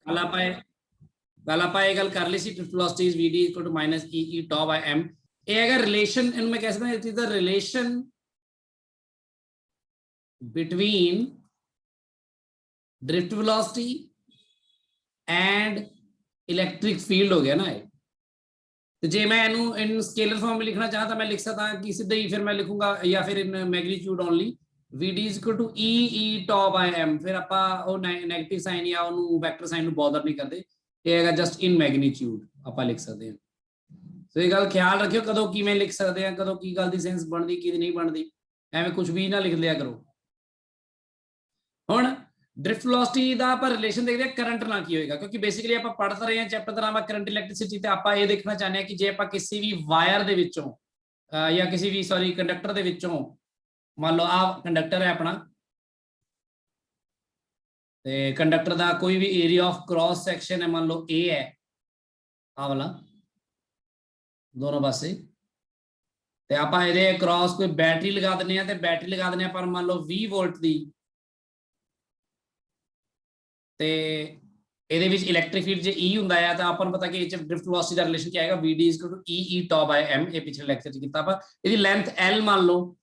कल आप ये गल कर ली सी drift velocity is vd equal to minus E tau by m। ये अगर रिलेशन इनमें कह सकते हैं it is the relation between drift velocity and electric field हो गया ना ये। तो जे मैं इन स्केलर फॉर्म में लिखना चाहता मैं लिख सकता कि सीधे ही फिर मैं लिखूंगा या फिर in magnitude only vd is equal to E tau by m। फिर ਆਪਾਂ ਉਹ 네ਗੇਟਿਵ ਸਾਈਨ ਜਾਂ ਉਹਨੂੰ ਵੈਕਟਰ ਸਾਈਨ ਨੂੰ ਬੋਦਰ ਨਹੀਂ ਕਰਦੇ, ਇਹ ਹੈਗਾ ਜਸਟ ਇਨ ਮੈਗਨੀਟਿਊਡ ਆਪਾਂ ਲਿਖ ਸਕਦੇ ਹਾਂ। ਸੋ ਇਹ ਗੱਲ ਖਿਆਲ ਰੱਖਿਓ ਕਦੋਂ ਕਿਵੇਂ ਲਿਖ ਸਕਦੇ ਆ, ਕਦੋਂ ਕੀ ਗੱਲ ਦੀ ਸੈਂਸ ਬਣਦੀ ਕੀ ਨਹੀਂ ਬਣਦੀ, ਐਵੇਂ ਕੁਝ ਵੀ ਨਾ ਲਿਖ ਲਿਆ ਕਰੋ। ਹੁਣ ड्रिफ्ट वेलोसिटी ਦਾ ਆਪਾਂ ਰਿਲੇਸ਼ਨ ਦੇਖਦੇ ਆ ਕਰੰਟ ਨਾਲ ਕੀ ਹੋਏਗਾ, ਕਿਉਂਕਿ ਬੇਸਿਕਲੀ ਆਪਾਂ ਪੜ੍ਹ ਰਹੇ ਹਾਂ ਚੈਪਟਰ ਦਾ ਨਾਮ ਹੈ ਕਰੰਟ ਇਲੈਕਟ੍ਰਿਸਿਟੀ, ਤੇ ਆਪਾਂ ਇਹ ਦੇਖਣਾ ਚਾਹੁੰਦੇ ਆ ਕਿ ਜੇ ਆਪਾਂ ਕਿਸੇ ਵੀ ਵਾਇਰ ਦੇ ਵਿੱਚੋਂ ਜਾਂ ਕਿਸੇ ਵੀ ਸੌਰੀ ਕੰਡਕਟਰ ਦੇ ਵਿੱਚੋਂ ਮੰਨ ਲਓ ਆਹ ਕੰਡਕਟਰ ਹੈ ਆਪਣਾ, ਤੇ ਕੰਡਕਟਰ ਦਾ ਕੋਈ ਵੀ ਏਰੀਆ ਆਫ ਕ੍ਰਾਸ ਸੈਕਸ਼ਨ ਹੈ ਮੰਨ ਲਓ A ਹੈ ਆਹ ਵਾਲਾ ਦੋਨੋਂ ਪਾਸੇ, ਤੇ ਆਪਾਂ ਇਹਦੇ ਕ੍ਰਾਸ ਕੋਈ ਬੈਟਰੀ ਲਗਾ ਦਿੰਦੇ ਆ, ਤੇ ਬੈਟਰੀ ਲਗਾ ਦਿੰਦੇ ਆ ਪਰ ਮੰਨ ਲਓ 20 ਵੋਲਟ ਦੀ, ਤੇ ਇਹਦੇ ਵਿੱਚ ਇਲੈਕਟ੍ਰਿਕ ਫੀਲਡ ਜੇ E ਹੁੰਦਾ ਹੈ ਤਾਂ ਆਪਾਂ ਨੂੰ ਪਤਾ ਕਿ ਇਹ ਚ ਡ੍ਰਿਫਟ ਵੈਲੋਸਿਟੀ ਦਾ ਰਿਲੇਸ਼ਨ ਕੀ ਆਏਗਾ vd is equal to E tau by m। ਇਹ ਪਿਛਲੇ ਲੈਕਚਰ ਚ ਕੀਤਾ ਆਪਾਂ। ਇਹਦੀ ਲੈਂਥ L ਮੰਨ ਲਓ,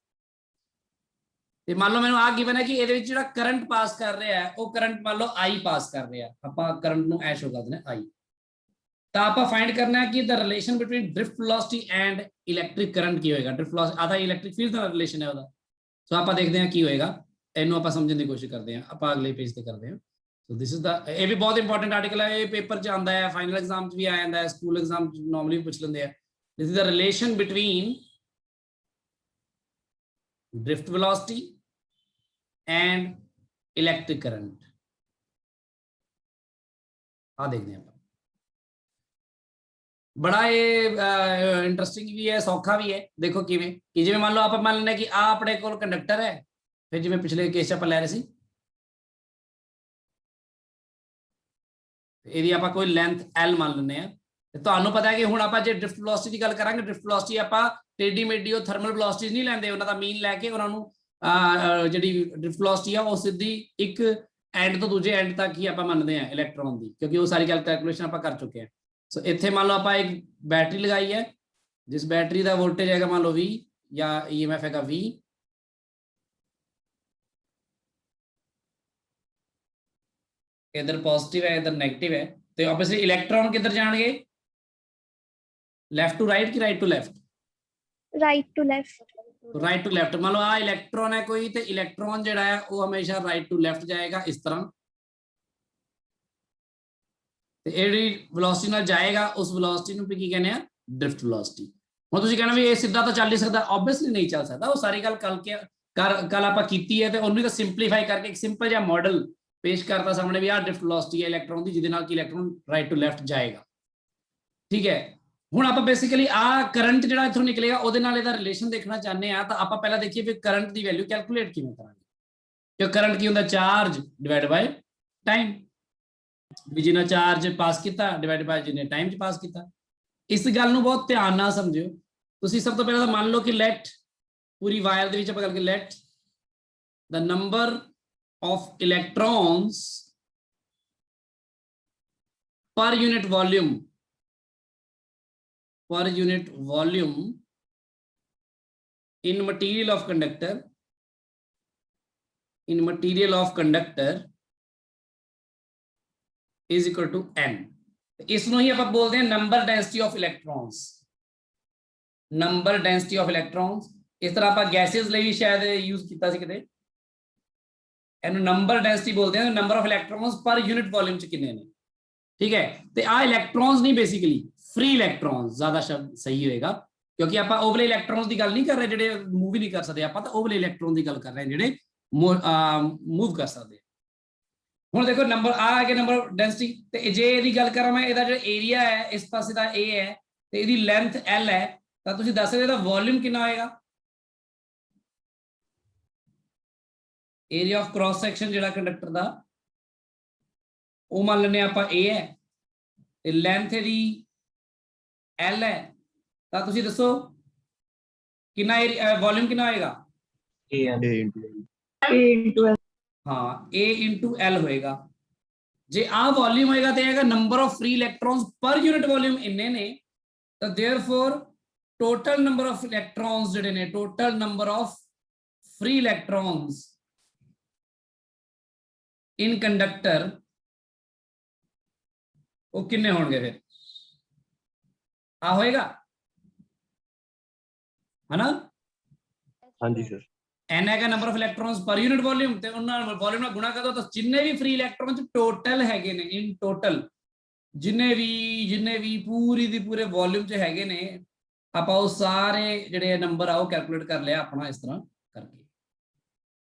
ਤੇ ਮੰਨ ਲਓ ਮੈਨੂੰ ਆ ਗਿਵਨ ਹੈ ਕਿ ਇਹਦੇ ਵਿੱਚ ਜਿਹੜਾ ਕਰੰਟ ਪਾਸ ਕਰ ਰਿਹਾ ਹੈ ਉਹ ਕਰੰਟ ਮੰਨ ਲਓ I ਪਾਸ ਕਰ ਰਿਹਾ, ਆਪਾਂ ਕਰੰਟ ਨੂੰ ਐ ਸ਼ੋ ਕਰ ਦਿੰਦੇ I। ਤਾਂ ਆਪਾਂ ਫਾਈਂਡ ਕਰਨਾ ਹੈ ਕਿ the relation between drift velocity and electric current ਕੀ ਹੋਏਗਾ। ਡ੍ਰਿਫਟ ਵੈਲੋਸਿਟੀ ਆਦਾ ਇਲੈਕਟ੍ਰਿਕ ਫੀਲਡ ਦਾ ਰਿਲੇਸ਼ਨ ਹੈ ਉਹਦਾ। ਸੋ ਆਪਾਂ ਦੇਖਦੇ ਹਾਂ ਕੀ ਹੋਏਗਾ, ਇਹਨੂੰ ਆਪਾਂ ਸਮਝਣ ਦੀ ਕੋਸ਼ਿਸ਼ ਕਰਦੇ ਹਾਂ। ਆਪਾਂ ਅਗਲੇ ਪੇਜ ਤੇ ਕਰਦੇ ਹਾਂ। So this is the ਇਹ ਵੀ ਬਹੁਤ ਇੰਪੋਰਟੈਂਟ ਆਰਟੀਕਲ ਹੈ, ਇਹ ਪੇਪਰ ਚ ਆਉਂਦਾ ਹੈ, ਫਾਈਨਲ ਐਗਜ਼ਾਮ ਚ ਵੀ ਆ ਜਾਂਦਾ ਹੈ, ਸਕੂਲ ਐਗਜ਼ਾਮ ਚ ਨਾਰਮਲੀ ਪੁੱਛ ਲੈਂਦੇ ਆ। This is the relation between drift velocity and electric current। ਆ ਦੇਖਦੇ ਆਪਾਂ, ਬੜਾ ਇਹ ਇੰਟਰਸਟਿੰਗ ਵੀ ਹੈ, ਸੌਖਾ ਵੀ ਹੈ। ਦੇਖੋ ਕਿਵੇਂ ਕਿ ਜਿਵੇਂ ਮੰਨ ਲਓ ਆਪਾਂ ਮੰਨ ਲੈਂਦੇ ਕਿ ਆ ਆਪਣੇ ਕੋਲ ਕੰਡਕਟਰ ਹੈ, ਫਿਰ ਜਿਵੇਂ ਪਿਛਲੇ ਕੇਸ ਚ ਆਪਾਂ ਲੈ ਰਹੇ ਸੀ ਇਹਦੀ ਆਪਾਂ ਕੋਈ ਲੈਂਥ L ਮੰਨ ਲੈਂਦੇ ਆ। ਤੇ ਤੁਹਾਨੂੰ ਪਤਾ ਹੈ ਕਿ ਹੁਣ ਆਪਾਂ ਜੇ ਡ੍ਰਿਫਟ ਵੈਲੋਸਿਟੀ ਦੀ ਗੱਲ ਕਰਾਂਗੇ, ਡ੍ਰਿਫਟ ਵੈਲੋਸਿਟੀ ਆਪਾਂ ਟੇਢੀ ਮੇਢੀ ਉਹ ਥਰਮਲ ਵੈਲੋਸਿਟੀਜ਼ ਨਹੀਂ ਲੈਂਦੇ, ਉਹਨਾਂ ਦਾ ਮੀਨ ਲੈ ਕੇ ਉਹਨਾਂ ਨੂੰ ਜਿਹੜੀ ਡ੍ਰਿਫਟ ਵੈਲੋਸਿਟੀ ਆ ਉਹ ਸਿੱਧੀ ਇੱਕ ਐਂਡ ਤੋਂ ਦੂਜੇ ਐਂਡ ਤੱਕ ਹੀ ਆਪਾਂ ਮੰਨਦੇ ਆ ਇਲੈਕਟ੍ਰੋਨ ਦੀ, ਕਿਉਂਕਿ ਉਹ ਸਾਰੀ ਕੈਲਕੂਲੇਸ਼ਨ ਆਪਾਂ ਕਰ ਚੁੱਕੇ ਆ। ਸੋ ਇੱਥੇ ਮੰਨ ਲਓ ਆਪਾਂ ਇੱਕ ਬੈਟਰੀ ਲਗਾਈ ਹੈ, ਜਿਸ ਬੈਟਰੀ ਦਾ ਵੋਲਟੇਜ ਹੈਗਾ ਮੰਨ ਲਓ 20 ਜਾਂ EMF ਹੈਗਾ 20, इधर पॉजिटिव है इधर नेगेटिव है, तो ऑब्वियसली इलेक्ट्रॉन किधर जाएंगे, लेफ्ट टू राइट कि right to left, right to left. तो राइट टू लेफ्ट। मान लो आ इलेक्ट्रॉन है कोई, तो इलेक्ट्रॉन जो है वो हमेशा राइट टू लेफ्ट जाएगा इस तरह, तो ये वेलोसिटी नाल जाएगा उस वेलोसिटी ਨੂੰ ਕੀ ਕਹਿੰਦੇ ਆ ਡ੍ਰਿਫਟ वेलोसिटी। ਹੁਣ ਤੁਸੀਂ कहना भी ये सीधा तो चल नहीं सकता, ऑब्वियसली नहीं चल सकता। वो सारी गल कल ਆਪਾਂ ਕੀਤੀ ਹੈ, ਤੇ ਉਹਨੂੰ ਤਾਂ ਸਿੰਪਲੀਫਾਈ ਕਰਕੇ ਇੱਕ ਸਿੰਪਲ ਜਿਹਾ ਮਾਡਲ पेश करता सामने भी यार ड्रिफ्ट वेलोसिटी है इलेक्ट्रॉन की, जिहदे नाल कि इलेक्ट्रॉन राइट टू लैफ्ट जाएगा। ठीक है, हुण आपां बेसिकली आ करंट जिहड़ा इत्थों निकलेगा ਉਹਦੇ ਨਾਲ ਇਹਦਾ रिलेशन देखना चाहते हैं। तो आपां पहला देखिए फिर करंट की वैल्यू कैलकुलेट किवें करांगे, कि करंट की हुंदा चार्ज डिवाइड बाय टाइम, भी जिन्ना चार्ज पास किया डिवाइड बाय जिन्ने टाइम च पास किया। इस गल नूं बहुत ध्यान नाल समझिओ तुसीं। सब तो पहला मान लो कि लेट पूरी वायर दे विच आपां करके let the number of electrons per unit volume in material of conductor is equal to n। इसनों ही आप बोलते हैं number density of electrons, number density of electrons. इस तरह आप गैसेस लिए भी शायद यूज किया सी किते, ਇਹਨੂੰ ਨੰਬਰ ਡੈਂਸਿਟੀ ਬੋਲਦੇ ਆ, ਨੰਬਰ ਆਫ ਇਲੈਕਟ੍ਰੋਨਸ ਪਰ ਯੂਨਿਟ ਵੋਲਿਊਮ ਚ ਕਿੰਨੇ ਨੇ। ਠੀਕ ਹੈ, ਤੇ ਆ ਇਲੈਕਟ੍ਰੋਨਸ ਨਹੀਂ, ਬੇਸਿਕਲੀ ਫ੍ਰੀ ਇਲੈਕਟ੍ਰੋਨਸ ਜ਼ਿਆਦਾ ਸ਼ਬਦ ਸਹੀ ਹੋਏਗਾ, ਕਿਉਂਕਿ ਆਪਾਂ ਉਹ ਵਾਲੇ ਇਲੈਕਟ੍ਰੋਨਸ ਦੀ ਗੱਲ ਨਹੀਂ ਕਰ ਰਹੇ ਜਿਹੜੇ ਮੂਵ ਹੀ ਨਹੀਂ ਕਰ ਸਕਦੇ, ਆਪਾਂ ਤਾਂ ਉਹ ਵਾਲੇ ਇਲੈਕਟ੍ਰੋਨ ਦੀ ਗੱਲ ਕਰ ਰਹੇ ਜਿਹੜੇ ਮੂਵ ਕਰ ਸਕਦੇ। ਹੁਣ ਦੇਖੋ ਨੰਬਰ ਆ ਹੈ ਕਿ ਨੰਬਰ ਡੈਂਸਿਟੀ, ਤੇ ਜੇ ਇਹਦੀ ਗੱਲ ਕਰਾਂ ਮੈਂ, ਇਹਦਾ ਜਿਹੜਾ ਏਰੀਆ ਹੈ ਇਸ ਪਾਸੇ ਦਾ A ਹੈ ਤੇ ਇਹਦੀ ਲੈਂਥ L ਹੈ, ਤਾਂ ਤੁਸੀਂ ਦੱਸ ਸਕਦੇ ਇਹਦਾ ਵੋਲਿਊਮ ਕਿੰਨਾ ਹੋਏਗਾ। एरिया ऑफ क्रॉस सैक्शन जिहड़ा कंडक्टर दा वो मान लेने आप A है, ते लेंथ दी L है, तां तुसीं दसो कितना वॉल्यूम कितना होएगा A into L। हाँ A into L होएगा, ਜੇ ਆ ਵੋਲਿਊਮ ਹੋਏਗਾ ਤੇ ਆਏਗਾ number of free ਇਲੈਕਟ੍ਰॉन्स per unit volume ਇੰਨੇ ਨੇ, ਤਾਂ therefore total number of electrons ਜਿਹੜੇ ਨੇ, total number of free electrons in conductor ਉਹ ਕਿੰਨੇ ਹੋਣਗੇ ਫਿਰ? ਆ ਹੋਏਗਾ है ना? हाँ जी सर। n ਹੈਗਾ number of electrons per unit volume, ਤੇ ਉਹਨਾਂ ਨਾਲ ਵੋਲਿਊਮ ਨਾਲ ਗੁਣਾ ਕਰ ਦੋ ਤਾਂ ਜਿੰਨੇ ਵੀ ਫ੍ਰੀ ਇਲੈਕਟ੍ਰॉन्स ਟੋਟਲ ਹੈਗੇ ਨੇ, ਇਨ ਟੋਟਲ ਜਿੰਨੇ ਵੀ ਪੂਰੀ ਦੀ ਪੂਰੇ ਵੋਲਿਊਮ 'ਚ ਹੈਗੇ ਨੇ, ਆਪਾਂ ਉਹ ਸਾਰੇ ਜਿਹੜੇ ਨੰਬਰ ਆ ਉਹ ਕੈਲਕੂਲੇਟ ਕਰ ਲਿਆ ਆਪਣਾ ਇਸ ਤਰ੍ਹਾਂ ਕਰਕੇ।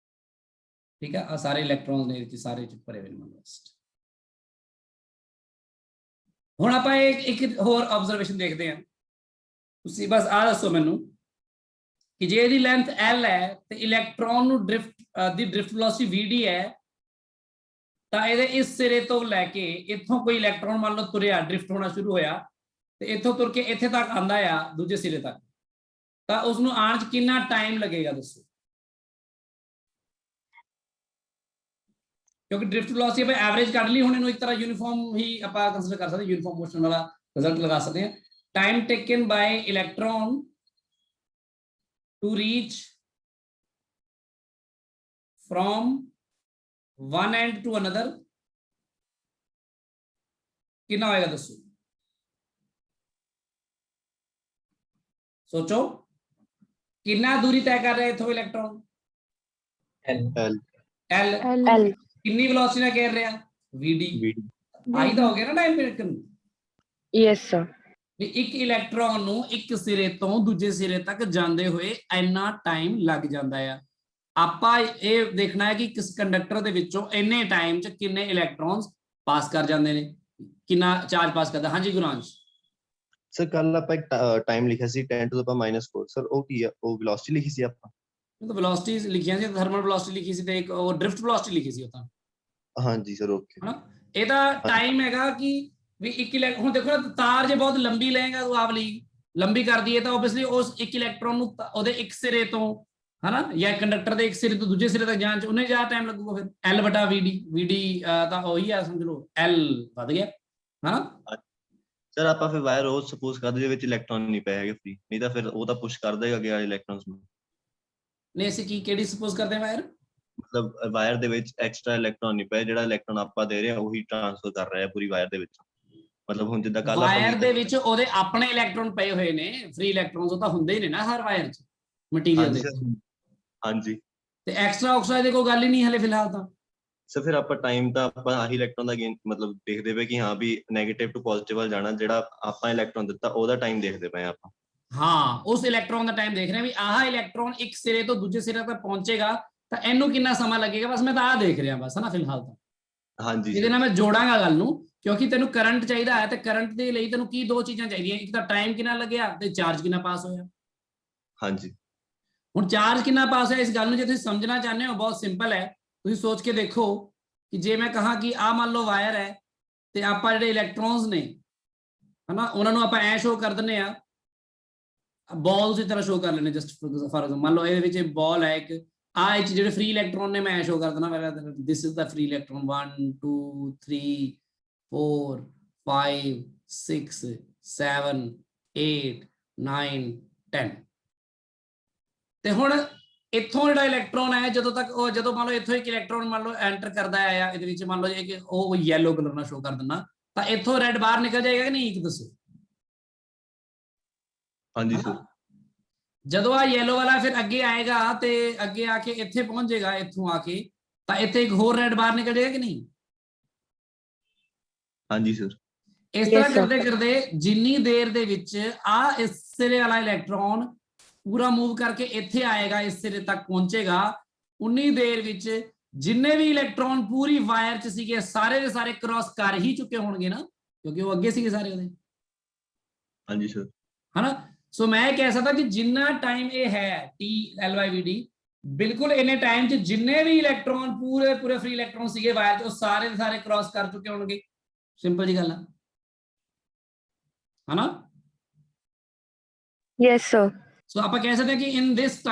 ਠੀਕ ਹੈ, ਆ ਸਾਰੇ ਇਲੈਕਟ੍ਰॉन्स ਨੇ ਇਹਦੇ 'ਚ ਸਾਰੇ ਚ ਭਰੇ ਹੋਏ ਨੇ ਮੋਸਟ। ਹੁਣ ਆਪਾਂ ਇੱਕ ਹੋਰ ਆਬਜ਼ਰਵੇਸ਼ਨ ਦੇਖਦੇ ਹਾਂ। ਤੁਸੀਂ ਬਸ ਆ ਦੱਸੋ ਮੈਨੂੰ ਕਿ ਜੇ ਇਹਦੀ ਲੈਂਥ L ਹੈ ਤੇ ਇਲੈਕਟ੍ਰੋਨ ਨੂੰ ਡ੍ਰਿਫਟ ਵੈਲੋਸਿਟੀ VD ਹੈ, ਤਾਂ ਇਹਦੇ ਇਸ ਸਿਰੇ ਤੋਂ ਲੈ ਕੇ ਇੱਥੋਂ ਕੋਈ ਇਲੈਕਟ੍ਰੋਨ ਮੰਨ ਲਓ ਤੁਰਿਆ, ਡ੍ਰਿਫਟ ਹੋਣਾ ਸ਼ੁਰੂ ਹੋਇਆ ਤੇ ਇੱਥੋਂ ਤੁਰ ਕੇ ਇੱਥੇ ਤੱਕ ਆਂਦਾ ਆ ਦੂਜੇ ਸਿਰੇ ਤੱਕ, ਤਾਂ ਉਸ ਨੂੰ ਆਉਣ 'ਚ ਕਿੰਨਾ ਟਾਈਮ ਲੱਗੇਗਾ ਦੱਸੋ? ਕਿਉਂਕਿ ਡ੍ਰਿਫਟ ਵੈਲੋਸਿਟੀ ਆਪਾਂ ਐਵਰੇਜ ਕੱਢ ਲਈ, ਹੁਣ ਇਹਨੂੰ ਇੱਕ ਤਰ੍ਹਾਂ ਯੂਨੀਫਾਰਮ ਹੀ ਆਪਾਂ ਕੰਸੀਡਰ ਕਰ ਸਕਦੇ, ਯੂਨੀਫਾਰਮ ਮੋਸ਼ਨ ਵਾਲਾ ਰਿਜ਼ਲਟ ਲਗਾ ਸਕਦੇ ਹਾਂ। Time taken by electron to reach from one end to another कितना होएगा दसो? सोचो कितना दूरी तय कर रहे हैं इथों इलेक्ट्रॉन? L कितनी वेलोसिटी ना कह रहे हैं? VD आई तो हो गया ना टाइम टेकन। Yes sir. ਇੱਕ ਇਲੈਕਟ੍ਰੋਨ ਨੂੰ ਇੱਕ ਸਿਰੇ ਤੋਂ ਦੂਜੇ ਸਿਰੇ ਤੱਕ ਜਾਂਦੇ ਹੋਏ ਇੰਨਾ ਟਾਈਮ ਲੱਗ ਜਾਂਦਾ ਆ। ਆਪਾਂ ਇਹ ਦੇਖਣਾ ਹੈ ਕਿ ਕਿਸ ਕੰਡਕਟਰ ਦੇ ਵਿੱਚੋਂ ਇੰਨੇ ਟਾਈਮ 'ਚ ਕਿੰਨੇ ਇਲੈਕਟ੍ਰੋਨਸ ਪਾਸ ਕਰ ਜਾਂਦੇ ਨੇ, ਕਿੰਨਾ ਚਾਰਜ ਪਾਸ ਕਰਦਾ। ਹਾਂਜੀ ਗੁਰਾਂਸ਼ ਸਰ, ਕੱਲ ਆਪਾਂ ਇੱਕ ਟਾਈਮ ਲਿਖਿਆ ਸੀ 10 to the power -4 ਸਰ, ਉਹ ਕੀ ਆ? ਉਹ ਵੈਲੋਸਿਟੀ ਲਿਖੀ ਸੀ ਆਪਾਂ? ਉਹ ਤਾਂ ਵੈਲੋਸਿਟੀਜ਼ ਲਿਖੀਆਂ ਸੀ, ਥਰਮਲ ਵੈਲੋਸਿਟੀ ਲਿਖੀ ਸੀ ਤੇ ਇੱਕ ਉਹ ਡ੍ਰਿਫਟ ਵੈਲੋਸਿਟੀ ਲਿਖੀ ਸੀ ਉਹ ਤਾਂ। ਹਾਂਜੀ ਸਰ, ਓਕੇ। ਹਨਾ, ਇਹਦਾ ਟਾਈਮ ਹੈਗਾ ਕਿ ਵੀ ਇੱਕ ਹੁਣ ਦੇਖੋ ਨਾ, ਤਾਰ ਜੇ ਬਹੁਤ ਲੰਬੀ ਲਏਗਾ ਤੂੰ ਆਵਲੀ ਲੰਬੀ ਕਰ ਦਈਏ ਤਾਂ ਆਬਵੀਅਸਲੀ ਉਸ ਇੱਕ ਇਲੈਕਟ੍ਰੋਨ ਨੂੰ ਉਹਦੇ ਇੱਕ ਸਿਰੇ ਤੋਂ ਹਨਾ ਜਾਂ ਕੰਡਕਟਰ ਦੇ ਇੱਕ ਸਿਰੇ ਤੋਂ ਦੂਜੇ ਸਿਰੇ ਤੱਕ ਜਾਣ 'ਚ ਉਹਨੇ ਜ਼ਿਆਦਾ ਟਾਈਮ ਲੱਗੂਗਾ। ਫਿਰ L/VD ਤਾਂ ਉਹੀ ਆ, ਸਮਝ ਲਓ L ਵੱਧ ਗਿਆ ਹਨਾ। ਸਰ ਆਪਾਂ ਫਿਰ ਵਾਇਰ ਉਹ ਸਪੋਜ਼ ਕਰਦੇ ਜਿਹਦੇ ਵਿੱਚ ਇਲੈਕਟ੍ਰੋਨ ਨਹੀਂ ਪਏ ਹੈਗੇ ਫ੍ਰੀ, ਨਹੀਂ ਤਾਂ ਫਿਰ ਉਹ ਤਾਂ ਪੁਸ਼ ਕਰ ਦੇਗਾ ਅੱਗੇ ਇਲੈਕਟ੍ਰੋਨਸ ਨੂੰ। ਨਹੀਂ, ਅਸੀਂ ਕਿਹੜੀ ਸਪੋਜ਼ ਕਰਦੇ ਹਾਂ ਵਾਇਰ? ਮਤਲਬ ਵਾਇਰ ਦੇ ਵਿੱਚ ਐਕਸਟਰਾ ਇਲੈਕਟ੍ਰੋਨ ਨਹੀਂ ਪਏ, ਜਿਹੜਾ ਇਲੈਕਟ੍ਰੋਨ ਆਪਾਂ ਦੇ ਰਹੇ ਹਾਂ ਉਹੀ ਟ੍ਰਾਂਸਫਰ ਕਰ ਰਿਹਾ ਪੂਰੀ ਵਾਇਰ ਦੇ ਵਿੱਚ। ਮਤਲਬ ਹੁਣ ਜਿੱਦਾਂ ਕੱਲ ਵਾਇਰ ਦੇ ਵਿੱਚ ਉਹਦੇ ਆਪਣੇ ਇਲੈਕਟ੍ਰੋਨ ਪਏ ਹੋਏ ਨੇ, ਫ੍ਰੀ ਇਲੈਕਟ੍ਰੋਨਸ ਉਹ ਤਾਂ ਹੁੰਦੇ ਹੀ ਨੇ ਨਾ ਹਰ ਵਾਇਰ 'ਚ ਮਟੀਰੀਅਲ ਦੇ। ਹਾਂਜੀ, ਤੇ ਐਕਸਟਰਾ ਆਕਸਾਈਡ ਦੀ ਕੋਈ ਗੱਲ ਹੀ ਨਹੀਂ ਹਲੇ ਫਿਲਹਾਲ ਤਾਂ। ਸੋ ਫਿਰ ਆਪਾਂ ਟਾਈਮ ਤਾਂ ਆਪਾਂ ਆਹੀ ਇਲੈਕਟ੍ਰੋਨ ਦਾ ਗੇਨ ਮਤਲਬ ਦੇਖਦੇ ਪਏ ਕਿ ਹਾਂ ਵੀ ਨੈਗੇਟਿਵ ਟੂ ਪੋਜ਼ਿਟਿਵ ਵੱਲ ਜਾਣਾ, ਜਿਹੜਾ ਆਪਾਂ ਇਲੈਕਟ੍ਰੋਨ ਦਿੱਤਾ ਉਹਦਾ ਟਾਈਮ ਦੇਖਦੇ ਪਏ ਆਪਾਂ। ਹਾਂ, ਉਸ ਇਲੈਕਟ੍ਰੋਨ ਦਾ ਟਾਈਮ ਦੇਖ ਰਹੇ ਹਾਂ ਵੀ ਆਹ ਇਲੈਕਟ੍ਰੋਨ ਇੱਕ ਸਿਰੇ ਤੋਂ ਦੂਜੇ ਸਿਰੇ ਤੱਕ ਪਹੁੰਚੇਗਾ ਤਾਂ ਇਹਨੂੰ ਕਿੰਨਾ ਸਮਾਂ ਲੱਗੇਗਾ। ਬਸ ਮੈਂ ਤਾਂ ਆਹ ਦੇਖ ਰਿਹਾ ਬਸ ਨਾ ਫਿਲਹਾਲ ਤਾਂ। ਹਾਂਜੀ, ਇਹਦੇ ਨਾਲ ਮੈਂ ਜੋੜਾਂਗਾ ਗੱਲ ਨੂੰ, ਕਿਉਂਕਿ ਤੈਨੂੰ ਕਰੰਟ ਚਾਹੀਦਾ ਹੈ ਤੇ ਕਰੰਟ ਦੇ ਲਈ ਤੈਨੂੰ ਕੀ ਦੋ ਚੀਜ਼ਾਂ ਚਾਹੀਦੀਆਂ, ਇੱਕ ਤਾਂ ਟਾਈਮ ਕਿੰਨਾ ਲੱਗਿਆ ਤੇ ਚਾਰਜ ਕਿੰਨਾ ਪਾਸ ਹੋਇਆ। ਹਾਂਜੀ, ਹੁਣ ਚਾਰਜ ਕਿੰਨਾ ਪਾਸ ਹੋਇਆ ਇਸ ਗੱਲ ਨੂੰ ਜੇ ਤੁਸੀਂ ਸਮਝਣਾ ਚਾਹੁੰਦੇ ਹੋ ਬਹੁਤ ਸਿੰਪਲ ਹੈ। ਤੁਸੀਂ ਸੋਚ ਕੇ ਦੇਖੋ ਕਿ ਜੇ ਮੈਂ ਕਹਾਂ ਕਿ ਆਹ ਮੰਨ ਲਓ ਵਾਇਰ ਹੈ ਤੇ ਆਪਾਂ ਜਿਹੜੇ ਇਲੈਕਟ੍ਰੋਨਸ ਨੇ ਹਨਾ ਉਹਨਾਂ ਨੂੰ ਆਪਾਂ ਐ ਸ਼ੋ ਕਰ ਦਿੰਦੇ ਆ, ਬਾਲਸ ਦੀ ਤਰ੍ਹਾਂ ਸ਼ੋ ਕਰ ਲੈਣੇ। ਜਸਟ ਫॉर एग्जांपल ਮੰਨ ਲਓ ਇਹਦੇ ਵਿੱਚ ਬਾਲ ਹੈ ਇੱਕ, ਆਹ ਇਹ ਜਿਹੜੇ ਫ੍ਰੀ ਇਲੈਕਟ੍ਰੋਨ ਨੇ ਮੈਂ ਸ਼ੋ ਕਰ ਦੇਣਾ ਪਹਿਲਾਂ, this is the free electron 1 2 3 4 5 6 7 8 9 10। ਤੇ ਹੁਣ ਇੱਥੋਂ ਜਿਹੜਾ ਇਲੈਕਟ੍ਰੋਨ ਹੈ ਜਦੋਂ ਤੱਕ ਉਹ ਜਦੋਂ ਮੰਨ ਲਓ ਇੱਥੋਂ ਇੱਕ ਇਲੈਕਟ੍ਰੋਨ ਮੰਨ ਲਓ ਐਂਟਰ ਕਰਦਾ ਆ ਇਹਦੇ ਵਿੱਚ, ਮੰਨ ਲਓ ਇਹ ਉਹ ਯੈਲੋ ਕਲਰ ਨਾਲ ਸ਼ੋ ਕਰ ਦਿੰਦਾ, ਤਾਂ ਇੱਥੋਂ ਰੈੱਡ ਬਾਹਰ ਨਿਕਲ ਜਾਏਗਾ ਕਿ ਨਹੀਂ, ਇੱਕ ਦੱਸੋ। ਹਾਂਜੀ ਸਰ। ਜਦੋਂ ਆ ਯੈਲੋ ਵਾਲਾ ਫਿਰ ਅੱਗੇ ਆਏਗਾ ਤੇ ਅੱਗੇ ਆ ਕੇ ਇੱਥੇ ਪਹੁੰਚ ਜਾਏਗਾ, ਇੱਥੋਂ ਆ ਕੇ ਤਾਂ ਇੱਥੇ ਇੱਕ ਹੋਰ ਰੈੱਡ ਬਾਹਰ ਨਿਕਲ ਜਾਏਗਾ ਕਿ ਨਹੀਂ। ਹਾਂਜੀ ਸਰ। ਇਸ ਤਰ੍ਹਾਂ ਕਰਦੇ ਕਰਦੇ ਜਿੰਨੀ ਦੇਰ ਦੇ ਵਿੱਚ ਆ ਇਸ ਸਿਰੇ ਵਾਲਾ ਇਲੈਕਟ੍ਰੋਨ ਪੂਰਾ ਮੂਵ ਕਰਕੇ ਇੱਥੇ ਆਏਗਾ, ਇਸ ਸਿਰੇ ਤੱਕ ਪਹੁੰਚੇਗਾ, ਉਨੀ ਦੇਰ ਵਿੱਚ ਜਿੰਨੇ ਵੀ ਇਲੈਕਟ੍ਰੋਨ ਪੂਰੀ ਵਾਇਰ 'ਚ ਸੀਗੇ ਸਾਰੇ ਦੇ ਸਾਰੇ ਕ੍ਰਾਸ ਕਰ ਹੀ ਚੁੱਕੇ ਹੋਣਗੇ ਨਾ, ਕਿਉਂਕਿ ਉਹ ਅੱਗੇ ਸੀਗੇ ਸਾਰੇ ਉਹਦੇ। ਹਾਂਜੀ ਸਰ। ਹਨਾ, ਸੋ ਮੈਂ ਕਹਿ ਸਕਦਾ ਕਿ ਜਿੰਨਾ ਟਾਈਮ ਇਹ ਹੈ T/VD, ਬਿਲਕੁਲ ਇੰਨੇ ਟਾਈਮ 'ਚ ਜਿੰਨੇ ਵੀ ਇਲੈਕਟ੍ਰੋਨ ਪੂਰੇ ਫ੍ਰੀ ਇਲੈਕਟ੍ਰੋਨ ਸੀਗੇ ਵਾਇਰ 'ਚ ਉਹ ਸਾਰੇ ਦੇ ਸਾਰੇ ਕ੍ਰਾਸ ਕਰ ਚੁੱਕੇ ਹੋਣਗੇ। ਸਿੰਪਲ ਜੀ ਗੱਲ ਆ ਹਨਾ। Yes sir. ਸੋ ਆਪਾਂ ਕਹਿ ਸਕਦੇ ਹਾਂ ਕਿ ਇਨ ਦਿਸ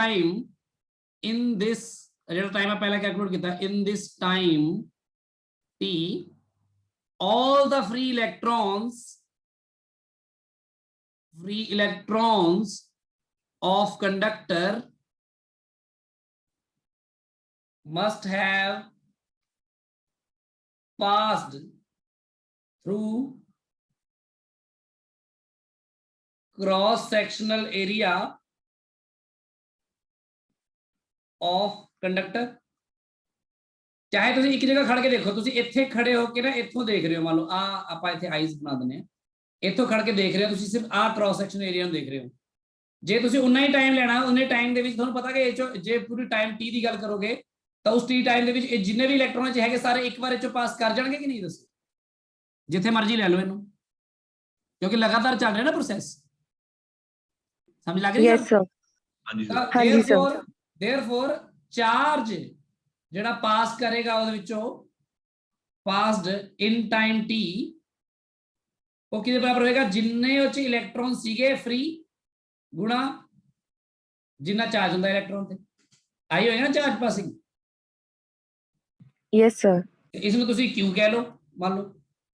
ਜਿਹੜਾ ਟਾਈਮ ਆ ਪਹਿਲਾਂ ਕੈਲਕੂਲੇਟ ਕੀਤਾ, in this time T all the free electrons of conductor must have passed through cross sectional area of conductor। ਚਾਹੇ ਤੁਸੀਂ ਇੱਕ ਜਗ੍ਹਾ ਖੜ ਕੇ ਦੇਖੋ, ਤੁਸੀਂ ਇੱਥੇ ਖੜੇ ਹੋ ਕੇ ਨਾ ਇੱਥੋਂ ਦੇਖ ਰਹੇ ਹੋ, ਮੰਨ ਲਓ ਆ ਆਪਾਂ ਇੱਥੇ ਆਈਜ਼ ਬਣਾ ਦਿੰਦੇ ਆ, ਇੱਥੋਂ ਖੜ ਕੇ ਦੇਖ ਰਹੇ ਹੋ ਤੁਸੀਂ, ਸਿਰਫ ਆਹ ਕ੍ਰਾਸ ਸੈਕਸ਼ਨ ਏਰੀਆ ਨੂੰ ਦੇਖ ਰਹੇ ਹੋ। ਜੇ ਤੁਸੀਂ ਉਨਾ ਹੀ ਟਾਈਮ ਲੈਣਾ, ਉਹਨੇ ਟਾਈਮ ਦੇ ਵਿੱਚ ਤੁਹਾਨੂੰ ਪਤਾ ਕਿ ਇਹ ਚੋਂ ਜੇ ਪੂਰੀ ਟਾਈਮ t ਦੀ ਗੱਲ ਕਰੋਗੇ ਤਾਂ ਉਸ t ਟਾਈਮ ਦੇ ਵਿੱਚ ਇਹ ਜਿੰਨੇ ਵੀ ਇਲੈਕਟ੍ਰੋਨ ਚ ਹੈਗੇ ਸਾਰੇ ਇੱਕ ਵਾਰ ਇਹ ਚੋਂ ਪਾਸ ਕਰ ਜਾਣਗੇ ਕਿ ਨਹੀਂ, ਦੱਸੋ? ਜਿੱਥੇ ਮਰਜ਼ੀ ਲੈ ਲਓ ਇਹਨੂੰ, ਕਿਉਂਕਿ ਲਗਾਤਾਰ ਚੱਲ ਰਿਹਾ ਨਾ ਪ੍ਰੋਸੈਸ। ਸਮਝ ਲੱਗ ਰਹੀ ਹੈ? Yes, sir. ਹਾਂਜੀ ਸਰ। ਹਾਂਜੀ sir. therefore ਚਾਰਜ ਜਿਹੜਾ ਪਾਸ ਕਰੇਗਾ ਉਹਦੇ ਵਿੱਚੋਂ ਪਾਸਡ ਇਨ ਟਾਈਮ t, ਉਹ ਕਿਹਦੇ ਬਰਾਬਰ ਹੋਏਗਾ? ਜਿੰਨੇ ਉਹ ਚ ਇਲੈਕਟ੍ਰੋਨ ਸੀਗੇ ਫ੍ਰੀ ਗੁਣਾ ਜਿੰਨਾ ਚਾਰਜ ਹੁੰਦਾ ਇਲੈਕਟ੍ਰੋਨ ਤੇ। ਆਈ ਹੋਏਗਾ ਨਾ ਚਾਰਜ ਪਾਸਿੰਗ। Yes, sir. ਇਸ ਨੂੰ ਤੁਸੀਂ Q ਕਹਿ ਲਓ ਮੰਨ ਲਓ।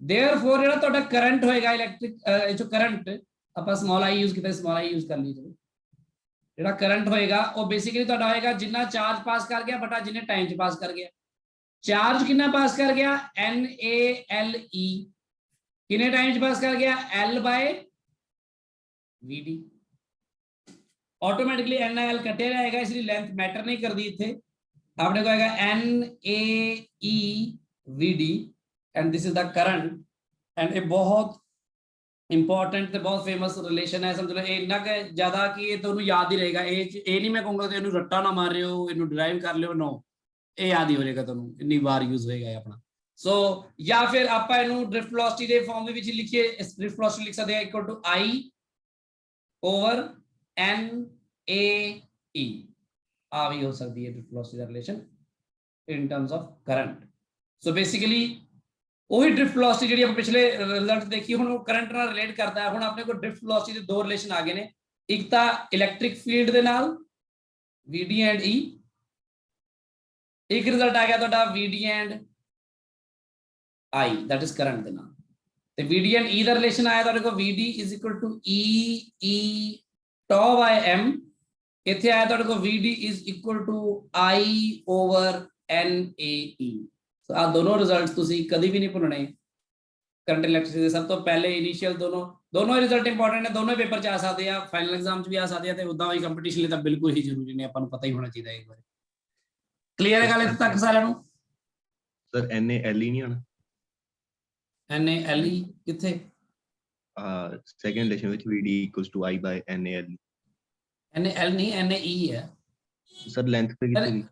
therefore ਜਿਹੜਾ ਤੁਹਾਡਾ ਕਰੰਟ ਹੋਏਗਾ ਇਲੈਕਟ੍ਰਿਕ ਇਹ ਚੋਂ ਕਰੰਟ, ਆਪਾਂ ਸਮਾਲ i ਯੂਜ਼ ਕੀਤਾ, ਸਮਾਲ i ਯੂਜ਼ ਕਰ ਲਈ, ਚਲੋ। ਜਿਹੜਾ ਕਰੰਟ ਹੋਏਗਾ ਉਹ ਬੇਸਿਕਲੀ ਤੁਹਾਡਾ ਹੋਏਗਾ ਜਿੰਨਾ ਚਾਰਜ ਪਾਸ ਕਰ ਗਿਆ ਬਟਾ ਜਿੰਨੇ ਟਾਈਮ ਚ ਪਾਸ ਕਰ ਗਿਆ। ਚਾਰਜ ਕਿੰਨਾ ਪਾਸ ਕਰ ਗਿਆ? NaLe। ਕਿੰਨੇ ਟਾਈਮ ਚ ਪਾਸ ਕਰ ਗਿਆ? L/Vd। ਆਟੋਮੈਟਿਕਲੀ NaL ਕੱਟਿਆ ਜਾਏਗਾ, ਇਸ ਲਈ ਲੈਂਥ ਮੈਟਰ ਨਹੀਂ ਕਰਦੀ ਇੱਥੇ। ਆਪਣੇ ਕੋਲ ਆਏਗਾ NaEVd and this is the current. And ਇਹ ਬਹੁਤ ਇੰਪੋਰਟੈਂਟ ਤੇ ਬਹੁਤ ਫੇਮਸ ਰਿਲੇਸ਼ਨ ਹੈ, ਸਮਝ ਲਓ। ਇਹ ਇੰਨਾ ਕਿ ਜ਼ਿਆਦਾ ਕਿ ਇਹ ਤੁਹਾਨੂੰ ਯਾਦ ਹੀ ਰਹੇਗਾ। ਇਹ ਨਹੀਂ ਮੈਂ ਕਹੂੰਗਾ ਕਿ ਇਹਨੂੰ ਰੱਟਾ ਨਾ ਮਾਰ ਰਹੇ ਹੋ, ਇਹਨੂੰ ਡਰਾਈਵ ਕਰ ਲਿਓ, ਨੋ, ਇਹ ਯਾਦ ਹੀ ਹੋ ਜਾਏਗਾ ਤੁਹਾਨੂੰ, ਇੰਨੀ ਵਾਰ ਯੂਜ਼ ਹੋਏਗਾ ਇਹ ਆਪਣਾ। ਸੋ ਜਾਂ ਫਿਰ ਆਪਾਂ ਇਹਨੂੰ ਡ੍ਰਿਫਟ ਵੈਲੋਸਿਟੀ ਦੇ ਫਾਰਮ ਦੇ ਵਿੱਚ ਲਿਖੀਏ, ਡ੍ਰਿਫਟ ਵੈਲੋਸਿਟੀ ਲਿਖ ਸਕਦੇ ਹਾਂ ਇਕੁਅਲ ਟੂ I/NaE। ਆ ਵੀ ਹੋ ਸਕਦੀ ਹੈ ਡ੍ਰਿਫਟ ਵੈਲੋਸਿਟੀ ਦਾ relation in terms of current. So basically ਉਹੀ ਡ੍ਰਿਫਟ ਵੈਲੋਸਿਟੀ ਜਿਹੜੀ ਆਪਾਂ ਪਿਛਲੇ ਰਿਜ਼ਲਟ ਦੇਖੀ, ਹੁਣ ਉਹ ਕਰੰਟ ਨਾਲ ਰਿਲੇਟ ਕਰਦਾ ਹੈ। ਹੁਣ ਆਪਣੇ ਕੋਲ ਡ੍ਰਿਫਟ ਵੈਲੋਸਿਟੀ ਦੇ ਦੋ ਰਿਲੇਸ਼ਨ ਆ ਗਏ ਨੇ, ਇੱਕ ਤਾਂ ਇਲੈਕਟ੍ਰਿਕ ਫੀਲਡ ਦੇ ਨਾਲ Vd ਐਂਡ E, ਇੱਕ ਰਿਜ਼ਲਟ ਆ ਗਿਆ ਤੁਹਾਡਾ Vd and I, that is current ਦੇ ਨਾਲ। ਤੇ Vd and E the relation ਆਇਆ ਤੁਹਾਡੇ ਕੋਲ Vd is equal to E tau by m। ਇੱਥੇ ਆਇਆ ਤੁਹਾਡੇ ਕੋਲ Vd is equal to I/NaE। ਸੋ ਆ ਦੋਨੋਂ ਰਿਜ਼ਲਟਸ ਤੁਸੀਂ ਕਦੀ ਵੀ ਨਹੀਂ ਭੁੱਲਣੇ ਕਰੰਟ ਇਲੈਕਟ੍ਰਿਸਿਟੀ ਦੇ। ਸਭ ਤੋਂ ਪਹਿਲੇ ਇਨੀਸ਼ੀਅਲ ਦੋਨੋਂ ਰਿਜ਼ਲਟ ਇੰਪੋਰਟੈਂਟ ਨੇ, ਦੋਨੋਂ ਪੇਪਰ ਚ ਆ ਸਕਦੇ ਆ, ਫਾਈਨਲ ਐਗਜ਼ਾਮ ਚ ਵੀ ਆ ਸਕਦੇ ਆ, ਤੇ ਉਦਾਂ ਹੀ ਕੰਪੀਟੀਸ਼ਨ ਲਈ ਤਾਂ ਬਿਲਕੁਲ ਹੀ ਜ਼ਰੂਰੀ ਨੇ, ਆਪਾਂ ਨੂੰ ਪਤਾ ਹੀ ਹੋਣਾ ਚਾਹੀਦਾ ਇੱਕ ਵਾਰ। ਕਲੀਅਰ ਹੈ ਗੱਲ ਇੱਥੇ ਤੱਕ ਸਾਰਿਆਂ ਨੂੰ? ਸਰ NaLe ਨਹੀਂ ਆਣਾ? NaLe ਕਿੱਥੇ? ਸੈਕੰਡ ਰਿਲੇਸ਼ਨ ਵਿੱਚ Vd equals to I/NaLe। NaL ਨਹੀਂ, NaE ਹੈ ਸਰ ਲੈਂਥ ਤੇ ਕਿੱਥੇ ਗਈ?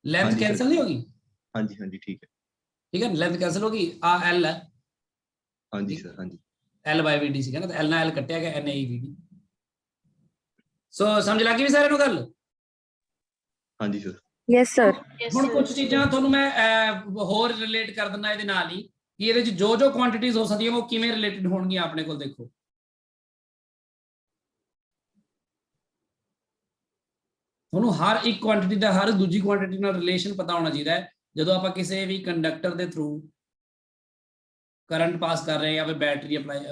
ਲੈਂਥ ਹਾਂਜੀ ਕੈਂਸਲ sir। ਨਹੀਂ ਹੋਗੀ? ਹਾਂਜੀ ਹਾਂਜੀ ਠੀਕ ਹੈ। ਠੀਕ ਹੈ, ਲੈਂਥ ਕੈਂਸਲ ਹੋਗੀ, ਆ L ਹੈ। ਹਾਂਜੀ ਸਰ, ਹਾਂਜੀ। L/Vd ਸੀਗਾ ਨਾ, ਤਾਂ L ਨਾਲ L ਕੱਟਿਆ ਗਿਆ, NaEVd। ਸੋ ਸਮਝ ਲੱਗੀ ਵੀ ਸਾਰਿਆਂ ਨੂੰ ਗੱਲ? ਹਾਂਜੀ ਸਰ। Yes, sir. ਹੁਣ ਕੁਝ ਚੀਜ਼ਾਂ ਤੁਹਾਨੂੰ ਮੈਂ ਹੋਰ ਰਿਲੇਟ ਕਰ ਦਿੰਦਾ ਇਹਦੇ ਨਾਲ ਹੀ, ਕਿ ਇਹਦੇ ਵਿੱਚ ਜੋ ਜੋ ਕੁਆਂਟੀਟੀਜ਼ ਹੋ ਸਕਦੀਆਂ ਉਹ ਕਿਵੇਂ ਰਿਲੇਟਡ ਹੋਣਗੀਆਂ ਆਪਣੇ ਕੋਲ। ਦੇਖੋ ਤੁਹਾਨੂੰ ਹਰ ਇੱਕ ਕੁਆਂਟੀਟੀ ਦਾ ਹਰ ਦੂਜੀ ਕੁਆਂਟੀਟੀ ਨਾਲ ਰਿਲੇਸ਼ਨ ਪਤਾ ਹੋਣਾ ਚਾਹੀਦਾ ਹੈ। ਜਦੋਂ ਆਪਾਂ ਕਿਸੇ ਵੀ ਕੰਡਕਟਰ ਦੇ ਥਰੂ ਕਰੰਟ ਪਾਸ ਕਰ ਰਹੇ ਹਾਂ ਜਾਂ ਫਿਰ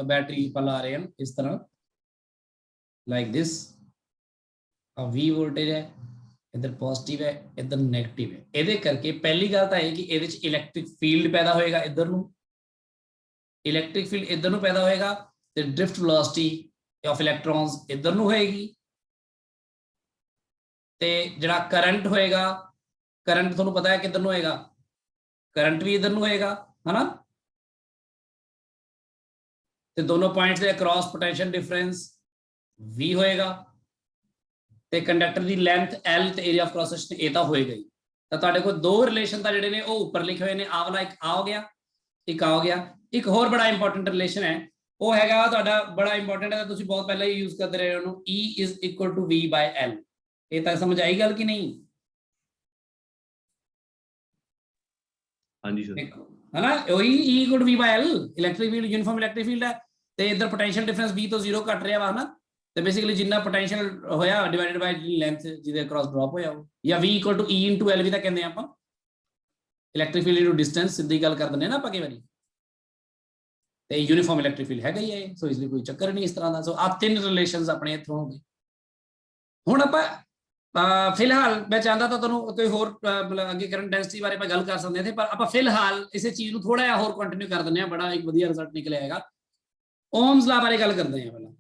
ਬੈਟਰੀ ਆਪਾਂ ਲਾ ਰਹੇ ਹਾਂ, ਇਸ ਤਰ੍ਹਾਂ ਲਾਈਕ ਦਿਸ, V ਵੋਲਟੇਜ ਹੈ, ਇੱਧਰ ਪੋਜ਼ਿਟਿਵ ਹੈ, ਇੱਧਰ ਨੈਗੇਟਿਵ ਹੈ। ਇਹਦੇ ਕਰਕੇ ਪਹਿਲੀ ਗੱਲ ਤਾਂ ਇਹ ਕਿ ਇਹਦੇ ਚ ਇਲੈਕਟ੍ਰਿਕ ਫੀਲਡ ਪੈਦਾ ਹੋਏਗਾ, ਇੱਧਰ ਨੂੰ ਇਲੈਕਟ੍ਰਿਕ ਫੀਲਡ ਇੱਧਰ ਨੂੰ ਪੈਦਾ ਹੋਏਗਾ, ਤੇ ਡ੍ਰਿਫਟ ਵੈਲੋਸਿਟੀ ਆਫ ਇਲੈਕਟ੍ਰੋਨਸ ਇੱਧਰ ਨੂੰ ਹੋਏਗੀ। ਤੇ ਜਿਹੜਾ ਕਰੰਟ ਹੋਏਗਾ, ਕਰੰਟ ਤੁਹਾਨੂੰ ਪਤਾ ਹੈ ਕਿੱਧਰ ਨੂੰ ਹੋਏਗਾ, ਕਰੰਟ ਵੀ ਇੱਧਰ ਨੂੰ ਹੋਏਗਾ, ਹਨਾ। ਤੇ ਦੋਨੋਂ ਪੁਆਇੰਟਸ ਦੇ ਅਕ੍ਰੋਸ ਪੋਟੈਂਸ਼ੀਅਲ ਡਿਫਰੈਂਸ V ਹੋਏਗਾ, ਤੇ ਕੰਡਕਟਰ ਦੀ ਲੈਂਥ L ਤੇ ਏਰੀਆ ਆਫ ਕ੍ਰਾਸ ਸੈਕਸ਼ਨ ਇਹ ਤਾਂ ਹੋਏਗਾ ਹੀ। ਤਾਂ ਤੁਹਾਡੇ ਕੋਲ ਦੋ ਰਿਲੇਸ਼ਨ ਤਾਂ ਜਿਹੜੇ ਨੇ ਉਹ ਉੱਪਰ ਲਿਖੇ ਹੋਏ ਨੇ, ਆਹ ਵਾਲਾ ਇੱਕ ਆ ਹੋ ਗਿਆ, ਇੱਕ ਆ ਹੋ ਗਿਆ। ਇੱਕ ਹੋਰ ਬੜਾ ਇੰਪੋਰਟੈਂਟ ਰਿਲੇਸ਼ਨ ਹੈ, ਉਹ ਹੈਗਾ ਤੁਹਾਡਾ ਬੜਾ ਇੰਪੋਰਟੈਂਟ ਹੈ, ਤੁਸੀਂ ਬਹੁਤ ਪਹਿਲਾਂ ਹੀ ਯੂਜ਼ ਕਰਦੇ ਰਹੇ ਹੋ ਉਹਨੂੰ, E is equal to V/L। ਇਹ ਤਾਂ ਸਮਝ ਆਈ ਗੱਲ ਕਿ ਨਹੀਂ? ਹਾਂਜੀ ਸਰ। ਦੇਖੋ ਹਨਾ, ਉਹੀ E equal to V/L, electric field uniform electric field ਹੈ, ਤੇ ਇੱਧਰ ਪੋਟੈਂਸ਼ੀਅਲ ਡਿਫਰੈਂਸ V ਤੋਂ 0 ਘਟ ਰਿਹਾ ਵਾ, ਹਨਾ। ਤੇ ਬੇਸਿਕਲੀ ਜਿੰਨਾ ਪੋਟੈਂਸ਼ੀਅਲ ਹੋਇਆ ਡਿਵਾਈਡਡ ਬਾਈ ਲੈਂਥ ਜਿਹਦੇ ਅਕ੍ਰੋਸ ਡ੍ਰੌਪ ਹੋਇਆ, ਉਹ ਜਾਂ V equal to E into L ਵੀ ਤਾਂ ਕਹਿੰਦੇ ਆਪਾਂ, ਇਲੈਕਟ੍ਰਿਕ ਫੀਲਡ ਇਨਟੂ ਡਿਸਟੈਂਸ, ਸਿੱਧੀ ਗੱਲ ਕਰ ਦਿੰਦੇ ਨਾ ਆਪਾਂ ਕਈ ਵਾਰੀ। ਤੇ ਯੂਨੀਫਾਰਮ ਇਲੈਕਟ੍ਰਿਕ ਫੀਲਡ ਹੈਗਾ ਹੀ ਹੈ, ਸੋ ਇਸ ਲਈ ਕੋਈ ਚੱਕਰ ਨਹੀਂ ਇਸ ਤਰ੍ਹਾਂ ਦਾ। ਸੋ ਆ ਤਿੰਨ ਰਿਲੇਸ਼ਨਸ ਆਪਣੇ ਇੱਥੋਂ ਹੋ ਗਏ। ਹੁਣ ਆਪਾਂ ਫਿਲਹਾਲ ਮੈਂ ਚਾਹੁੰਦਾ ਤਾਂ ਤੁਹਾਨੂੰ ਕੋਈ ਹੋਰ ਮਤਲਬ ਅੱਗੇ ਕਰੰਟ ਡੈਂਸਿਟੀ ਬਾਰੇ ਆਪਾਂ ਗੱਲ ਕਰ ਸਕਦੇ ਹਾਂ, ਪਰ ਆਪਾਂ ਫਿਲਹਾਲ ਇਸੇ ਚੀਜ਼ ਨੂੰ ਥੋੜਾ ਜਿਹਾ ਹੋਰ ਕੰਟੀਨਿਊ ਕਰ ਦਿੰਦੇ ਹਾਂ, ਬੜਾ ਇੱਕ ਵਧੀਆ ਰਿਜ਼ਲਟ ਨਿਕਲਿਆ ਹੈਗਾ। ਓਮਸ ਲਾ ਬਾਰੇ ਗੱਲ ਕਰਦੇ ਹਾਂ ਪਹਿਲਾਂ।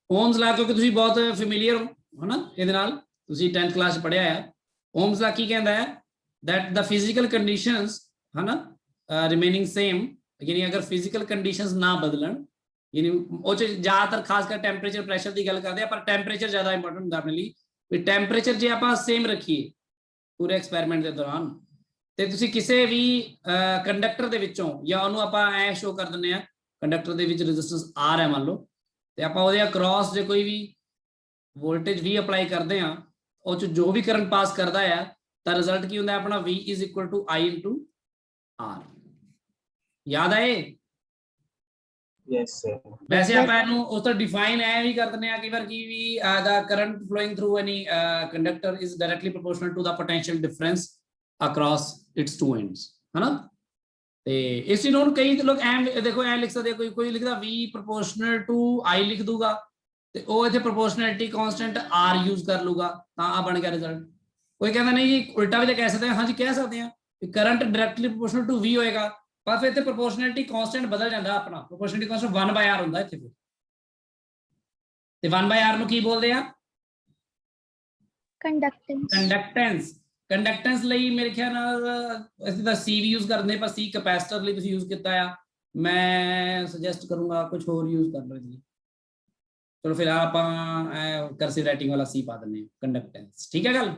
ਓਮਸ ਲਾ ਕਿਉਂਕਿ ਤੁਸੀਂ ਬਹੁਤ ਫੈਮਿਲੀਅਰ ਹੋ ਹਨਾ ਇਹਦੇ ਨਾਲ, ਤੁਸੀਂ 10th ਕਲਾਸ ਪੜ੍ਹਿਆ ਆ। ਓਮਸ ਲਾ ਕੀ ਕਹਿੰਦਾ ਹੈ that the physical conditions ਹਨਾ remaining same, ਯਾਨੀ ਅਗਰ ਫਿਜ਼ੀਕਲ ਕੰਡੀਸ਼ਨਸ ਨਾ ਬਦਲਣ, ਯਾਨੀ ਉਹ ਚ ਜ਼ਿਆਦਾਤਰ ਖਾਸ ਕਰ ਟੈਂਪਰੇਚਰ ਪ੍ਰੈਸ਼ਰ ਦੀ ਗੱਲ ਕਰਦੇ ਆ, ਪਰ ਟੈਂਪਰੇਚਰ ਜ਼ਿਆਦਾ ਇੰਪੋਰਟੈਂਟ ਹੁੰਦਾ ਆਪਣੇ ਲਈ। ਵੀ ਟੈਂਪਰੇਚਰ ਜੇ ਆਪਾਂ ਸੇਮ ਰੱਖੀਏ ਪੂਰੇ ਐਕਸਪੈਰੀਮੈਂਟ ਦੇ ਦੌਰਾਨ, ਤੇ ਤੁਸੀਂ ਕਿਸੇ ਵੀ ਕੰਡਕਟਰ ਦੇ ਵਿੱਚੋਂ, ਜਾਂ ਉਹਨੂੰ ਆਪਾਂ ਐ ਸ਼ੋ ਕਰ ਦਿੰਦੇ ਆ ਕੰਡਕਟਰ ਦੇ ਵਿੱਚ ਰੈਜ਼ਿਸਟੈਂਸ R ਹੈ ਮੰਨ ਲਓ, ਤੇ ਆਪਾਂ ਉਹਦੇ ਅਕ੍ਰੋਸ ਜੇ ਕੋਈ ਵੀ ਵੋਲਟੇਜ V ਅਪਲਾਈ ਕਰਦੇ ਆ, ਉਹ ਚ ਜੋ ਵੀ ਕਰੰਟ ਪਾਸ ਕਰਦਾ ਆ, ਤਾਂ ਰਿਜ਼ਲਟ ਕੀ ਹੁੰਦਾ ਆਪਣਾ V is equal to I into R। ਯਾਦ ਆਏ? Yes, sir. ਵੈਸੇ ਆਪਾਂ ਇਹਨੂੰ ਉਸ ਤੋਂ ਡਿਫਾਈਨ ਐ ਵੀ ਕਰ ਦਿੰਦੇ ਆ ਕਈ ਵਾਰ ਕਿ ਵੀ the current flowing through any conductor is directly proportional to the potential difference across its two ends, ਹਨਾ। ਤੇ ਇਸ ਚੀਜ਼ ਨੂੰ ਕਈ ਲੋਕ ਐ ਦੇਖੋ ਐ ਲਿਖ ਸਕਦੇ, ਕੋਈ ਲਿਖਦਾ V ਪ੍ਰੋਪੋਰਸ਼ਨਲ ਟੂ I ਲਿਖ ਦੂਗਾ, ਤੇ ਉਹ ਇੱਥੇ ਪ੍ਰੋਪੋਰਸ਼ਨੈਲਿਟੀ ਕਾਂਸਟੈਂਟ R ਯੂਜ਼ ਕਰ ਲੂਗਾ, ਤਾਂ ਆ ਬਣ ਗਿਆ ਰਿਜ਼ਲਟ। ਕੋਈ ਕਹਿੰਦਾ ਨਹੀਂ ਜੀ ਉਲਟਾ ਵੀ ਤਾਂ ਕਹਿ ਸਕਦੇ ਹਾਂ, ਹਾਂਜੀ ਕਹਿ ਸਕਦੇ ਹਾਂ ਕਿ current directly proportional to V ਹੋਏਗਾ, ਪਰ ਫਿਰ ਇੱਥੇ ਪ੍ਰੋਪੋਰਸ਼ਨੈਲਿਟੀ ਕਾਂਸਟੈਂਟ ਬਦਲ ਜਾਂਦਾ ਆਪਣਾ, ਪ੍ਰੋਪੋਰਸ਼ਨੈਲਿਟੀ ਕਾਂਸਟੈਂਟ 1/R ਹੁੰਦਾ ਇੱਥੇ ਫਿਰ, ਤੇ 1/R ਨੂੰ ਕੀ ਬੋਲਦੇ ਆ? ਕੰਡਕਟੈਂਸ। ਕੰਡਕਟੈਂਸ ਲਈ ਮੇਰੇ ਖਿਆਲ ਨਾਲ ਅਸੀਂ ਤਾਂ C ਵੀ ਯੂਜ਼ ਕਰਦੇ, ਪਰ C ਕੈਪੈਸਿਟਰ ਲਈ ਤੁਸੀਂ ਯੂਜ਼ ਕੀਤਾ ਆ, ਮੈਂ ਸੁਜੈਸਟ ਕਰੂੰਗਾ ਕੁਝ ਹੋਰ ਯੂਜ਼ ਕਰ ਲਓ ਜੀ। ਚਲੋ ਫਿਲਹਾਲ ਆਪਾਂ ਕਰਸਿਵ ਰਾਈਟਿੰਗ ਵਾਲਾ C ਪਾ ਦਿੰਦੇ ਹਾਂ, ਕੰਡਕਟੈਂਸ। ਠੀਕ ਹੈ ਗੱਲ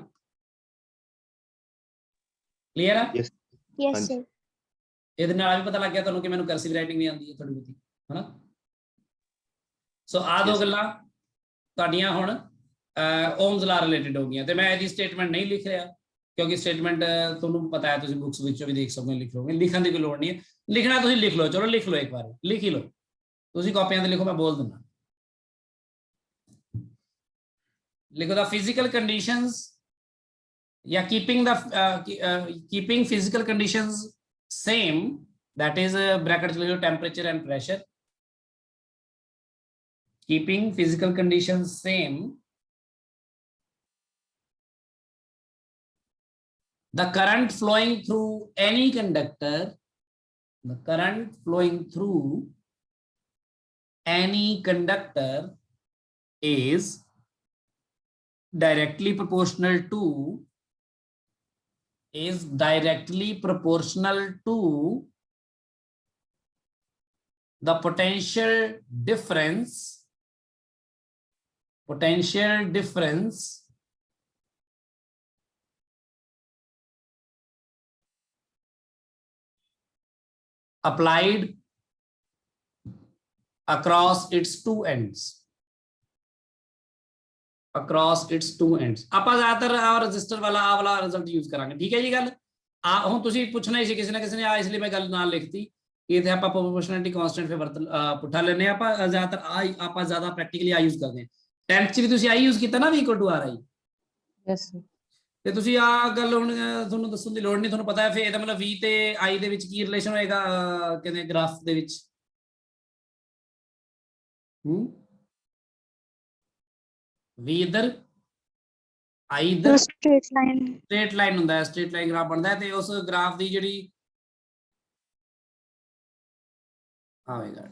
ਕਲੀਅਰ ਆ? Yes sir. ਇਹਦੇ ਨਾਲ ਵੀ ਪਤਾ ਲੱਗ ਗਿਆ ਤੁਹਾਨੂੰ ਕਿ ਮੈਨੂੰ ਕਰਸਿਵ ਰਾਈਟਿੰਗ ਵੀ ਆਉਂਦੀ ਹੈ ਥੋੜੀ ਬਹੁਤੀ, ਹਨਾ। ਸੋ ਆ ਦੋ ਗੱਲਾਂ ਤੁਹਾਡੀਆਂ ਹੁਣ ਓਮਸ ਲਾ ਰਿਲੇਟਡ ਹੋ ਗਈਆਂ, ਤੇ ਮੈਂ ਇਹਦੀ ਸਟੇਟਮੈਂਟ ਨਹੀਂ ਲਿਖ ਰਿਹਾ ਕਿਉਂਕਿ ਸਟੇਟਮੈਂਟ ਤੁਹਾਨੂੰ ਪਤਾ ਹੈ, ਤੁਸੀਂ ਬੁੱਕਸ ਵਿੱਚੋਂ ਵੀ ਦੇਖ ਸਕਦੇ ਹੋ, ਲਿਖ ਲਓਗੇ, ਲਿਖਣ ਦੀ ਕੋਈ ਲੋੜ ਨਹੀਂ ਹੈ। ਲਿਖਣਾ ਤੁਸੀਂ ਲਿਖ ਲਓ, ਚਲੋ ਲਿਖ ਲਓ, ਇੱਕ ਵਾਰ ਲਿਖ ਹੀ ਲਓ, ਤੁਸੀਂ ਕਾਪੀਆਂ ਤੇ ਲਿਖੋ, ਮੈਂ ਬੋਲ ਦਿੰਦਾ। ਲਿਖੋ ਦਾ ਫਿਜ਼ੀਕਲ ਕੰਡੀਸ਼ਨਸ ਜਾਂ keeping physical conditions same, that is bracket ਚ ਲਿਖੋ temperature and pressure, keeping physical conditions same, the current flowing through any conductor, the current flowing through any conductor is directly proportional to the potential difference applied across its two ends, ਆਪਾਂ ਜ਼ਿਆਦਾਤਰ resistor ਵਾਲਾ ਆ ਵਾਲਾ result use ਕਰਾਂਗੇ। ਠੀਕ ਹੈ ਜੀ ਗੱਲ। ਹੁਣ ਤੁਸੀਂ ਪੁੱਛਣਾ ਹੀ ਸੀ ਕਿਸੇ ਨਾ ਕਿਸੇ ਨੇ, ਇਸ ਲਈ ਮੈਂ ਗੱਲ ਨਾਲ ਲਿਖਤੀ ਕਿ ਇੱਥੇ ਆਪਾਂ ਪ੍ਰੋਪੋਰਸ਼ਨੈਲਿਟੀ ਕਾਂਸਟੈਂਟ ਫਿਰ ਪੁੱਠਾ ਲੈਂਦੇ ਹਾਂ। ਆਪਾਂ ਜ਼ਿਆਦਾਤਰ ਆਪਾਂ ਜ਼ਿਆਦਾ ਪ੍ਰੈਕਟੀਕਲੀ ਆ ਯੂਜ਼ ਕਰਦੇ ਹਾਂ। 10th ਚ ਵੀ ਤੁਸੀਂ ਆਈ ਯੂਜ਼ ਕੀਤਾ ਨਾ, V = RI। Yes sir. ਤੇ ਤੁਸੀਂ ਆ ਗੱਲ ਹੁਣ ਤੁਹਾਨੂੰ ਦੱਸਣ ਦੀ ਲੋੜ ਨਹੀਂ, ਤੁਹਾਨੂੰ ਪਤਾ ਹੈ। ਫਿਰ ਇਹਦਾ ਮਤਲਬ V ਤੇ I ਦੇ ਵਿੱਚ ਕੀ ਰਿਲੇਸ਼ਨ ਹੋਏਗਾ ਕਹਿੰਦੇ ਗ੍ਰਾਫ ਦੇ ਵਿੱਚ? V ਇੱਧਰ, I ਇੱਧਰ, ਸਟ੍ਰੇਟ ਲਾਈਨ ਹੁੰਦਾ ਹੈ, ਸਟ੍ਰੇਟ ਲਾਈਨ ਗ੍ਰਾਫ ਬਣਦਾ ਹੈ। ਤੇ ਉਸ ਗ੍ਰਾਫ ਦੀ ਜਿਹੜੀ ਆਵੇਗਾ,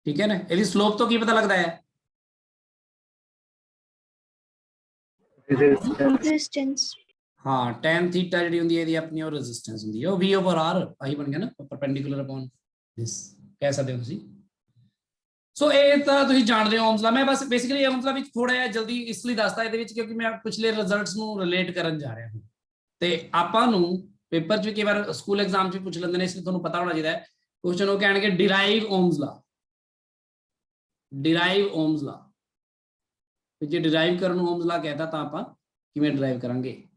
ਠੀਕ ਹੈ ਨਾ, ਇਹਦੀ ਸਲੋਪ ਤੋਂ ਕੀ ਪਤਾ ਲੱਗਦਾ ਹੈ? ਰੈਜ਼ਿਸਟੈਂਸ। ਹਾਂ, tan ਥੀਟਾ ਜਿਹੜੀ ਹੁੰਦੀ ਹੈ ਇਹਦੀ ਆਪਣੀ ਉਹ ਰੈਜ਼ਿਸਟੈਂਸ ਹੁੰਦੀ ਹੈ, ਉਹ V/R ਆਹੀ ਬਣ ਗਿਆ ਨਾ, ਪਰਪੈਂਡੀਕੂਲਰ ਅਪੋਨ ਦਿਸ ਕਹਿ ਸਕਦੇ ਹੋ ਤੁਸੀਂ। ਸੋ ਇਹ ਤਾਂ ਤੁਸੀਂ ਜਾਣਦੇ ਹੋ ਓਮਸ ਲਾ। ਮੈਂ ਬਸ ਬੇਸਿਕਲੀ ਓਮਸ ਲਾ ਵਿੱਚ ਥੋੜਾ ਜਿਹਾ ਜਲਦੀ ਇਸ ਲਈ ਦੱਸਦਾ ਇਹਦੇ ਵਿੱਚ ਕਿਉਂਕਿ ਮੈਂ ਪਿਛਲੇ ਰਿਜ਼ਲਟਸ ਨੂੰ ਰਿਲੇਟ ਕਰਨ ਜਾ ਰਿਹਾ ਹਾਂ, ਤੇ ਆਪਾਂ ਨੂੰ ਪੇਪਰ 'ਚ ਵੀ ਕਈ ਵਾਰ ਸਕੂਲ ਐਗਜ਼ਾਮ 'ਚ ਵੀ ਪੁੱਛ ਲੈਂਦੇ ਨੇ, ਇਸ ਲਈ ਤੁਹਾਨੂੰ ਪਤਾ ਹੋਣਾ ਚਾਹੀਦਾ ਹੈ। ਕੁਐਸਚਨ ਉਹ ਕਹਿਣਗੇ ਡਿਰਾਈਵ ਓਮਸ ਲਾ, ਡਿਰਾਈਵ ਓਮਸ ਲਾ। ਜੇ ਡਿਰਾਈਵ ਕਰਨ ਨੂੰ ਓਮਸ ਲਾ ਕਹਿਤਾ ਤਾਂ ਆਪਾਂ ਕਿਵੇਂ ਡਿਰਾਈਵ ਕਰਾਂਗੇ?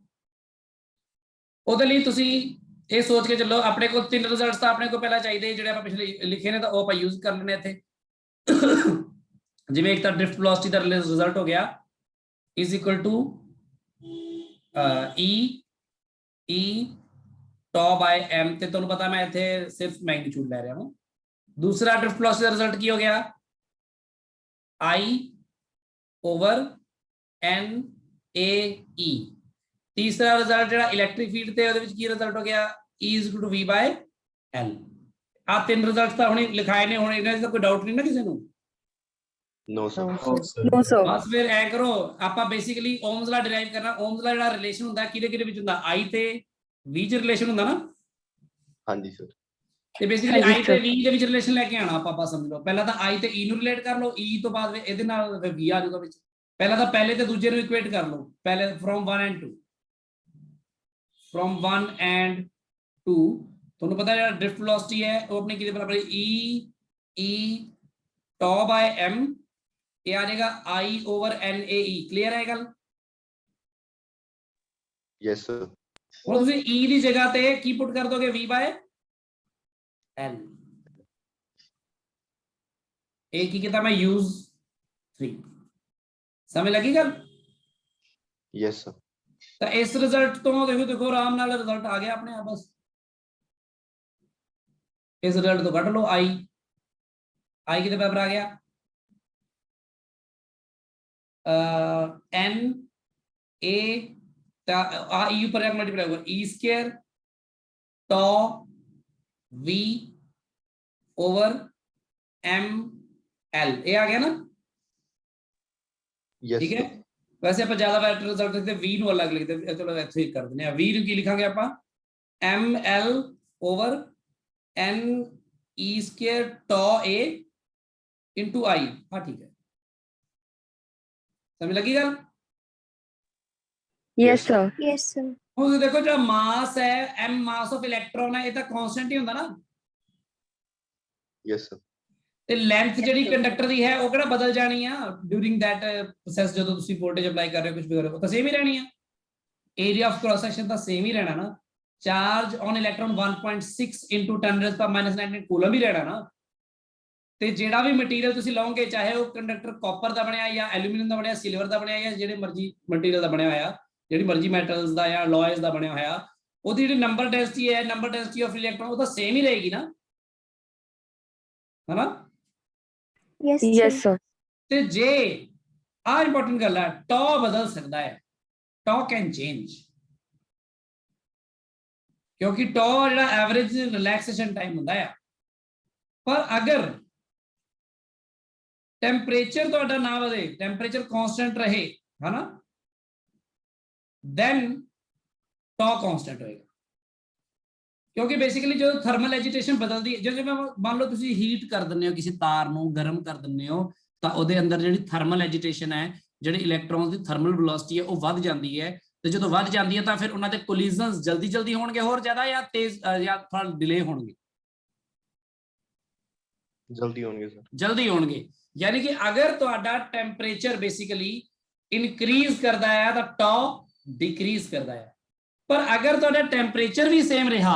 ਉਹਦੇ ਲਈ ਤੁਸੀਂ ਇਹ ਸੋਚ ਕੇ ਚੱਲੋ, ਆਪਣੇ ਕੋਲ 3 ਰਿਜ਼ਲਟਸ ਤਾਂ ਆਪਣੇ ਕੋਲ ਪਹਿਲਾਂ ਚਾਹੀਦੇ, ਜਿਹੜੇ ਆਪਾਂ ਪਿਛਲੇ ਲਿਖੇ ਨੇ ਤਾਂ ਉਹ ਆਪਾਂ ਯੂਜ਼ ਕਰ ਲੈਣੇ ਇੱਥੇ। ਜਿਵੇਂ ਇੱਕ ਤਾਂ ਡ੍ਰਿਫਟ ਵੈਲੋਸਿਟੀ ਦਾ ਰਿਜ਼ਲਟ ਹੋ ਗਿਆ is equal to E tau by m, ਤੇ ਤੁਹਾਨੂੰ ਪਤਾ ਮੈਂ ਇੱਥੇ ਸਿਰਫ ਮੈਗਨੀਟਿਊਡ ਲੈ ਰਿਹਾ ਹਾਂ, दूसरा ड्रिफ्ट वेलोसिटी का रिजल्ट की हो गया I over N A E। तीसरा रिजल्ट ਜਿਹੜਾ ਇਲੈਕਟ੍ਰਿਕ ਫੀਲਡ ਤੇ ਉਹਦੇ ਵਿੱਚ ਕੀ ਰਿਜ਼ਲਟ ਹੋ ਗਿਆ E = V by L। ਆ ਤਿੰਨ ਰਿਜ਼ਲਟਸ ਤਾਂ ਹੁਣੇ ਲਿਖਾਏ ਨੇ, ਹੁਣ ਇਹਨਾਂ 'ਚ ਤਾਂ ਕੋਈ ਡਾਊਟ ਨਹੀਂ ਨਾ ਕਿਸੇ ਨੂੰ। No sir. No, sir. No, sir. ਬਸ ਫਿਰ ਐ ਕਰੋ, ਆਪਾਂ ਬੇਸਿਕਲੀ ਓਮਸ ਲਾ ਡਿਰਾਈਵ ਕਰਨਾ। ਓਮਸ ਦਾ ਜਿਹੜਾ ਰਿਲੇਸ਼ਨ ਹੁੰਦਾ ਕਿਹਦੇ ਕਿਹਦੇ ਵਿੱਚ ਹੁੰਦਾ, I ਤੇ V 'ਚ ਰਿਲੇਸ਼ਨ ਹੁੰਦਾ ਨਾ। हाँ जी सर। ਤੇ ਬੇਸਿਕਲੀ ਹਾਂਜੀ I ਤੇ sir। V ਦੇ ਵਿੱਚ ਰਿਲੇਸ਼ਨ ਲੈ ਕੇ ਆਣਾ ਆਪਾਂ ਸਮਝ ਲਓ। ਪਹਿਲਾਂ ਤਾਂ I ਤੇ E ਨੂੰ ਰਿਲੇਟ ਕਰ ਲਓ, E ਤੋਂ ਬਾਅਦ ਇਹਦੇ ਨਾਲ ਫਿਰ V ਆ ਜਾਊਗਾ ਵਿੱਚ। ਪਹਿਲਾਂ ਤਾਂ ਪਹਿਲੇ ਤੇ ਦੂਜੇ ਨੂੰ ਇਕੁਏਟ ਕਰ ਲਓ, ਪਹਿਲੇ from 1 and 2, from 1 and 2। ਤੁਹਾਨੂੰ ਪਤਾ ਜਿਹੜਾ ਡ੍ਰਿਫਟ ਵੈਲੋਸਿਟੀ ਹੈ ਉਹ ਆਪਣੀ ਕਿਹਦੇ ਬਰਾਬਰ ਹੈ, E tau by m, ਇਹ ਆ ਜਾਏਗਾ I over N A E। Clear ਹੈ ਇਹ ਗੱਲ? Yes sir. ਹੁਣ ਤੁਸੀਂ E ਦੀ ਜਗ੍ਹਾ ਤੇ ਕੀ ਪੁੱਟ ਕਰ ਦੋਗੇ, V by L। ਇਹ ਕੀ ਕੀਤਾ ਮੈਂ, use 3। ਸਮਝ ਲੱਗੀ ਗੱਲ? Yes sir. ਤਾਂ ਇਸ ਰਿਜ਼ਲਟ ਤੋਂ ਦੇਖੋ ਆਰਾਮ ਨਾਲ ਰਿਜ਼ਲਟ ਆ ਗਿਆ ਆਪਣੇ ਆਪ। ਬਸ ਇਸ ਰਿਜ਼ਲਟ ਤੋਂ ਕੱਢ ਲਓ I ਕਿਹਦੇ ਬਰਾਬਰ ਆ ਗਿਆ, N A ਤਾਂ ਆ E ਉੱਪਰ ਜਾ ਕੇ ਮਲਟੀਪਲਾਈ ਹੋਊਗਾ, E square tau V over M L। ਇਹ ਆ ਗਿਆ ਨਾ, यस ਠੀਕ है। वैसे आप ज्यादा बेटर रिजल्ट लिखते V ਨੂੰ अलग लिखते, चलो ਇੱਥੇ ਹੀ ਕਰ ਦਿੰਦੇ ਆ। V ਨੂੰ ਕੀ ਲਿਖਾਂਗੇ ਆਪਾਂ, ML over N E square tau A into I। हाँ ठीक है, समझ लगी गल? Yes, sir. Yes, sir. ਹੁਣ ਦੇਖੋ ਜਿਹੜਾ ਮਾਸ ਹੈ M ਮਾਸ ਆਫ ਇਲੈਕਟ੍ਰੋਨ ਹੈ, ਇਹ ਤਾਂ ਕਾਂਸਟੈਂਟ ਹੀ ਹੁੰਦਾ ਨਾ। Yes sir. ਤੇ ਲੈਂਥ ਜਿਹੜੀ ਕੰਡਕਟਰ ਦੀ ਹੈ ਉਹ ਕਿਹੜਾ ਬਦਲ ਜਾਣੀ ਆ ਡਿਊਰਿੰਗ ਦੈਟ ਪ੍ਰੋਸੈਸ, ਜਦੋਂ ਤੁਸੀਂ ਵੋਲਟੇਜ ਅਪਲਾਈ ਕਰ ਰਹੇ ਹੋ ਕੁਝ ਵੀ ਕਰ ਰਹੇ ਹੋ ਤਾਂ ਸੇਮ ਹੀ ਰਹਿਣੀ ਆ। ਏਰੀਆ ਆਫ ਕ੍ਰਾਸ ਸੈਕਸ਼ਨ ਤਾਂ ਸੇਮ ਹੀ ਰਹਿਣਾ ਨਾ। Charge on electron 1.6 into 10⁻⁹ coulomb ਹੀ ਰਹਿਣਾ ਨਾ। ਤੇ ਜਿਹੜਾ ਵੀ ਮਟੀਰੀਅਲ ਤੁਸੀਂ ਲਓਗੇ, ਚਾਹੇ ਉਹ ਕੰਡਕਟਰ ਕਾਪਰ ਦਾ ਬਣਿਆ ਜਾਂ ਐਲੂਮੀਨੀਅਮ ਦਾ ਬਣਿਆ, ਸਿਲਵਰ ਦਾ ਬਣਿਆ ਜਾਂ ਜਿਹੜੇ ਮਰਜ਼ੀ ਮਟੀਰੀਅਲ ਦਾ ਬਣਿਆ ਹੋਇਆ, ਜਿਹੜੀ ਮਰਜ਼ੀ ਮੈਟਲਸ ਦਾ ਜਾਂ ਅਲੋਇਸ ਦਾ ਬਣਿਆ ਹੋਇਆ, ਉਹਦੀ ਜਿਹੜੀ ਨੰਬਰ ਡੈਂਸਿਟੀ ਹੈ, ਨੰਬਰ ਡੈਂਸਿਟੀ ਆਫ ਇਲੈਕਟ੍ਰੋਨ ਉਹ ਤਾਂ ਸੇਮ ਹੀ ਰਹੇਗੀ ਨਾ, ਹਨਾ? Yes, Yes, sir. sir. ਤੇ ਜੇ ਆ ਇੰਪੋਰਟੈਂਟ ਗੱਲ ਹੈ, ਟੌ ਬਦਲ ਸਕਦਾ ਹੈ, ਟੌ ਕੈਨ ਚੇਂਜ, ਕਿਉਂਕਿ ਟੌ ਜਿਹੜਾ ਐਵਰੇਜ ਰਿਲੈਕਸੇਸ਼ਨ ਟਾਈਮ ਹੁੰਦਾ ਹੈ। ਪਰ ਅਗਰ ਟੈਂਪਰੇਚਰ ਤੁਹਾਡਾ ਨਾ ਵਧੇ, ਟੈਂਪਰੇਚਰ ਕਾਂਸਟੈਂਟ ਰਹੇ, ਹਨਾ, then ਟੌ ਕਾਂਸਟੈਂਟ ਹੋਏਗਾ। ਕਿਉਂਕਿ ਬੇਸਿਕਲੀ ਜਦੋਂ ਥਰਮਲ ਐਜੀਟੇਸ਼ਨ ਬਦਲਦੀ ਹੈ, ਜਦੋਂ ਮੰਨ ਲਓ ਤੁਸੀਂ ਹੀਟ ਕਰ ਦਿੰਦੇ ਹੋ ਕਿਸੇ ਤਾਰ ਨੂੰ, ਗਰਮ ਕਰ ਦਿੰਦੇ ਹੋ, ਤਾਂ ਉਹਦੇ ਅੰਦਰ ਜਿਹੜੀ ਥਰਮਲ ਐਜੀਟੇਸ਼ਨ ਹੈ, ਜਿਹੜੇ ਇਲੈਕਟ੍ਰੋਨਸ ਦੀ ਥਰਮਲ ਵੈਲੋਸਿਟੀ ਹੈ ਉਹ ਵੱਧ ਜਾਂਦੀ ਹੈ। ਤੇ ਜਦੋਂ ਵੱਧ ਜਾਂਦੀ ਹੈ ਤਾਂ ਫਿਰ ਉਹਨਾਂ ਦੇ ਕੋਲੀਜ਼ਨਸ ਜਲਦੀ ਹੋਣਗੇ ਹੋਰ ਜ਼ਿਆਦਾ, ਜਾਂ ਤੇਜ਼ ਜਾਂ ਥੋੜਾ ਡਿਲੇ ਹੋਣਗੇ? जल्दी होंगे सर। ਜਲਦੀ ਹੋਣਗੇ। ਯਾਨੀ ਕਿ ਅਗਰ ਤੁਹਾਡਾ ਟੈਂਪਰੇਚਰ ਬੇਸਿਕਲੀ ਇਨਕਰੀਜ਼ ਕਰਦਾ ਹੈ ਤਾਂ ਟੌ ਡਿਕਰੀਜ਼ ਕਰਦਾ ਹੈ। ਪਰ ਅਗਰ ਤੁਹਾਡਾ ਟੈਂਪਰੇਚਰ ਵੀ ਸੇਮ ਰਿਹਾ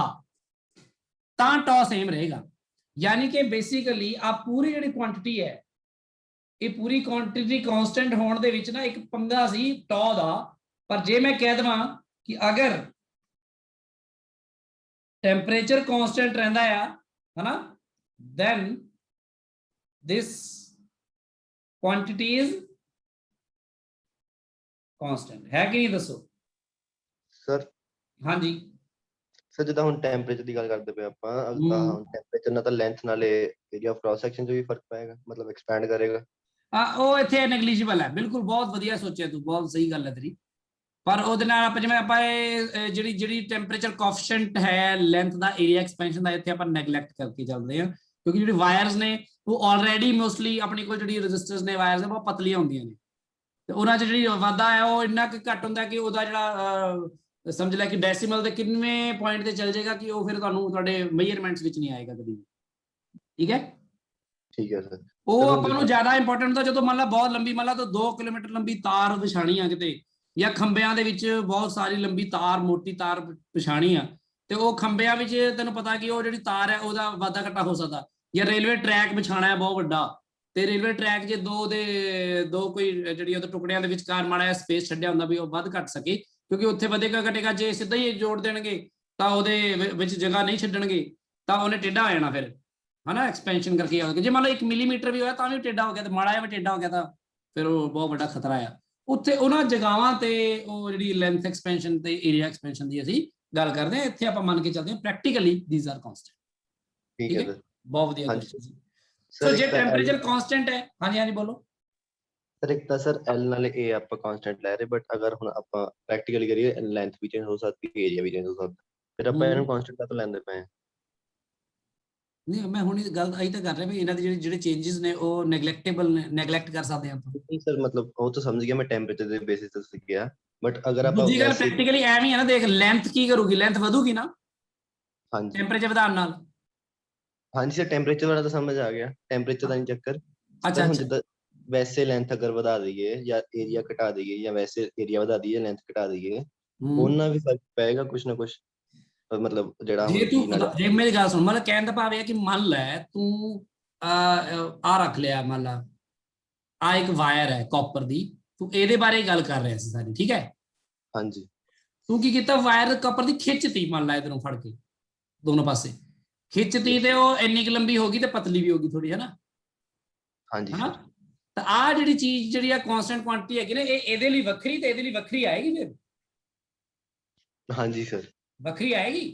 ਤਾਂ ਟੌ ਸੇਮ ਰਹੇਗਾ। ਯਾਨੀ ਕਿ ਬੇਸਿਕਲੀ ਆ ਪੂਰੀ ਜਿਹੜੀ ਕੁਆਂਟੀਟੀ ਹੈ, ਇਹ ਪੂਰੀ ਕੁਆਂਟੀਟੀ ਕਾਂਸਟੈਂਟ ਹੋਣ ਦੇ ਵਿੱਚ ਨਾ ਇੱਕ ਪੰਗਾ ਸੀ ਟੌ ਦਾ। ਪਰ ਜੇ ਮੈਂ ਕਹਿ ਦਵਾਂ ਕਿ ਅਗਰ ਟੈਂਪਰੇਚਰ ਕਾਂਸਟੈਂਟ ਰਹਿੰਦਾ ਆ, ਹਨਾ, then this quantity is constant ਹੈ ਕਿ ਨਹੀਂ, ਦੱਸੋ? सर हाँ जी ਸਰ ਜਿੱਦਾਂ ਹੁਣ ਟੈਂਪਰੇਚਰ ਦੀ ਗੱਲ ਕਰਦੇ ਪਏ ਆਪਾਂ, ਹੁਣ ਟੈਂਪਰੇਚਰ ਨਾਲ ਤਾਂ ਲੈਂਥ ਨਾਲ ਏਰੀਆ ਆਫ ਕ੍ਰਾਸ ਸੈਕਸ਼ਨ 'ਚ ਵੀ ਫਰਕ ਪਏਗਾ, ਮਤਲਬ ਐਕਸਪੈਂਡ ਕਰੇਗਾ। ਉਹ ਇੱਥੇ ਨੈਗਲੀਜੀਬਲ ਹੈ। ਬਿਲਕੁਲ, ਬਹੁਤ ਵਧੀਆ ਸੋਚਿਆ ਤੂੰ, ਬਹੁਤ ਸਹੀ ਗੱਲ ਹੈ ਤੇਰੀ। ਪਰ ਉਹਦੇ ਨਾਲ ਆਪਾਂ ਜਿਵੇਂ ਆਪਾਂ ਜਿਹੜੀ ਟੈਂਪਰੇਚਰ ਕੋਐਫੀਸ਼ੀਐਂਟ ਹੈ ਲੈਂਥ ਦਾ, ਏਰੀਆ ਐਕਸਪੈਂਸ਼ਨ ਦਾ, ਇੱਥੇ ਆਪਾਂ ਨੈਗਲੈਕਟ ਕਰਕੇ ਚੱਲਦੇ ਹਾਂ। ਕਿਉਂਕਿ ਜਿਹੜੀ ਵਾਇਰਸ ਨੇ ਉਹ ਆਲਰੇਡੀ ਮੋਸਟਲੀ ਆਪਣੀ ਕੋਲ ਜਿਹੜੀ ਰੈਜ਼ਿਸਟਰਸ ਨੇ, ਵਾਇਰਸ ਨੇ, ਬਹੁਤ ਪਤਲੀਆਂ ਹੁੰਦੀਆਂ ਨੇ, ਤੇ ਉਹਨਾਂ 'ਚ ਜਿਹੜੀ ਵਾਧਾ ਹੈ ਉਹ ਇੰਨਾ ਕੁ ਘੱਟ ਹੁੰਦਾ ਕਿ ਉਹਦਾ ਜਿਹੜਾ ਸਮਝ ਲੈ ਕਿ ਡੈਸੀਮਲ ਦੇ ਕਿੰਨਵੇਂ ਪੁਆਇੰਟ ਤੇ ਚੱਲ ਜਾਏਗਾ ਕਿ ਉਹ ਫਿਰ ਤੁਹਾਨੂੰ ਤੁਹਾਡੇ ਮੇਜਰਮੈਂਟਸ ਵਿੱਚ ਨਹੀਂ ਆਏਗਾ ਕਦੀ। ਠੀਕ ਹੈ, ਠੀਕ ਹੈ ਸਰ। ਉਹ ਆਪਾਂ ਨੂੰ ਜ਼ਿਆਦਾ ਇੰਪੋਰਟੈਂਟ ਹੁੰਦਾ ਜਦੋਂ ਮੰਨ ਲਾ ਬਹੁਤ ਲੰਬੀ, ਮੰਨ ਲਾ ਤਾਂ 2 ਕਿਲੋਮੀਟਰ ਲੰਬੀ ਤਾਰ ਵਿਛਾਣੀ ਆ ਕਿਤੇ, ਜਾਂ ਖੰਭਿਆਂ ਦੇ ਵਿੱਚ ਬਹੁਤ ਸਾਰੀ ਲੰਬੀ ਤਾਰ, ਮੋਟੀ ਤਾਰ ਵਿਛਾਣੀ ਆ, ਤੇ ਉਹ ਖੰਭਿਆਂ ਵਿੱਚ ਤੈਨੂੰ ਪਤਾ ਕਿ ਉਹ ਜਿਹੜੀ ਤਾਰ ਹੈ ਉਹਦਾ ਵਾਧਾ ਘਟਾ ਹੋ ਸਕਦਾ। ਜਾਂ ਰੇਲਵੇ ਟਰੈਕ ਵਿਛਾਣਾ ਹੈ ਬਹੁਤ ਵੱਡਾ, ਤੇ ਰੇਲਵੇ ਟਰੈਕ ਜੇ ਦੋ ਕੋਈ ਜਿਹੜੀ ਉਹਦੇ ਟੁਕੜਿਆਂ ਦੇ ਵਿਚਕਾਰ ਮਾੜਾ ਜਿਹਾ ਸਪੇਸ ਛੱਡਿਆ ਹੁੰਦਾ ਵੀ ਉਹ ਵੱਧ ਘਟ ਸਕੇ, ਕਿਉਂਕਿ ਉੱਥੇ ਵਧੇਗਾ ਘਟੇਗਾ। ਜੇ ਸਿੱਧਾ ਹੀ ਜੋੜ ਦੇਣਗੇ ਤਾਂ ਉਹਦੇ ਵਿੱਚ ਜਗ੍ਹਾ ਨਹੀਂ ਛੱਡਣਗੇ ਤਾਂ ਉਹਨੇ ਟੇਢਾ ਹੋ ਜਾਣਾ ਫਿਰ। है ना एक्सपेंशन करके हो गया जे मान लो 1 मिलीमीटर भी होया तां भी टेढ़ा हो गया ते माड़ा जिहा भी टेढ़ा हो गया तां फिर वो बहुत बड़ा खतरा आ ਉੱਥੇ ਉਹਨਾਂ ਜਗ੍ਹਾਵਾਂ ਤੇ ਉਹ ਜਿਹੜੀ ਲੈਂਥ ਐਕਸਪੈਂਸ਼ਨ ਤੇ ਏਰੀਆ ਐਕਸਪੈਂਸ਼ਨ ਦੀ ਅਸੀਂ ਗੱਲ ਕਰਦੇ ਹਾਂ ਇੱਥੇ ਆਪਾਂ ਮੰਨ ਕੇ ਚੱਲਦੇ ਹਾਂ ਪ੍ਰੈਕਟੀਕਲੀ ਥੀਸ ਆਰ ਕਾਂਸਟੈਂਟ ਠੀਕ ਹੈ ਸਰ ਬਹੁਤ ਵਧੀਆ ਹਾਂਜੀ। ਕੁਐਸਚਨ ਸੀ ਸਰ ਸੋ ਜੇ ਟੈਂਪਰੇਚਰ ਕਾਂਸਟੈਂਟ ਹੈ ਹਾਂਜੀ ਹਾਂਜੀ ਬੋਲੋ ਸਰ ਇੱਕ ਤਾਂ ਸਰ ਐਲ ਨਾਲ ਏ ਆਪਾਂ ਕਾਂਸਟੈਂਟ ਲੈ ਰਹੇ ਬਟ ਅਗਰ ਹੁਣ ਆਪਾਂ ਪ੍ਰੈਕਟੀਕਲੀ ਕਰੀਏ ਲੈਂਥ ਵੀ ਚੇਂਜ ਹੋ ਸਕਦੀ ਹੈ ਏਰੀਆ ਵੀ ਚੇਂਜ ਹੋ ਸਕਦਾ ਫਿਰ ਆਪਾਂ ਇਹਨੂੰ ਕਾਂਸਟੈਂਟ ਕਾਹਤੋਂ ਲੈਂਦੇ ਪਏ ਹਾਂ ਨਹੀਂ ਮੈਂ ਹੁਣ ਇਹ ਗੱਲ ਆਈ ਤਾਂ ਕਰ ਰਿਹਾ ਵੀ ਇਹਨਾਂ ਦੇ ਜਿਹੜੇ ਚੇਂजेस ਨੇ ਉਹ ਨੈਗਲੈਕਟੇਬਲ ਨੇ ਨੈਗਲੈਕਟ ਕਰ ਸਕਦੇ ਆਪਾਂ ਨਹੀਂ ਸਰ ਮਤਲਬ ਉਹ ਤਾਂ ਸਮਝ ਗਿਆ ਮੈਂ ਟੈਂਪਰੇਚਰ ਦੇ ਬੇਸਿਸ ਤੇ ਸਿੱਖ ਗਿਆ ਬਟ ਅਗਰ ਆਪਾਂ ਦੂਜੀ ਗੱਲ ਵੈਸੇ ਪ੍ਰੈਕਟੀਕਲੀ ਐਵੇਂ ਹੀ ਹੈ ਨਾ ਦੇਖ ਲੈਂਥ ਕੀ ਕਰੂਗੀ ਲੈਂਥ ਵਧੂਗੀ ਨਾ ਹਾਂਜੀ ਟੈਂਪਰੇਚਰ ਵਧਾਉਣ ਨਾਲ ਹਾਂਜੀ ਸਰ ਟੈਂਪਰੇਚਰ ਵਾਲਾ ਤਾਂ ਸਮਝ ਆ ਗਿਆ ਟੈਂਪਰੇਚਰ ਦਾ ਨਹੀਂ ਚੱਕਰ ਅੱਛਾ ਹੁਣ ਅੱਛਾ ਜਿੱਦਾਂ ਵੈਸੇ ਲੈਂਥ ਅਗਰ ਵਧਾ ਦਈਏ ਜਾਂ ਏਰੀਆ ਘਟਾ ਦਈਏ ਜਾਂ ਵੈਸੇ ਏਰੀਆ ਵਧਾ ਦਈਏ ਲੈਂਥ ਘਟਾ ਦਈਏ ਉਹਨਾਂ ਵੀ ਫਰਕ ਪਏਗਾ ਕੁਛ ਨਾ ਕੁਛ ਮਤਲਬ ਜਿਹੜਾ ਜੇ ਹੁਣ ਤੂੰ ਕੀ ਨਾਲ ਜੇ ਮੇਰੀ ਗੱਲ ਸੁਣ ਮਤਲਬ ਕਹਿਣ ਦਾ ਭਾਵ ਇਹ ਕਿ ਮੰਨ ਲੈ ਤੂੰ ਆ ਰੱਖ ਲਿਆ ਮੰਨ ਲਾ ਆ ਇੱਕ ਵਾਇਰ ਹੈ ਕਾਪਰ ਦੀ ਤੂੰ ਇਹਦੇ ਬਾਰੇ ਗੱਲ ਕਰ ਰਿਹਾ ਸੀ ਸਾਰੀ ਠੀਕ ਹੈ ਹਾਂਜੀ ਤੂੰ ਕੀ ਕੀਤਾ ਵਾਇਰ ਕਾਪਰ ਦੀ ਖਿੱਚਤੀ ਮੰਨ ਲਾ ਇਧਰੋਂ ਫੜ ਕੇ ਦੋਨੋਂ ਪਾਸੇ ਖਿੱਚਤੀ ਤੇ ਉਹ ਇੰਨੀ ਕੁ ਲੰਬੀ ਹੋ ਗਈ ਤੇ ਪਤਲੀ ਵੀ ਹੋ ਗਈ ਥੋੜੀ ਹੈ ਨਾ ਹਾਂਜੀ ਹਾਂ ਸਰ ਤਾਂ ਆ ਜਿਹੜੀ ਚੀਜ਼ ਜਿਹੜੀ ਆ ਕਾਂਸਟੈਂਟ ਕੁਆਂਟੀਟੀ ਹੈਗੀ ਨਾ ਇਹ ਇਹਦੇ ਲਈ ਵੱਖਰੀ ਤੇ ਇਹਦੇ ਲਈ ਵੱਖਰੀ ਆਏਗੀ ਫਿਰ ਹਾਂਜੀ ਸਰ ਵੱਖਰੀ ਆਏਗੀ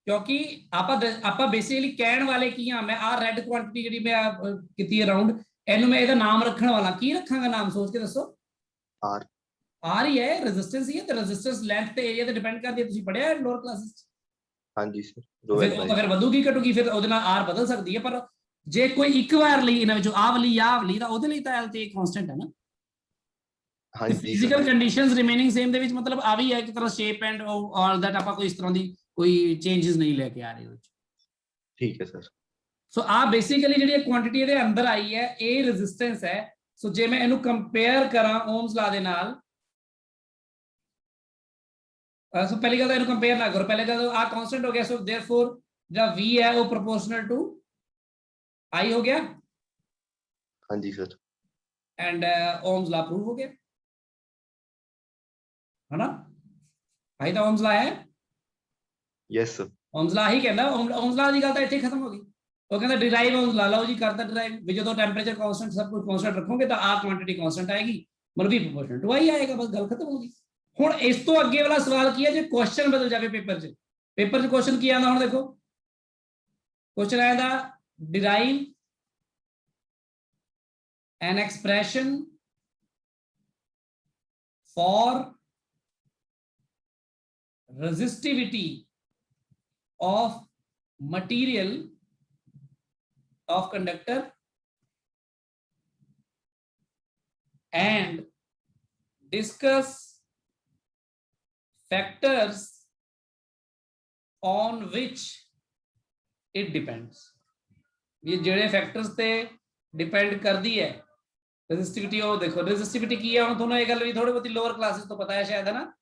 ਕਿਉਂਕਿ ਆਪਾਂ ਬੇਸਿਕਲੀ ਕਹਿਣ ਵਾਲੇ ਕੀ ਆ ਮੈਂ ਆ ਰੈੱਡ ਕੁਆਂਟੀਟੀ ਜਿਹੜੀ ਮੈਂ ਕੀਤੀ ਅਰਾਊਂਡ ਇਹਨੂੰ ਮੈਂ ਇਹਦਾ ਨਾਮ ਰੱਖਣ ਵਾਲਾ ਕੀ ਰੱਖਾਂਗਾ ਨਾਮ ਸੋਚ ਕੇ ਦੱਸੋ ਆਰ ਆਰ ਹੀ ਹੈ ਰੈਜ਼ਿਸਟੈਂਸ ਹੀ ਹੈ ਤੇ ਰੈਜ਼ਿਸਟੈਂਸ ਲੈਂਥ ਤੇ ਏਰੀਆ ਤੇ ਡਿਪੈਂਡ ਕਰਦੀ ਹੈ ਤੁਸੀਂ ਪੜਿਆ ਲੋਅਰ ਕਲਾਸਿਸ ਹਾਂਜੀ ਸਰ ਫਿਰ ਉਹ ਤਾਂ ਫਿਰ ਵਧੂਗੀ ਘਟੂਗੀ ਫਿਰ ਉਹਦੇ ਨਾਲ ਆਰ ਬਦਲ ਸਕਦੀ ਹੈ ਪਰ ਜੇ ਕੋਈ ਇੱਕ ਵਾਰ ਲਈ ਇਹਨਾਂ ਵਿੱਚੋਂ ਆਹ ਵਾਲੀ ਜਾਂ ਵਾਲੀ ਤਾਂ ਉਹਦੇ ਲਈ ਤਾਂ ਐਲ ਤੇ ਕਾਂਸਟੈਂਟ ਹੈ ਨਾ ਹਾਂਜੀ ਫਿਜ਼ੀਕਲ ਕੰਡੀਸ਼ਨਸ ਰਿਮੇਨਿੰਗ ਸੇਮ ਦੇ ਵਿੱਚ ਮਤਲਬ ਆ ਵੀ ਹੈ ਕਿ ਤਰ੍ਹਾਂ ਸ਼ੇਪ ਐਂਡ ਆਲ ਦੈਟ ਆਪਾਂ ਕੋਈ ਇਸ ਤਰ੍ਹਾਂ ਦੀ ਕੋਈ ਚੇਂजेस ਨਹੀਂ ਲੈ ਕੇ ਆ ਰਹੇ ਉਹਦੇ ਠੀਕ ਹੈ ਸਰ ਸੋ ਆ ਬੇਸਿਕਲੀ ਜਿਹੜੀ ਕੁਆਂਟੀਟੀ ਇਹਦੇ ਅੰਦਰ ਆਈ ਹੈ ਇਹ ਰੈਜ਼ਿਸਟੈਂਸ ਹੈ ਸੋ ਜੇ ਮੈਂ ਇਹਨੂੰ ਕੰਪੇਅਰ ਕਰਾਂ ਓਮਸ ਲਾ ਦੇ ਨਾਲ ਸੋ ਪਹਿਲੀ ਗੱਲ ਤਾਂ ਇਹਨੂੰ ਕੰਪੇਅਰ ਨਾ ਕਰੋ ਪਹਿਲੇ ਗੱਲ ਆ ਕਾਂਸਟੈਂਟ ਹੋ ਗਿਆ ਸੋ देयरफॉर ਜਿਹੜਾ v ਹੈ ਉਹ ਪ੍ਰੋਪੋਰਸ਼ਨਲ ਟੂ i ਹੋ ਗਿਆ ਹਾਂਜੀ ਸਰ ਐਂਡ ਓਮਸ ਲਾ ਪ੍ਰੂਵ ਹੋ ਗਿਆ है ना आई ਤਾਂ ਓਮਸ ਲਾ ਹੈ ਯੈਸ ਸਰ ਓਮਸ ਲਾ ਹੀ ਕਹਿੰਦਾ ਓਮਸ ਲਾ ਦੀ ਗੱਲ ਤਾਂ ਇੱਥੇ ਖਤਮ ਹੋ ਗਈ ਉਹ ਕਹਿੰਦਾ ਡਿਰਾਈਵ ਓਮਸ ਲਾ ਲਓ ਜੀ ਕਰਦਾ ਡਿਰਾਈਵ ਵੀ ਜਦੋਂ ਟੈਂਪਰੇਚਰ ਕਾਂਸਟੈਂਟ ਸਭ ਕੁਝ ਕਾਂਸਟੈਂਟ ਰੱਖੋਗੇ ਤਾਂ ਆ ਕੁਆਂਟੀਟੀ ਕਾਂਸਟੈਂਟ ਆਏਗੀ ਮਤਲਬ v ਪ੍ਰੋਪੋਰਸ਼ਨਲ ਟੂ i ਆਏਗਾ ਬਸ ਗੱਲ ਖਤਮ ਹੋ ਗਈ ਹੁਣ ਇਸ ਤੋਂ ਅੱਗੇ ਵਾਲਾ ਸਵਾਲ ਕੀ ਹੈ ਜੇ ਕੁਐਸਚਨ ਬਦਲ ਜਾਵੇ ਪੇਪਰ 'ਚ ਕੁਐਸਚਨ ਕੀ ਆਉਂਦਾ ਹੁਣ ਦੇਖੋ ਕੁਐਸਚਨ ਆਇਆ ਦਾ ਡਿਰਾਈਵ an expression for resistivity of material of conductor and discuss factors on which it depends ये ਜਿਹੜੇ ਫੈਕਟਰਸ ਤੇ ਡਿਪੈਂਡ ਕਰਦੀ ਹੈ ਰੈਜ਼ਿਸਟਿਵਿਟੀ ਉਹ ਦੇਖੋ ਰੈਜ਼ਿਸਟਿਵਿਟੀ ਕੀ ਹੈ ਹੁਣ ਤੁਹਾਨੂੰ ਇਹ ਗੱਲ ਵੀ ਥੋੜੀ ਬਹੁਤੀ ਲੋਅਰ ਕਲਾਸਿਸ ਤੋਂ ਪਤਾ ਹੈ ਸ਼ਾਇਦ ਹੈ ਨਾ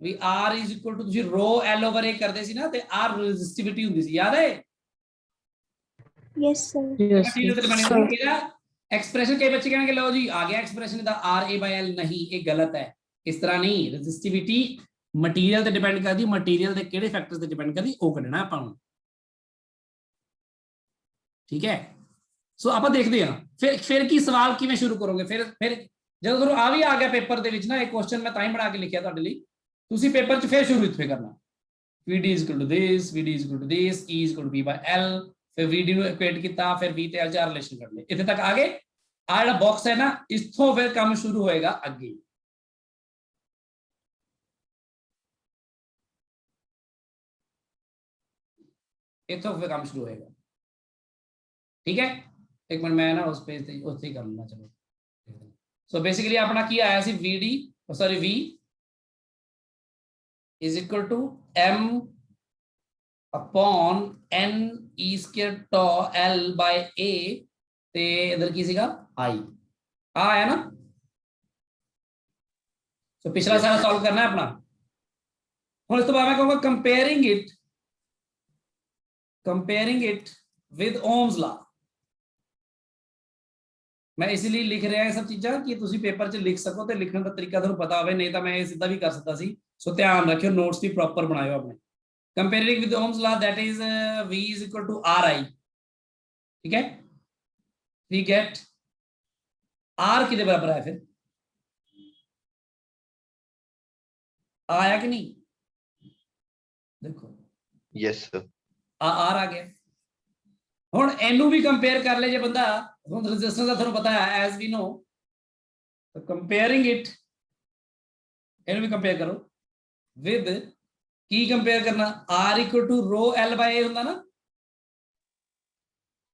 ਵੀ R = ਤੁਸੀਂ ਰੋ L ਓਵਰ A ਕਰਦੇ ਸੀ ਨਾ ਤੇ R ਰੈਜ਼ਿਸਟਿਵਿਟੀ ਹੁੰਦੀ ਸੀ ਯਾਦ ਹੈ Yes, sir. ਇਹਦਾ ਐਕਸਪ੍ਰੈਸ਼ਨ ਕਈ ਬੱਚੇ ਕਹਿਣਗੇ ਲਓ ਜੀ ਆ ਗਿਆ ਐਕਸਪ੍ਰੈਸ਼ਨ ਦਾ RA/L ਨਹੀਂ ਇਹ ਗਲਤ ਹੈ ਇਸ ਤਰ੍ਹਾਂ ਨਹੀਂ ਰੈਜ਼ਿਸਟਿਵਿਟੀ ਮਟੀਰੀਅਲ ਤੇ ਡਿਪੈਂਡ ਕਰਦੀ ਮਟੀਰੀਅਲ ਦੇ ਕਿਹੜੇ ਫੈਕਟਰਸ ਤੇ ਡਿਪੈਂਡ ਕਰਦੀ ਉਹ ਕੱਢਣਾ ਆਪਾਂ ਨੂੰ ਠੀਕ ਹੈ ਸੋ ਆਪਾਂ ਦੇਖਦੇ ਹਾਂ ਫਿਰ ਕੀ ਸਵਾਲ ਕਿਵੇਂ ਸ਼ੁਰੂ ਕਰੋਗੇ ਫਿਰ ਜਦੋਂ ਤੁਹਾਨੂੰ ਆ ਵੀ ਆ ਗਿਆ ਪੇਪਰ ਦੇ ਵਿੱਚ ਨਾ ਇਹ ਕੁਐਸਚਨ ਮੈਂ ਤਾਂ ਹੀ ਬਣਾ ਕੇ ਲਿਖਿਆ ਤੁਹਾਡੇ ਲਈ ਤੁਸੀਂ ਪੇਪਰ 'ਚ ਫਿਰ ਸ਼ੁਰੂ ਇੱਥੇ ਕਰਨਾ VD = this VD = this E = V/L ਫਿਰ VD ਨੂੰ ਇਕੁਏਟ ਕੀਤਾ ਫਿਰ V ਤੇ L 'ਚ ਰਿਲੇਸ਼ਨ ਕੱਢ ਲਏ ਇੱਥੇ ਤੱਕ ਆ ਗਏ ਆ ਜਿਹੜਾ ਬਾਕਸ ਹੈ ਨਾ ਇੱਥੋਂ ਫਿਰ ਕੰਮ ਸ਼ੁਰੂ ਹੋਏਗਾ ਅੱਗੇ ਇੱਥੋਂ ਫਿਰ ਕੰਮ ਸ਼ੁਰੂ ਹੋਏਗਾ ठीक है एक मिनट मैं ना उस पेज पे उससे ही कर लूंगा चलो सो बेसिकली अपना की आया सी VD sorry V = m upon n e² tau L/A ਤੇ ਇਧਰ ਕੀ ਸੀਗਾ I ਆ ਆਇਆ ਨਾ ਸੋ ਪਿਛਲਾ ਸਾਰਾ ਸੋਲਵ ਕਰਨਾ ਹੈ ਆਪਣਾ ਹੁਣ ਇਸ ਤੋਂ ਬਾਅਦ ਮੈਂ ਕਹੂੰਗਾ comparing it with Ohm's law मैं इसलिए लिख रहा है सब चीज़ां कि ਤੁਸੀਂ ਪੇਪਰ 'ਚ ਲਿਖ ਸਕੋ ਤੇ ਲਿਖਣ ਦਾ ਤਰੀਕਾ ਤੁਹਾਨੂੰ ਪਤਾ ਹੋਵੇ ਨਹੀਂ ਤਾਂ ਮੈਂ ਇਹ ਸਿੱਧਾ ਵੀ ਕਰ ਸਕਦਾ ਸੀ ਸੋ ਧਿਆਨ ਰੱਖਿਓ ਨੋਟਸ ਵੀ ਪ੍ਰੋਪਰ ਬਣਾਇਓ ਆਪਣੇ comparing with Ohm's law that is V = RI ठीक है, वी गेट आर किदे बराबर है फिर, आया कि नहीं, देखो यस सर, आर आ गया। ਹੁਣ ਇਹਨੂੰ ਵੀ ਕੰਪੇਅਰ ਕਰ ਲੈ ਜੇ ਬੰਦਾ, ਹੁਣ ਰੈਜ਼ਿਸਟੈਂਸ ਦਾ ਤੁਹਾਨੂੰ ਪਤਾ ਹੈ ਐਜ਼ ਵੀ ਨੋ, ਤਾਂ ਕੰਪੇਅਰਿੰਗ ਇਟ, ਇਹਨੂੰ ਵੀ ਕੰਪੇਅਰ ਕਰੋ ਵਿਦ ਕੀ ਕੰਪੇਅਰ ਕਰਨਾ, r ਇਕੁਅਲ ਟੂ ਰੋ l ਬਾਈ a ਹੁੰਦਾ ਨਾ,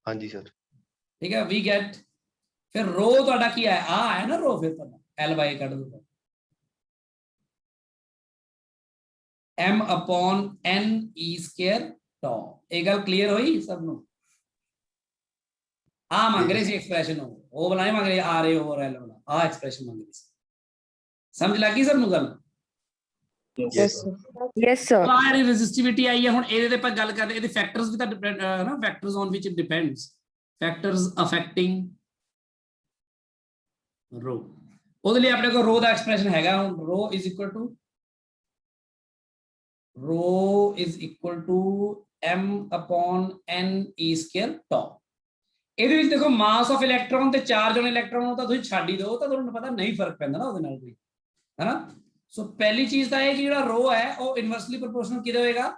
ਹਾਂਜੀ ਸਰ, ਠੀਕ ਹੈ, ਵੀ ਗੈਟ ਫਿਰ ਰੋ ਤੁਹਾਡਾ ਕੀ ਹੈ, ਆ ਹੈ ਨਾ ਰੋ, ਫਿਰ ਤੁਹਾਡਾ l ਬਾਈ a ਕੱਢ ਦੋ, m upon n e square tau, ਇਹ ਗੱਲ ਕਲੀਅਰ ਹੋਈ ਸਭ ਨੂੰ। ਆ ਮੰਗ ਰਹੇ ਸੀ ਐਕਸਪ੍ਰੈਸ਼ਨ, ਉਹ ਵਾਲਾ ਨਹੀਂ ਮੰਗ ਰਹੇ ਆ ਰਹੇ ਓਵਰ ਐਲ ਵਾਲਾ, ਆ ਐਕਸਪ੍ਰੈਸ਼ਨ ਮੰਗ ਰਹੇ ਸੀ, ਸਮਝ ਲੱਗੀ ਸਭ ਨੂੰ ਗੱਲ। Yes Yes, sir. ਆ ਜਿਹੜੀ ਰੈਜ਼ਿਸਟਿਵਿਟੀ ਆਈ ਹੈ, ਹੁਣ ਇਹਦੇ ਤੇ ਆਪਾਂ ਗੱਲ ਕਰਦੇ, ਇਹਦੇ ਫੈਕਟਰਸ ਵੀ ਤਾਂ ਡਿਪੈਂਡ ਨਾ, factors on which it depends, factors affecting ਰੋ, ਉਹਦੇ ਲਈ ਆਪਣੇ ਕੋਲ ਰੋ ਦਾ ਐਕਸਪ੍ਰੈਸ਼ਨ ਹੈਗਾ, ਹੁਣ rho is equal to m upon n e square tau। ਇਹਦੇ ਵਿੱਚ ਦੇਖੋ ਮਾਸ ਆਫ ਇਲੈਕਟ੍ਰੋਨ ਤੇ ਚਾਰਜ ਔਨ ਇਲੈਕਟ੍ਰੋਨ ਨੂੰ ਤਾਂ ਤੁਸੀਂ ਛੱਡ ਹੀ ਦਿਓ, ਤਾਂ ਤੁਹਾਨੂੰ ਪਤਾ ਨਹੀਂ ਫਰਕ ਪੈਂਦਾ ਨਾ ਉਹਦੇ ਨਾਲ ਕੋਈ, ਹੈਨਾ। ਸੋ ਪਹਿਲੀ ਚੀਜ਼ ਤਾਂ ਇਹ ਕਿ ਜਿਹੜਾ ਰੋ ਹੈ ਉਹ ਇਨਵਰਸਲੀ ਪ੍ਰੋਪੋਰਸ਼ਨਲ ਕਿਹਦੇ ਹੋਏਗਾ,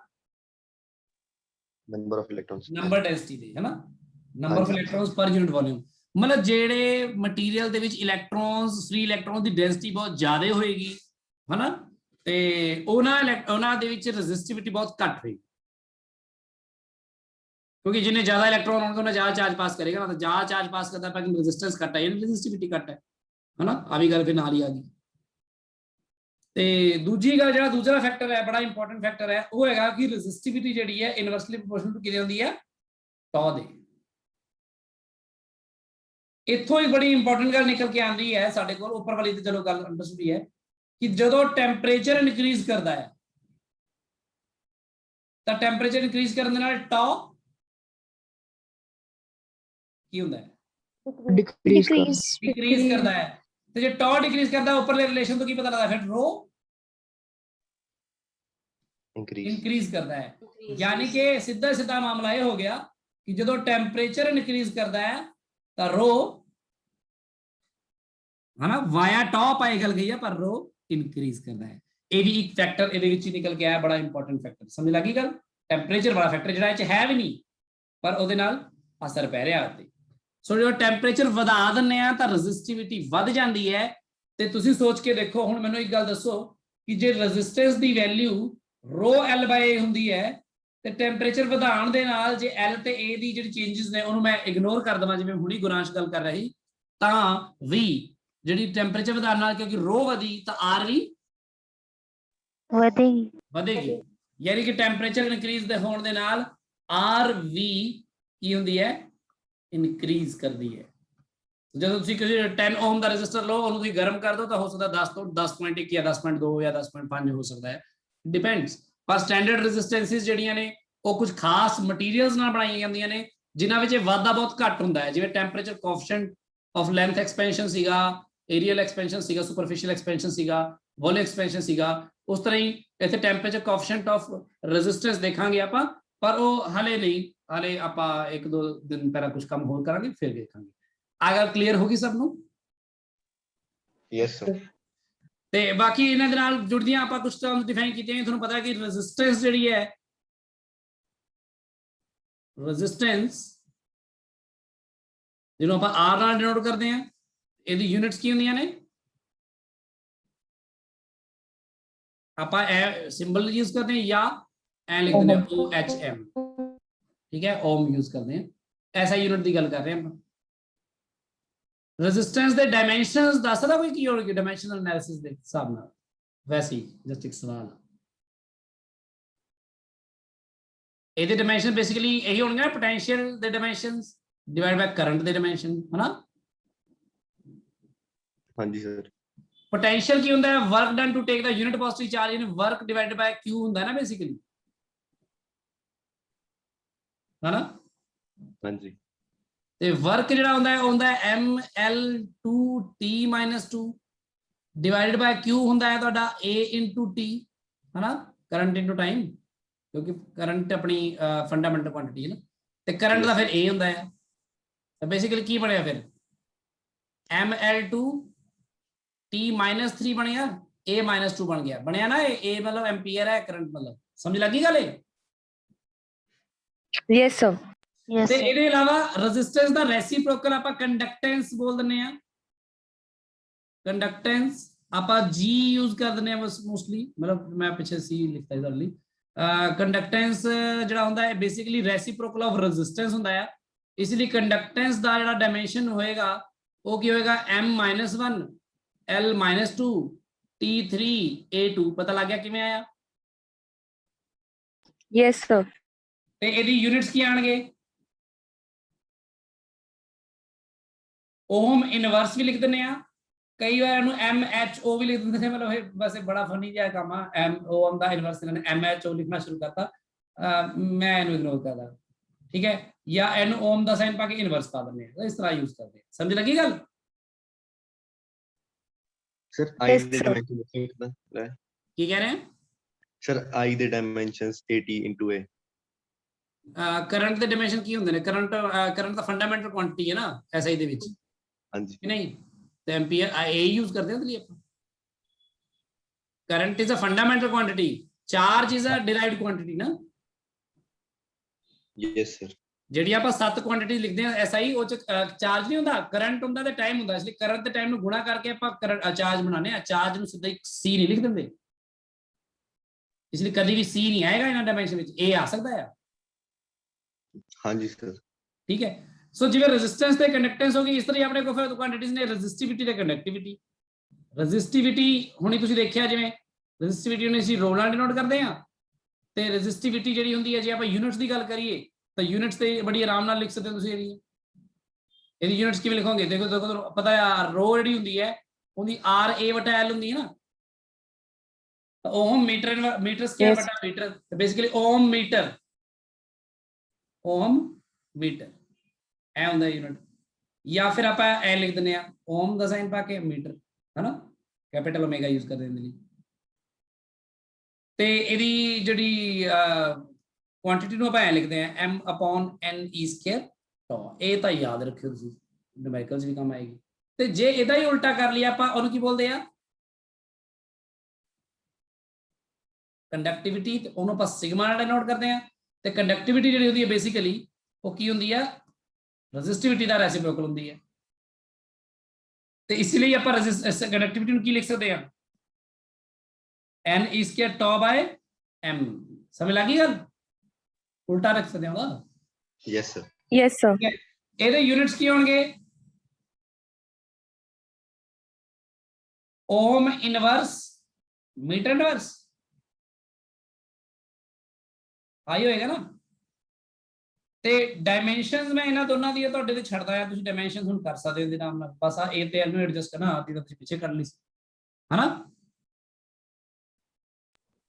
number of electrons, number density ਦੇ, ਹੈਨਾ, ਨੰਬਰ ਆਫ ਇਲੈਕਟ੍ਰੋਨਸ ਪਰ ਯੂਨਿਟ ਵੋਲਿਊਮ। ਮਤਲਬ ਜਿਹੜੇ ਮਟੀਰੀਅਲ ਦੇ ਵਿੱਚ ਇਲੈਕਟ੍ਰੋਨਸ, ਫ੍ਰੀ ਇਲੈਕਟ੍ਰੋਨ ਦੀ ਡੈਂਸਿਟੀ ਬਹੁਤ ਜ਼ਿਆਦਾ ਹੋਏਗੀ, ਹੈਨਾ, ਤੇ ਉਹਨਾਂ ਦੇ ਵਿੱਚ ਰੈਜ਼ਿਸਟਿਵਿਟੀ ਬਹੁਤ ਘੱਟ ਹੋਏਗੀ, क्योंकि जिन्हें ज्यादा इलेक्ट्रॉन होंगे उन्हें ज्यादा चार्ज पास करेगा ना, तो ज्यादा चार्ज पास करता है रेजिस्टेंस घट है, रेजिस्टिविटी घट है ना, आ भी गल फिर नाल ही आ गई। ਤੇ ਦੂਜੀ ਗੱਲ ਜਿਹੜਾ ਦੂਸਰਾ ਫੈਕਟਰ ਹੈ, ਬੜਾ ਇੰਪੋਰਟੈਂਟ ਫੈਕਟਰ ਹੈ, ਉਹ ਹੈਗਾ ਕਿ ਰੈਜ਼ਿਸਟਿਵਿਟੀ ਜਿਹੜੀ ਹੈ ਇਨਵਰਸਲੀ ਪ੍ਰੋਪੋਰਸ਼ਨਲ ਟੂ ਕਿਹਦੇ ਹੁੰਦੀ ਹੈ, ਟੌ ਦੇ। ਇੱਥੋਂ ਹੀ ਬੜੀ ਇੰਪੋਰਟੈਂਟ ਗੱਲ ਨਿਕਲ ਕੇ ਆਉਂਦੀ ਹੈ ਸਾਡੇ ਕੋਲ, ਉੱਪਰ ਵਾਲੀ ਤੇ ਚਲੋ ਗੱਲ ਅੰਡਰਸਟੂਡ ਹੀ ਹੈ ਕਿ ਜਦੋਂ ਟੈਂਪਰੇਚਰ ਇਨਕਰੀਜ਼ ਕਰਦਾ ਹੈ ਤਾਂ ਟੈਂਪਰੇਚਰ ਇਨਕਰੀਜ਼ ਕਰਨ ਦੇ ਨਾਲ ਟੌ ਕੀ ਹੁੰਦਾ ਹੈ, डिक्रीज करता है। तो जो टॉ डिक्रीज करता है ऊपरले रिलेशन तो की पता लगता है, फिर रो इंक्रीज करता है। यानी कि सीधा सीधा मामला ये हो गया कि जो टेंपरेचर इंक्रीज करता है तो रो, है ना, वाया टॉ पाई गल गई है, पर रो इंक्रीज करता है। ये भी एक फैक्टर ਇਹਦੇ ਵਿੱਚ ਨਿਕਲ ਕੇ ਆਇਆ, ਬੜਾ ਇੰਪੋਰਟੈਂਟ ਫੈਕਟਰ। ਸਮਝ ਲੱਗੀ ਗੱਲ, ਟੈਂਪਰੇਚਰ ਵਾਲਾ ਫੈਕਟਰ ਜਿਹੜਾ ਇਹ ਚ ਹੈ ਵੀ ਨਹੀਂ, ਪਰ ਉਹਦੇ ਨਾਲ ਅਸਰ ਪੈ ਰਿਹਾ ਉੱਤੇ। ਸੋ ਜਦੋਂ ਟੈਂਪਰੇਚਰ ਵਧਾ ਦਿੰਦੇ ਆ ਤਾਂ ਰੈਜ਼ਿਸਟਿਵਿਟੀ ਵੱਧ ਜਾਂਦੀ ਹੈ। ਤੇ ਤੁਸੀਂ ਸੋਚ ਕੇ ਦੇਖੋ, ਹੁਣ ਮੈਨੂੰ ਇੱਕ ਗੱਲ ਦੱਸੋ ਕਿ ਜੇ ਰੈਜ਼ਿਸਟੈਂਸ ਦੀ ਵੈਲਿਊ ਰੋ L ਬਾਈ A ਹੁੰਦੀ ਹੈ ਤੇ ਟੈਂਪਰੇਚਰ ਵਧਾਉਣ ਦੇ ਨਾਲ ਜੇ L ਤੇ A ਦੀ ਜਿਹੜੀ ਚੇਂਜਸ ਨੇ ਉਹਨੂੰ ਮੈਂ ਇਗਨੋਰ ਕਰ ਦਵਾਂ, ਜਿਵੇਂ ਹੁਣੀ ਗੁਰਾਂਸ਼ ਗੱਲ ਕਰ ਰਹੀ, ਤਾਂ ਵੀ ਜਿਹੜੀ ਟੈਂਪਰੇਚਰ ਵਧਾਉਣ ਨਾਲ ਕਿਉਂਕਿ ਰੋ ਵਧੀ ਤਾਂ R ਵੀ ਵਧੇਗੀ। ਯਾਨੀ ਕਿ ਟੈਂਪਰੇਚਰ ਇਨਕਰੀਜ਼ ਦੇ ਹੋਣ ਦੇ ਨਾਲ R ਵੀ ਕੀ ਹੁੰਦੀ ਹੈ, ਇਨਕਰੀਜ਼ ਕਰਦੀ ਹੈ। ਜਦੋਂ ਤੁਸੀਂ ਕਿਸੇ 10 ਓਮ ਦਾ ਰੈਜ਼ਿਸਟਰ ਲਓ, ਉਹਨੂੰ ਤੁਸੀਂ ਗਰਮ ਕਰ ਦਿਓ ਤਾਂ ਹੋ ਸਕਦਾ 10 ਤੋਂ 10.1 ਜਾਂ 10.2 ਜਾਂ 10.5 ਹੋ ਸਕਦਾ ਹੈ, ਡਿਪੈਂਡਸ। ਪਰ ਸਟੈਂਡਰਡ ਰੈਜ਼ਿਸਟੈਂਸਿਸ ਜਿਹੜੀਆਂ ਨੇ ਉਹ ਕੁਝ ਖਾਸ ਮਟੀਰੀਅਲਸ ਨਾਲ ਬਣਾਈਆਂ ਜਾਂਦੀਆਂ ਨੇ ਜਿਨ੍ਹਾਂ ਵਿੱਚ ਇਹ ਵਾਧਾ ਬਹੁਤ ਘੱਟ ਹੁੰਦਾ ਹੈ, ਜਿਵੇਂ temperature coefficient of length expansion ਸੀਗਾ, ਏਰੀਅਲ ਐਕਸਪੈਂਸ਼ਨ ਸੀਗਾ, ਸੁਪਰਫਿਸ਼ੀਅਲ ਐਕਸਪੈਂਸ਼ਨ ਸੀਗਾ, ਵੋਲਿਊਮ ਐਕਸਪੈਂਸ਼ਨ ਸੀਗਾ। ਉਸ ਤਰ੍ਹਾਂ ਹੀ ਇੱਥੇ ਟੈਂਪਰੇਚਰ ਕੋਐਫੀਸ਼ੀਐਂਟ ਆਫ ਰੈਜ਼ਿਸਟੈਂਸ ਦੇਖਾਂਗੇ ਆਪਾਂ, ਪਰ ਉਹ ਹਲੇ ਨਹੀਂ, ਹਲੇ ਆਪਾਂ 1-2 ਦਿਨ ਪਹਿਲਾਂ ਕੁਝ ਕੰਮ ਹੋਰ ਕਰਾਂਗੇ ਫਿਰ ਦੇਖਾਂਗੇ। ਆ ਗੱਲ ਕਲੀਅਰ ਹੋ ਗਈ ਸਭ ਨੂੰ? Yes sir. ਤੇ ਬਾਕੀ ਇਹਨਾਂ ਦੇ ਨਾਲ ਜੁੜਦੀਆਂ ਆਪਾਂ ਕੁਝ ਟਰਮਸ ਡਿਫਾਈਨ ਕੀਤੀਆਂ। ਤੁਹਾਨੂੰ ਪਤਾ ਕਿ ਰੈਜ਼ਿਸਟੈਂਸ ਜਿਹੜੀ ਹੈ, ਰੈਜ਼ਿਸਟੈਂਸ ਜਿਹਨੂੰ ਆਪਾਂ R ਨਾਲ ਡਿਨੋਟ ਕਰਦੇ ਹਾਂ, ਇਹਦੀ ਯੂਨਿਟਸ ਕੀ ਹੁੰਦੀਆਂ ਨੇ? ਆਪਾਂ ਇਹ ਸਿੰਬਲ ਯੂਜ਼ ਕਰਦੇ ਹਾਂ ਜਾਂ ਐ ਲਿਖ ਦਿੰਦੇ ਹਾਂ OHM, ठीक है, ओम यूज करते हैं, ऐसा यूनिट की गल कर रहे हैं। रेजिस्टेंस दे डायमेंशंस दस सकदा कोई की होगी डायमेंशनल एनालिसिस दे हिसाब नाल? वैसे ही जस्ट एक सवाल, ਇਹਦੇ ਡਾਇਮੈਂਸ਼ਨ ਬੇਸਿਕਲੀ ਇਹੀ ਹੋਣਗੇ, ਪੋਟੈਂਸ਼ੀਅਲ ਦੇ ਡਾਇਮੈਂਸ਼ਨਸ ਡਿਵਾਈਡ ਬਾਈ ਕਰੰਟ ਦੇ ਡਾਇਮੈਂਸ਼ਨ, ਹੈ ਨਾ? ਹਾਂਜੀ ਸਰ। ਪੋਟੈਂਸ਼ੀਅਲ ਕੀ ਹੁੰਦਾ ਹੈ? Work done to take the unit positive charge in work divided by Q ਹੁੰਦਾ ਹੈ ਨਾ ਬੇਸਿਕਲੀ, ਹੈ ਨਾ? ਹਾਂਜੀ। ਤੇ ਵਰਕ ਜਿਹੜਾ ਹੁੰਦਾ ਹੈ ਉਹ ਹੁੰਦਾ ਹੈ ML2T-2 ਡਿਵਾਈਡਡ ਬਾਈ Q ਹੁੰਦਾ ਹੈ ਤੁਹਾਡਾ A into T, ਹੈ ਨਾ, ਕਰੰਟ ਇਨਟੂ ਟਾਈਮ, ਕਿਉਂਕਿ ਕਰੰਟ ਆਪਣੀ ਫੰਡਾਮੈਂਟਲ ਕੁਆਂਟੀਟੀ ਹੈ ਨਾ, ਤੇ ਕਰੰਟ ਦਾ ਫਿਰ A ਹੁੰਦਾ ਹੈ। तो बेसिकली की बनया फिर ml2 t-3 बन गया, a-2 बन गया, बनया ना, ए मतलब एम्पीयर है करंट, मतलब समझ लगी गल? Yes, sir. Yes, ਤੇ sir. ਇਹਦੇ ਇਲਾਵਾ ਰੈਜ਼ਿਸਟੈਂਸ ਦਾ ਰੈਸੀਪ੍ਰੋਕਲ ਆਪਾਂ ਕੰਡਕਟੈਂਸ ਬੋਲ ਦਿੰਨੇ ਆ। ਕੰਡਕਟੈਂਸ ਆਪਾਂ G ਯੂਜ਼ ਕਰ ਦਿੰਨੇ ਆ ਮੋਸਟਲੀ, ਮਤਲਬ ਮੈਂ ਪਿੱਛੇ C ਲਿਖਤਾ ਇਹਦੇ ਲਈ। ਕੰਡਕਟੈਂਸ ਜਿਹੜਾ ਹੁੰਦਾ ਹੈ ਬੇਸਿਕਲੀ ਰੈਸੀਪ੍ਰੋਕਲ ਆਫ ਰੈਜ਼ਿਸਟੈਂਸ ਹੁੰਦਾ ਹੈ, ਇਸ ਲਈ ਕੰਡਕਟੈਂਸ ਦਾ ਜਿਹੜਾ ਡਾਇਮੈਂਸ਼ਨ ਹੋਏਗਾ ਉਹ ਕੀ ਹੋਏਗਾ, m-1 l-2 t3 a2। ਪਤਾ ਲੱਗ ਗਿਆ ਕਿਵੇਂ ਆਇਆ? Yes, sir. ਤੇ ਇਹਦੀ ਯੂਨਿਟਸ ਕੀ ਆਣਗੇ? ओम इनवर्स भी लिख दिंने आ, कई बार इहनूं MHO भी लिख दिंदे ने, मतलब ये वैसे बड़ा फनी जिहा काम आ। ओम दा इनवर्स इन्होंने MHO लिखना शुरू करता, मैं इहनूं इग्नोर करदा, ठीक है, या इहनूं ओम दा साइन पा के इनवर्स पा दिंदे आ, इस तरह यूज करदे। समझ लगी गल? Sir Yes, I they sir. Dimension कितना है? की कह रहे हैं? Sir I they dimensions AT into A। Current they dimension की हुंदे ने? करंट दा फंडामेंटल क्वांटिटी है ना एसआई दे विच, हाँ जी। कि नहीं? तो एम्पीयर ए यूज करते हैं, इसलिए current is a fundamental quantity, charge is a derived quantity ना। Yes sir. ਜਿਹੜੀ ਆਪਾਂ 7 ਕੁਆਂਟੀਟੀ ਲਿਖਦੇ ਆ ਐਸਆਈ, ਉਹ ਚ ਚਾਰਜ ਨਹੀਂ ਹੁੰਦਾ, ਕਰੰਟ ਹੁੰਦਾ ਤੇ ਟਾਈਮ ਹੁੰਦਾ, ਇਸ ਲਈ ਕਰੰਟ ਤੇ ਟਾਈਮ ਨੂੰ ਗੁਣਾ ਕਰਕੇ ਆਪਾਂ ਚਾਰਜ ਬਣਾਉਂਦੇ ਆ। ਚਾਰਜ ਨੂੰ ਸਿੱਧਾ ਹੀ ਸੀ ਨਹੀਂ ਲਿਖ ਦਿੰਦੇ, ਇਸ ਲਈ ਕਦੀ ਵੀ ਸੀ ਨਹੀਂ ਆਏਗਾ ਇਹਨਾਂ ਡਾਇਮੈਂਸ਼ਨ ਵਿੱਚ, ਇਹ ਆ ਸਕਦਾ ਹੈ। हाँ जी सर। ठीक है, सो जिਵੇਂ रेजिस्टेंस ਤੇ ਕੰਡਕਟੈਂਸ ਹੋ ਗਈ, ਇਸ ਤਰ੍ਹਾਂ ਹੀ ਆਪਣੇ ਕੋਲ ਫਿਰ ਕੁਆਂਟੀਟੀਜ਼ ਨੇ ਰੈਜ਼ਿਸਟਿਵਿਟੀ ਤੇ ਕੰਡਕਟਿਵਿਟੀ। ਰੈਜ਼ਿਸਟਿਵਿਟੀ ਹੁਣੀ ਤੁਸੀਂ ਦੇਖਿਆ, ਜਿਵੇਂ ਰੈਜ਼ਿਸਟਿਵਿਟੀ ਨੂੰ ਅਸੀਂ ਰੋ ਨਾਲ ਡਿਨੋਟ ਕਰਦੇ ਆ, ਤੇ ਰੈਜ਼ਿਸਟਿਵਿਟੀ ਜਿਹੜੀ ਹੁੰਦੀ ਹੈ, ਜੇ ਆਪਾਂ ਯੂਨਿਟਸ ਦੀ ਗੱਲ ਕਰੀਏ ਤਾਂ ਯੂਨਿਟਸ ਤੇ ਬੜੀ ਆਰਾਮ ਨਾਲ ਲਿਖ ਸਕਦੇ ਹੋ ਤੁਸੀਂ। ਇਹਦੀ ਯੂਨਿਟਸ ਕਿਵੇਂ ਲਿਖੋਗੇ? ਦੇਖੋ ਦੇਖੋ ਪਤਾ ਹੈ, ਰੋ ਜਿਹੜੀ ਹੁੰਦੀ ਹੈ ਉਹਦੀ RA/L ਹੁੰਦੀ ਹੈ ਨਾ, ओम मीटर मीटर स्क्वायर Yes. बटा मीटर, तो बेसिकली ओम मीटर ए ਹੁੰਦਾ यूनिट, या फिर आप ए लिख ਦਿੰਨੇ ਆ ओम ਦਾ ਸਾਈਨ ਪਾ ਕੇ मीटर, है ना, कैपिटल ओमेगा यूज कर ਦਿੰਦੇ ਨੇ। ਤੇ ਇਹਦੀ ਜਿਹੜੀ ਕੁਆਂਟੀਟੀ ਨੂੰ ਆਪਾਂ ਐ ਲਿਖਦੇ ਆ m/n(e²) ਟੋ। ਇਹ ਤਾਂ ਯਾਦ ਰੱਖਿਓ ਤੁਸੀਂ, ਨਿਊਮੈਰੀਕਲਸ ਵੀ ਕੰਮ ਆਏਗੀ। ਤੇ ਜੇ ਇਹਦਾ ਹੀ ਉਲਟਾ ਕਰ ਲਿਆ ਆਪਾਂ, ਉਹਨੂੰ ਕੀ ਬੋਲਦੇ ਆ? ਕੰਡਕਟਿਵਿਟੀ, ਤੇ ਉਹਨੂੰ ਆਪਾਂ ਸਿਗਮਾ ਨਾਲ ਡਿਨੋਟ ਕਰਦੇ ਆ। ਤੇ ਕੰਡਕਟਿਵਿਟੀ ਜਿਹੜੀ ਹੁੰਦੀ ਹੈ ਬੇਸਿਕਲੀ ਉਹ ਕੀ ਹੁੰਦੀ ਆ? ਰੈਜ਼ਿਸਟਿਵਿਟੀ ਦਾ ਰੈਸੀਪ੍ਰੋਕਲ ਹੁੰਦੀ ਹੈ। ਤੇ ਇਸ ਲਈ ਆਪਾਂ ਕੰਡਕਟਿਵਿਟੀ ਨੂੰ ਕੀ ਲਿਖ ਸਕਦੇ ਆ? n(e²) τ/m। ਸਮਝ ਲੱਗੀ ਗੱਲ? ਉਲਟਾ ਰੱਖ ਸਕਦੇ ਹਾਂ ਉਹਦਾ। Yes sir. Yes, sir. ਇਹਦੇ ਯੂਨਿਟਸ ਕੀ ਹੋਣਗੇ? ओम इनवर्स मीटर इनवर्स ਆਈ ਹੋਏਗਾ ਨਾ। ਤੇ ਡਾਇਮੈਂਸ਼ਨਸ ਮੈਂ ਇਹਨਾਂ ਦੋਨਾਂ ਦੀ ਤੁਹਾਡੇ ਤੇ ਛੱਡਦਾ ਆ, ਤੁਸੀਂ ਡਾਇਮੈਂਸ਼ਨਸ ਹੁਣ ਕਰ ਸਕਦੇ ਹੋ ਇਹਦੇ ਨਾਮ ਨਾਲ। ਬਸ ਆ A ਤੇ L ਨੂੰ ਐਡਜਸਟ ਕਰਨਾ, ਆਦੀ ਤਾਂ ਤੁਸੀਂ ਪਿੱਛੇ ਕਰ ਲਈ ਸੀ, ਹਨਾ।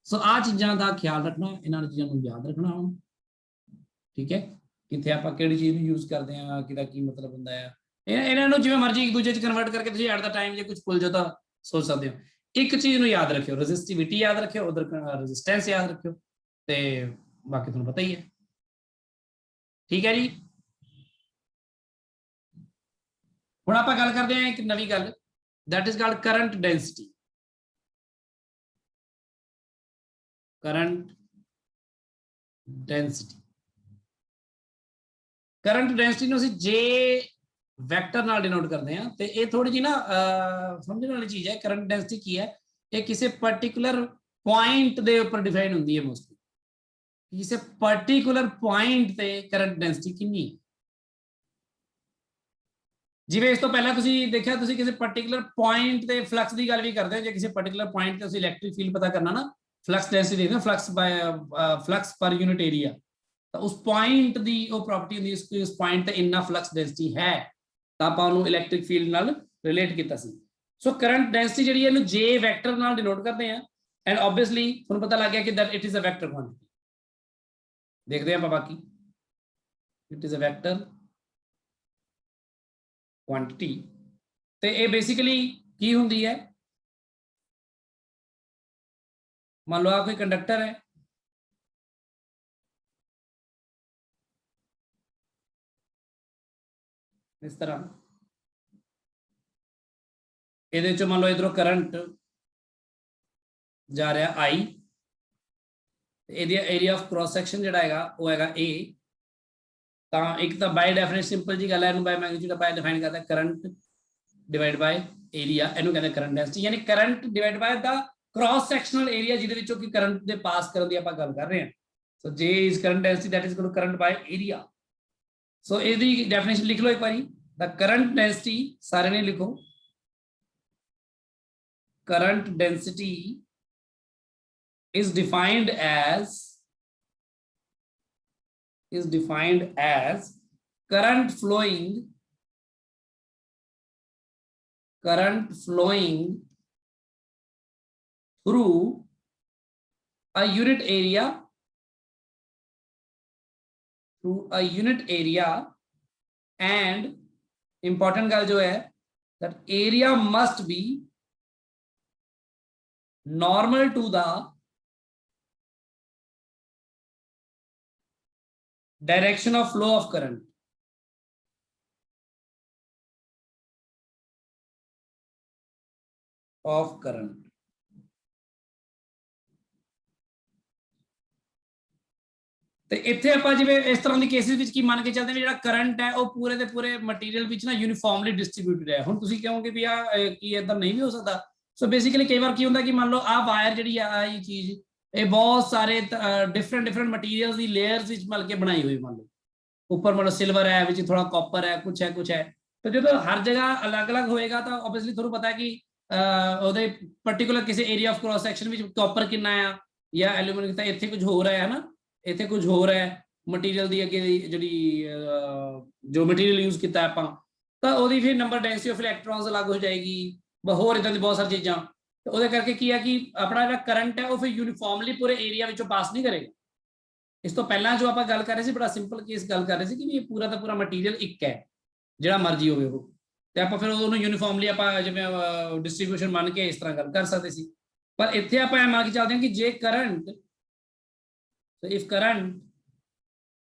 ਸੋ ਆ ਚੀਜ਼ਾਂ ਦਾ ਖਿਆਲ ਰੱਖਣਾ, ਇਹਨਾਂ ਚੀਜ਼ਾਂ ਨੂੰ ਯਾਦ ਰੱਖਣਾ ਹੁਣ, ਠੀਕ ਹੈ। ਕਿੱਥੇ ਆਪਾਂ ਕਿਹੜੀ ਚੀਜ਼ ਨੂੰ ਯੂਜ਼ ਕਰਦੇ ਆ, ਕਿਹਦਾ ਕੀ ਮਤਲਬ ਹੁੰਦਾ ਆ, ਇਹਨਾਂ ਨੂੰ ਜਿਵੇਂ ਮਰਜ਼ੀ ਇੱਕ ਦੂਜੇ ਚ ਕਨਵਰਟ ਕਰਕੇ ਤੁਸੀਂ ਐਟ ਦਾ ਟਾਈਮ ਜੇ ਕੁਝ ਭੁੱਲ ਜਾਓ ਤਾਂ ਸੋਚ ਸਕਦੇ ਹੋ। ਇੱਕ ਚੀਜ਼ ਨੂੰ ਯਾਦ ਰੱਖਿਓ, ਰੈਜ਼ਿਸਟਿਵਿਟੀ ਯਾਦ ਰੱਖਿਓ, ਉਧਰ ਰੈਜ਼ਿਸਟੈਂਸ ਯਾਦ ਰੱਖਿਓ, ਤੇ ਬਾਕੀ ਤੁਹਾਨੂੰ ਪਤਾ ਹੀ ਹੈ, ਠੀਕ ਹੈ ਜੀ। ਹੁਣ ਆਪਾਂ ਗੱਲ ਕਰਦੇ ਹਾਂ ਇੱਕ ਨਵੀਂ ਗੱਲ, that is called current density। current density ਨੂੰ ਅਸੀਂ J ਵੈਕਟਰ ਨਾਲ ਡਿਨੋਟ ਕਰਦੇ ਹਾਂ। ਤੇ ਇਹ ਥੋੜੀ ਜੀ ਨਾ ਸਮਝਣ ਵਾਲੀ ਚੀਜ਼ ਹੈ। ਕਰੰਟ ਡੈਂਸਿਟੀ ਕੀ ਹੈ? ਇਹ ਕਿਸੇ ਪਾਰਟਿਕੂਲਰ ਪੁਆਇੰਟ ਦੇ ਉੱਪਰ ਡਿਫਾਈਨ ਹੁੰਦੀ ਹੈ ਮੋਸਟਲੀ, ਕਿਸੇ ਪਾਰਟਿਕੂਲਰ ਪੁਆਇੰਟ ਤੇ ਕਰੰਟ ਡੈਂਸਿਟੀ ਕਿੰਨੀ ਹੈ। ਜਿਵੇਂ ਇਸ ਤੋਂ ਪਹਿਲਾਂ ਤੁਸੀਂ ਦੇਖਿਆ, ਤੁਸੀਂ ਕਿਸੇ ਪਾਰਟਿਕੂਲਰ ਪੁਆਇੰਟ ਤੇ ਫਲਕਸ ਦੀ ਗੱਲ ਵੀ ਕਰਦੇ ਹੋ। ਜੇ ਕਿਸੇ ਪਾਰਟਿਕੂਲਰ ਪੁਆਇੰਟ ਤੇ ਤੁਸੀਂ ਇਲੈਕਟ੍ਰਿਕ ਫੀਲਡ ਪਤਾ ਕਰਨਾ ਨਾ, ਫਲਕਸ ਡੈਂਸਿਟੀ ਦੇਖਦੇ ਹੋ, ਫਲਕਸ ਪਰ ਯੂਨਿਟ ਏਰੀਆ, ਤਾਂ ਉਸ ਪੁਆਇੰਟ ਦੀ ਉਹ ਪ੍ਰੋਪਰਟੀ ਹੁੰਦੀ ਹੈ, ਉਸ ਪੁਆਇੰਟ ਤੇ ਇੰਨਾ ਫਲਕਸ ਡੈਂਸਿਟੀ ਹੈ, ਤਾਂ ਆਪਾਂ ਉਹਨੂੰ ਇਲੈਕਟ੍ਰਿਕ ਫੀਲਡ ਨਾਲ ਰਿਲੇਟ ਕੀਤਾ ਸੀ। ਸੋ ਕਰੰਟ ਡੈਂਸਿਟੀ ਜਿਹੜੀ ਹੈ ਇਹਨੂੰ J ਵੈਕਟਰ ਨਾਲ ਡਿਨੋਟ ਕਰਦੇ ਆ, ਐਂਡ ਆਬਵੀਅਸਲੀ ਤੁਹਾਨੂੰ ਪਤਾ ਲੱਗ ਗਿਆ ਕਿ that it is a vector quantity. ਦੇਖਦੇ ਆਪਾਂ ਬਾਕੀ, it is a vector quantity. ਤੇ ਇਹ ਬੇਸਿਕਲੀ ਕੀ ਹੁੰਦੀ ਹੈ? ਮੰਨ ਲਓ ਆ ਕੋਈ ਕੰਡਕਟਰ ਹੈ, इस तरह ਇਹਦੇ ਚੋਂ ਮੰਨ ਲਓ ਇਧਰੋਂ ਕਰੰਟ ਜਾ ਰਿਹਾ I, ਇਹਦੀ ਏਰੀਆ ਆਫ ਕ੍ਰਾਸ ਸੈਕਸ਼ਨ ਜਿਹੜਾ ਹੈਗਾ ਉਹ ਹੈਗਾ A। ਤਾਂ ਇੱਕ ਤਾਂ ਬਾਈ ਡੈਫੀਨੇਸ਼ਨ ਸਿੰਪਲ ਜੀ ਗੱਲ ਹੈ, ਇਹਨੂੰ ਬਾਈ ਮੈਗਨੀਟਿਊਡ ਆਪਾਂ ਡਿਫਾਈਨ ਕਰਦਾ ਕਰੰਟ ਡਿਵਾਈਡ ਬਾਈ ਏਰੀਆ, ਇਹਨੂੰ ਕਹਿੰਦੇ ਕਰੰਟ ਡੈਂਸਿਟੀ, ਯਾਨੀ current divide by the cross sectional area ਜਿਹਦੇ ਵਿੱਚੋਂ ਕਿ ਕਰੰਟ ਦੇ ਪਾਸ ਕਰਨ ਦੀ ਆਪਾਂ ਗੱਲ ਕਰ ਰਹੇ ਹਾਂ। ਸੋ J is current density, that is equal to current by area। ਸੋ ਇਹਦੀ ਡੈਫੀਨੇਸ਼ਨ ਲਿਖ ਲਓ ਇੱਕ ਵਾਰੀ, the current density ਸਾਰੇ ਨੇ ਲਿਖੋ, current density is defined as current flowing through a unit area, and important ਗੱਲ जो है that area must be normal to the direction of flow of current। ਤੇ ਇੱਥੇ ਆਪਾਂ ਜਿਵੇਂ ਇਸ ਤਰ੍ਹਾਂ ਦੀ ਕੇਸਿਸ ਵਿੱਚ ਕੀ ਮੰਨ ਕੇ ਚੱਲਦੇ ਨੇ, ਜਿਹੜਾ ਕਰੰਟ ਹੈ ਉਹ ਪੂਰੇ ਦੇ ਪੂਰੇ ਮਟੀਰੀਅਲ ਵਿੱਚ ਨਾ ਯੂਨੀਫਾਰਮਲੀ ਡਿਸਟ੍ਰੀਬਿਊਟਡ ਹੈ। ਹੁਣ ਤੁਸੀਂ ਕਹੋਗੇ ਵੀ ਆ ਕੀ ਇਦਾਂ ਨਹੀਂ ਵੀ ਹੋ ਸਕਦਾ। ਸੋ ਬੇਸਿਕਲੀ ਕਈ ਵਾਰ ਕੀ ਹੁੰਦਾ ਕਿ ਮੰਨ ਲਓ ਆ ਵਾਇਰ ਜਿਹੜੀ ਆ ਇਹ ਚੀਜ਼, ਇਹ ਬਹੁਤ ਸਾਰੇ ਡਿਫਰੈਂਟ ਮਟੀਰੀਅਲਸ ਦੀ ਲੇਅਰਸ ਵਿੱਚ ਮਿਲ ਕੇ ਬਣਾਈ ਹੋਈ, ਮੰਨ ਲਓ ਉੱਪਰ ਮੰਨ ਲਓ ਸਿਲਵਰ ਹੈ, ਵਿੱਚ ਥੋੜਾ ਕਾਪਰ ਹੈ, ਕੁਛ ਹੈ। ਤੇ ਜਦੋਂ ਹਰ ਜਗ੍ਹਾ ਅਲੱਗ-ਅਲੱਗ ਹੋਏਗਾ ਤਾਂ ਆਬਵੀਅਸਲੀ ਤੁਹਾਨੂੰ ਪਤਾ ਹੈ ਕਿ ਉਹਦੇ ਪਰਟੀਕੂਲਰ ਕਿਸੇ ਏਰੀਆ ਆਫ ਕ੍ਰਾਸ ਸੈਕਸ਼ਨ ਵਿੱਚ ਕਾਪਰ ਕਿੰਨਾ ਆ ਜਾਂ ਐਲੂਮੀਨੀਅਮ, ਤਾਂ ਇੱਥੇ ਕੁਝ ਹੋਰ ਹੈ ਨਾ, ਇੱਥੇ ਕੁਝ ਹੋਰ ਹੈ ਮਟੀਰੀਅਲ ਦੀ ਅੱਗੇ ਜਿਹੜੀ ਜੋ ਮਟੀਰੀਅਲ ਯੂਜ਼ ਕੀਤਾ ਆਪਾਂ, ਤਾਂ ਉਹਦੀ ਫਿਰ ਨੰਬਰ ਡੈਂਸਿਟੀ ਆਫ ਇਲੈਕਟ੍ਰੋਨਸ ਅਲੱਗ ਹੋ ਜਾਏਗੀ, ਹੋਰ ਇਦਾਂ ਦੀ ਬਹੁਤ ਸਾਰੀ ਚੀਜ਼ਾਂ। ਤੇ ਉਹਦੇ ਕਰਕੇ ਕੀ ਹੈ ਕਿ ਆਪਣਾ ਜਿਹੜਾ ਕਰੰਟ ਹੈ ਉਹ ਫਿਰ ਯੂਨੀਫਾਰਮਲੀ ਪੂਰੇ ਏਰੀਆ ਵਿੱਚੋਂ ਪਾਸ ਨਹੀਂ ਕਰੇਗਾ। ਇਸ ਤੋਂ ਪਹਿਲਾਂ ਜੋ ਆਪਾਂ ਗੱਲ ਕਰ ਰਹੇ ਸੀ, ਬੜਾ ਸਿੰਪਲ ਕੇਸ ਗੱਲ ਕਰ ਰਹੇ ਸੀ ਕਿ ਇਹ ਪੂਰਾ ਦਾ ਪੂਰਾ ਮਟੀਰੀਅਲ ਇੱਕ ਹੈ, ਜਿਹੜਾ ਮਰਜ਼ੀ ਹੋਵੇ ਉਹ, ਤੇ ਆਪਾਂ ਫਿਰ ਉਹਨੂੰ ਯੂਨੀਫਾਰਮਲੀ ਆਪਾਂ ਜਿਵੇਂ ਡਿਸਟ੍ਰੀਬਿਊਸ਼ਨ ਮੰਨ ਕੇ ਇਸ ਤਰ੍ਹਾਂ ਗੱਲ ਕਰ ਸਕਦੇ ਸੀ। ਪਰ ਇੱਥੇ ਆਪਾਂ ਇਹ ਮੰਨ ਕੇ ਚੱਲਦੇ ਹਾਂ ਕਿ ਜੇ current, so if current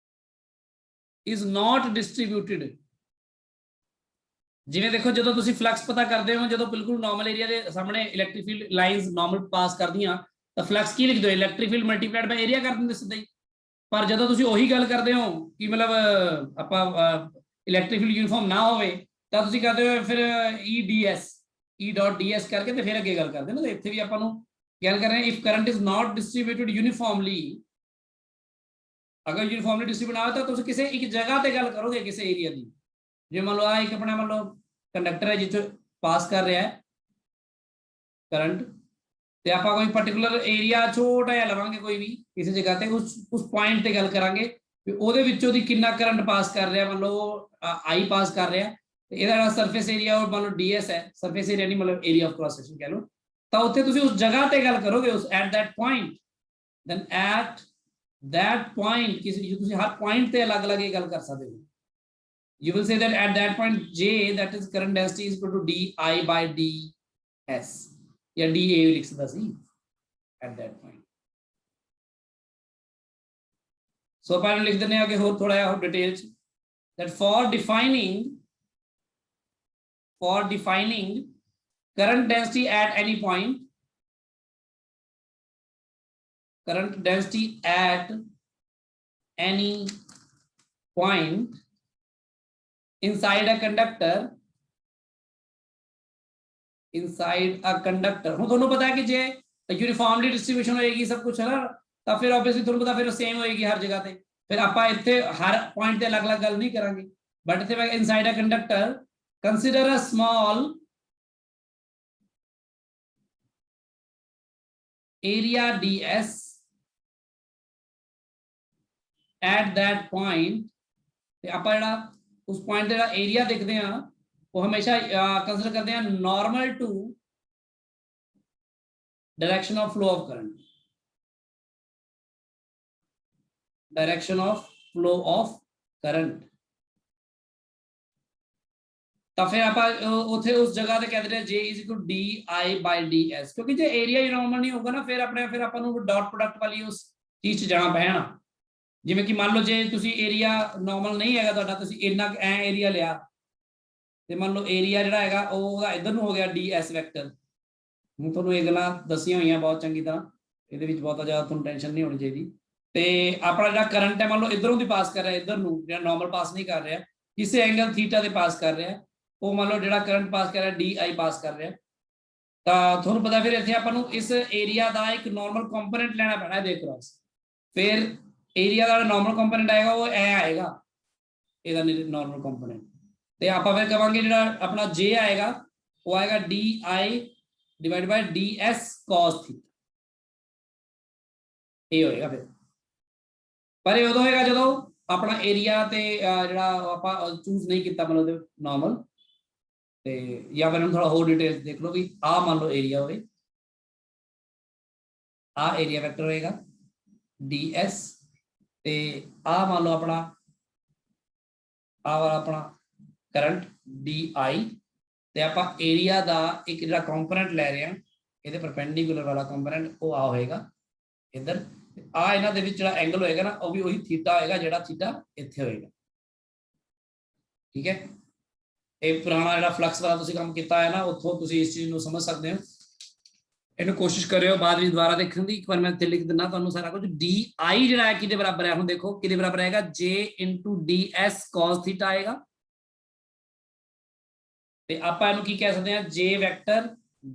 is not distributed, ਜਿਵੇਂ ਦੇਖੋ ਜਦੋਂ ਤੁਸੀਂ ਫਲਕਸ ਪਤਾ ਕਰਦੇ ਹੋ, ਜਦੋਂ ਬਿਲਕੁਲ ਨਾਰਮਲ ਏਰੀਆ ਦੇ ਸਾਹਮਣੇ ਇਲੈਕਟ੍ਰਿਕ ਫੀਲਡ ਲਾਈਨਸ ਨਾਰਮਲ ਪਾਸ ਕਰਦੀਆਂ ਤਾਂ ਫਲਕਸ ਕੀ ਲਿਖਦੇ ਹੋ, ਇਲੈਕਟ੍ਰਿਕ ਫੀਲਡ ਮਲਟੀਪਲਾਈਡ ਬਾਈ ਏਰੀਆ ਕਰ ਦਿੰਦੇ ਸਿੱਧਾ ਹੀ। ਪਰ ਜਦੋਂ ਤੁਸੀਂ ਉਹੀ ਗੱਲ ਕਰਦੇ ਹੋ ਕਿ ਮਤਲਬ ਆਪਾਂ ਇਲੈਕਟ੍ਰਿਕ ਫੀਲਡ ਯੂਨੀਫਾਰਮ ਨਾ ਹੋਵੇ ਤਾਂ ਤੁਸੀਂ ਕਰਦੇ ਹੋ ਫਿਰ E.ds ਕਰਕੇ ਤੇ ਫਿਰ ਅੱਗੇ ਗੱਲ ਕਰਦੇ ਨਾ। ਇੱਥੇ ਵੀ ਆਪਾਂ ਨੂੰ ਗੱਲ ਕਰ ਰਹੇ ਹਾਂ ਇਫ ਕਰੰਟ ਇਜ਼ ਨਾਟ ਡਿਸਟ੍ਰੀਬਿਊਟਡ ਯੂਨੀਫਾਰਮਲੀ, ਅਗਰ ਯੂਨੀਫਾਰਮਲੀ ਡਿਸਟ੍ਰੀਬਿਊਟ ਨਾ ਹੋ ਤਾਂ ਤੁਸੀਂ ਕਿਸੇ ਇੱਕ ਜਗ੍ਹਾ ਤੇ ਗੱਲ ਕਰੋਗੇ ਕਿਸੇ ਏਰੀਆ ਦੀ। ਜੇ ਮੰਨ ਲਓ ਆ ਇੱਕ ਆਪਣਾ ਮੰਨ ਲਓ ਕੰਡਕਟਰ ਹੈ ਜਿੱਥੇ ਪਾਸ ਕਰ ਰਿਹਾ ਹੈ ਕਰੰਟ, ਤੇ ਆਪਾਂ ਕੋਈ ਪਾਰਟਿਕੂਲਰ ਏਰੀਆ ਛੋਟਾ ਜਿਹਾ ਲਵਾਂਗੇ ਕੋਈ ਵੀ ਕਿਸੇ ਜਗ੍ਹਾ ਤੇ, ਉਸ ਪੁਆਇੰਟ ਤੇ ਗੱਲ ਕਰਾਂਗੇ ਵੀ ਉਹਦੇ ਵਿੱਚੋਂ ਦੀ ਕਿੰਨਾ ਕਰੰਟ ਪਾਸ ਕਰ ਰਿਹਾ, ਮੰਨ ਲਓ I ਪਾਸ ਕਰ ਰਿਹਾ, ਤੇ ਇਹਦਾ ਜਿਹੜਾ ਸਰਫੇਸ ਏਰੀਆ ਉਹ ਮੰਨ ਲਓ ds ਹੈ, ਸਰਫੇਸ ਏਰੀਆ ਨਹੀਂ ਮਤਲਬ ਏਰੀਆ ਆਫ ਕ੍ਰਾਸ ਸੈਕਸ਼ਨ ਕਹਿ ਲਓ, ਤਾਂ ਉੱਥੇ ਤੁਸੀਂ ਉਸ ਜਗ੍ਹਾ ਤੇ ਗੱਲ ਕਰੋਗੇ ਉਸ at that point, then at that point ਕਿਸੇ ਤੁਸੀਂ ਹਰ ਪੁਆਇੰਟ ਤੇ ਅਲੱਗ-ਅਲੱਗ ਇਹ ਗੱਲ ਕਰ ਸਕਦੇ ਹੋ। You will say that at that point J, that is current density, is equal to di by ds या da लिख सकता सी at that point। So अपन लिख देने आगे और थोड़ा और details that for defining current density at any point, current density at any point inside a conductor, ਹੁਣ ਤੁਹਾਨੂੰ ਪਤਾ ਹੈ ਕਿ ਜੇ ਯੂਨੀਫਾਰਮਲੀ ਡਿਸਟ੍ਰੀਬਿਊਸ਼ਨ ਹੋਏਗੀ ਸਭ ਕੁਝ ਹੈ ਨਾ, ਤਾਂ ਫਿਰ ਆਬਵੀਅਸਲੀ ਤੁਹਾਨੂੰ ਪਤਾ ਫਿਰ ਸੇਮ ਹੋਏਗੀ ਹਰ ਜਗ੍ਹਾ ਤੇ। ਫਿਰ ਆਪਾਂ ਇੱਥੇ ਹਰ ਪੁਆਇੰਟ ਤੇ ਅਲੱਗ-ਅਲੱਗ ਗੱਲ ਨਹੀਂ ਕਰਾਂਗੇ, ਬਟ ਇੱਥੇ ਮੈਂ inside a conductor consider a small area ds at that point, ਤੇ ਆਪਾਂ ਜਿਹੜਾ ਉਸ ਪੁਆਇੰਟ ਦਾ ਜਿਹੜਾ ਏਰੀਆ ਦੇਖਦੇ ਆ ਉਹ ਹਮੇਸ਼ਾ ਕੰਸੀਡਰ ਕਰਦੇ ਆ normal to direction of flow of current, ਤਾਂ ਫਿਰ ਆਪਾਂ ਉੱਥੇ ਉਸ ਜਗ੍ਹਾ ਤੇ ਕਹਿੰਦੇ ਨੇ J is equal to di by ds, ਕਿਉਂਕਿ ਜੇ ਏਰੀਆ ਨਾਰਮਲ ਨਹੀਂ ਹੋਊਗਾ ਨਾ ਫਿਰ ਆਪਾਂ ਨੂੰ ਡਾਟ ਪ੍ਰੋਡਕਟ ਵਾਲੀ ਉਸ ਚੀਜ਼ 'ਚ ਜਾਣਾ ਪੈਣਾ। ਜਿਵੇਂ ਕਿ ਮੰਨ ਲਓ ਜੇ ਤੁਸੀਂ ਏਰੀਆ ਨਾਰਮਲ ਨਹੀਂ ਹੈਗਾ ਤੁਹਾਡਾ, ਤੁਸੀਂ ਇੰਨਾ ਐ ਏਰੀਆ ਲਿਆ ਤੇ ਮੰਨ ਲਓ ਏਰੀਆ ਜਿਹੜਾ ਹੈਗਾ ਉਹ ਉਹਦਾ ਇਧਰ ਨੂੰ ਹੋ ਗਿਆ ds ਵੈਕਟਰ। ਹੁਣ ਤੁਹਾਨੂੰ ਇਹ ਗੱਲਾਂ ਦੱਸੀਆਂ ਹੋਈਆਂ ਬਹੁਤ ਚੰਗੀ ਤਰ੍ਹਾਂ, ਇਹਦੇ ਵਿੱਚ ਬਹੁਤਾ ਜ਼ਿਆਦਾ ਤੁਹਾਨੂੰ ਟੈਨਸ਼ਨ ਨਹੀਂ ਹੋਣੀ ਚਾਹੀਦੀ। ਤੇ ਆਪਣਾ ਜਿਹੜਾ ਕਰੰਟ ਹੈ ਮੰਨ ਲਓ ਇਧਰੋਂ ਦੀ ਪਾਸ ਕਰ ਰਿਹਾ, ਇਧਰ ਨੂੰ ਜਿਹੜਾ ਨਾਰਮਲ ਪਾਸ ਨਹੀਂ ਕਰ ਰਿਹਾ, ਕਿਸੇ ਐਂਗਲ ਥੀਟਾ ਦੇ ਪਾਸ ਕਰ ਰਿਹਾ, ਉਹ ਮੰਨ ਲਓ ਜਿਹੜਾ ਕਰੰਟ ਪਾਸ ਕਰ ਰਿਹਾ di ਪਾਸ ਕਰ ਰਿਹਾ। ਤਾਂ ਤੁਹਾਨੂੰ ਪਤਾ ਫਿਰ ਇੱਥੇ ਆਪਾਂ ਨੂੰ ਇਸ ਏਰੀਆ ਦਾ ਇੱਕ ਨਾਰਮਲ ਕੰਪੋਨੈਂਟ ਲੈਣਾ ਪੈਣਾ ਇਹਦੇ ਅਕ੍ਰੋਸ। ਫਿਰ ਏਰੀਆ ਦਾ ਨਾਰਮਲ ਕੰਪੋਨੈਂਟ ਆਏਗਾ ਉਹ ਐ ਆਏਗਾ, ਇਹਦਾ ਨਾਰਮਲ ਕੰਪੋਨੈਂਟ। ਤੇ ਆਪਾਂ ਫਿਰ ਕਵਾਂਗੇ ਜਿਹੜਾ ਆਪਣਾ j ਆਏਗਾ ਉਹ ਆਏਗਾ di divide by ds cos theta, ਇਹ ਹੋਏਗਾ ਫਿਰ। ਪਰ ਇਹ ਉਦੋਂ ਹੋਏਗਾ ਜਦੋਂ ਆਪਣਾ ਏਰੀਆ ਤੇ ਜਿਹੜਾ ਆਪਾਂ ਚੂਜ਼ ਨਹੀਂ ਕੀਤਾ ਮਤਲਬ ਨਾਰਮਲ। ਤੇ ਜਾਂ ਫਿਰ ਥੋੜਾ ਹੋਰ ਡਿਟੇਲ ਦੇਖ ਲਓ ਵੀ ਆਹ ਮੰਨ ਲਓ ਏਰੀਆ ਹੋਵੇ, ਆਹ ਏਰੀਆ ਵੈਕਟਰ ਹੋਏਗਾ ds, ਤੇ ਆਹ ਮੰਨ ਲਓ ਆਪਣਾ ਆਹ ਵਾਲਾ ਆਪਣਾ ਕਰੰਟ di, ਤੇ ਆਪਾਂ ਏਰੀਆ ਦਾ ਇੱਕ ਜਿਹੜਾ ਕੰਪੋਨੈਂਟ ਲੈ ਰਹੇ ਹਾਂ ਇਹਦੇ ਪਰਪੈਂਡੀਕੂਲਰ ਵਾਲਾ ਕੰਪੋਨੈਂਟ ਉਹ ਆ ਹੋਏਗਾ ਇੱਧਰ। ਆ ਇਹਨਾਂ ਦੇ ਵਿੱਚ ਜਿਹੜਾ ਐਂਗਲ ਹੋਏਗਾ ਨਾ ਉਹ ਵੀ ਉਹੀ ਥੀਟਾ ਹੋਏਗਾ ਜਿਹੜਾ ਥੀਟਾ ਇੱਥੇ ਹੋਏਗਾ। ਠੀਕ ਹੈ, ਇਹ ਪੁਰਾਣਾ ਜਿਹੜਾ ਫਲਕਸ ਵਾਲਾ ਤੁਸੀਂ ਕੰਮ ਕੀਤਾ ਹੈ ਨਾ ਉੱਥੋਂ ਤੁਸੀਂ ਇਸ ਚੀਜ਼ ਨੂੰ ਸਮਝ ਸਕਦੇ ਹੋ। ਇਹਨੂੰ ਕੋਸ਼ਿਸ਼ ਕਰਿਓ ਬਾਅਦ ਵਿੱਚ ਦੁਬਾਰਾ ਦੇਖਣ ਦੀ। ਇੱਕ ਵਾਰ ਮੈਂ ਇੱਥੇ ਲਿਖ ਦਿੰਦਾ ਤੁਹਾਨੂੰ ਸਾਰਾ ਕੁਝ। di ਜਿਹੜਾ ਹੈ ਕਿਹਦੇ ਬਰਾਬਰ ਹੈ, ਹੁਣ ਦੇਖੋ ਕਿਹਦੇ ਬਰਾਬਰ ਆਏਗਾ, j ds cos ਥੀਟਾ ਆਏਗਾ। ਤੇ ਆਪਾਂ ਇਹਨੂੰ ਕੀ ਕਹਿ ਸਕਦੇ ਹਾਂ, j vector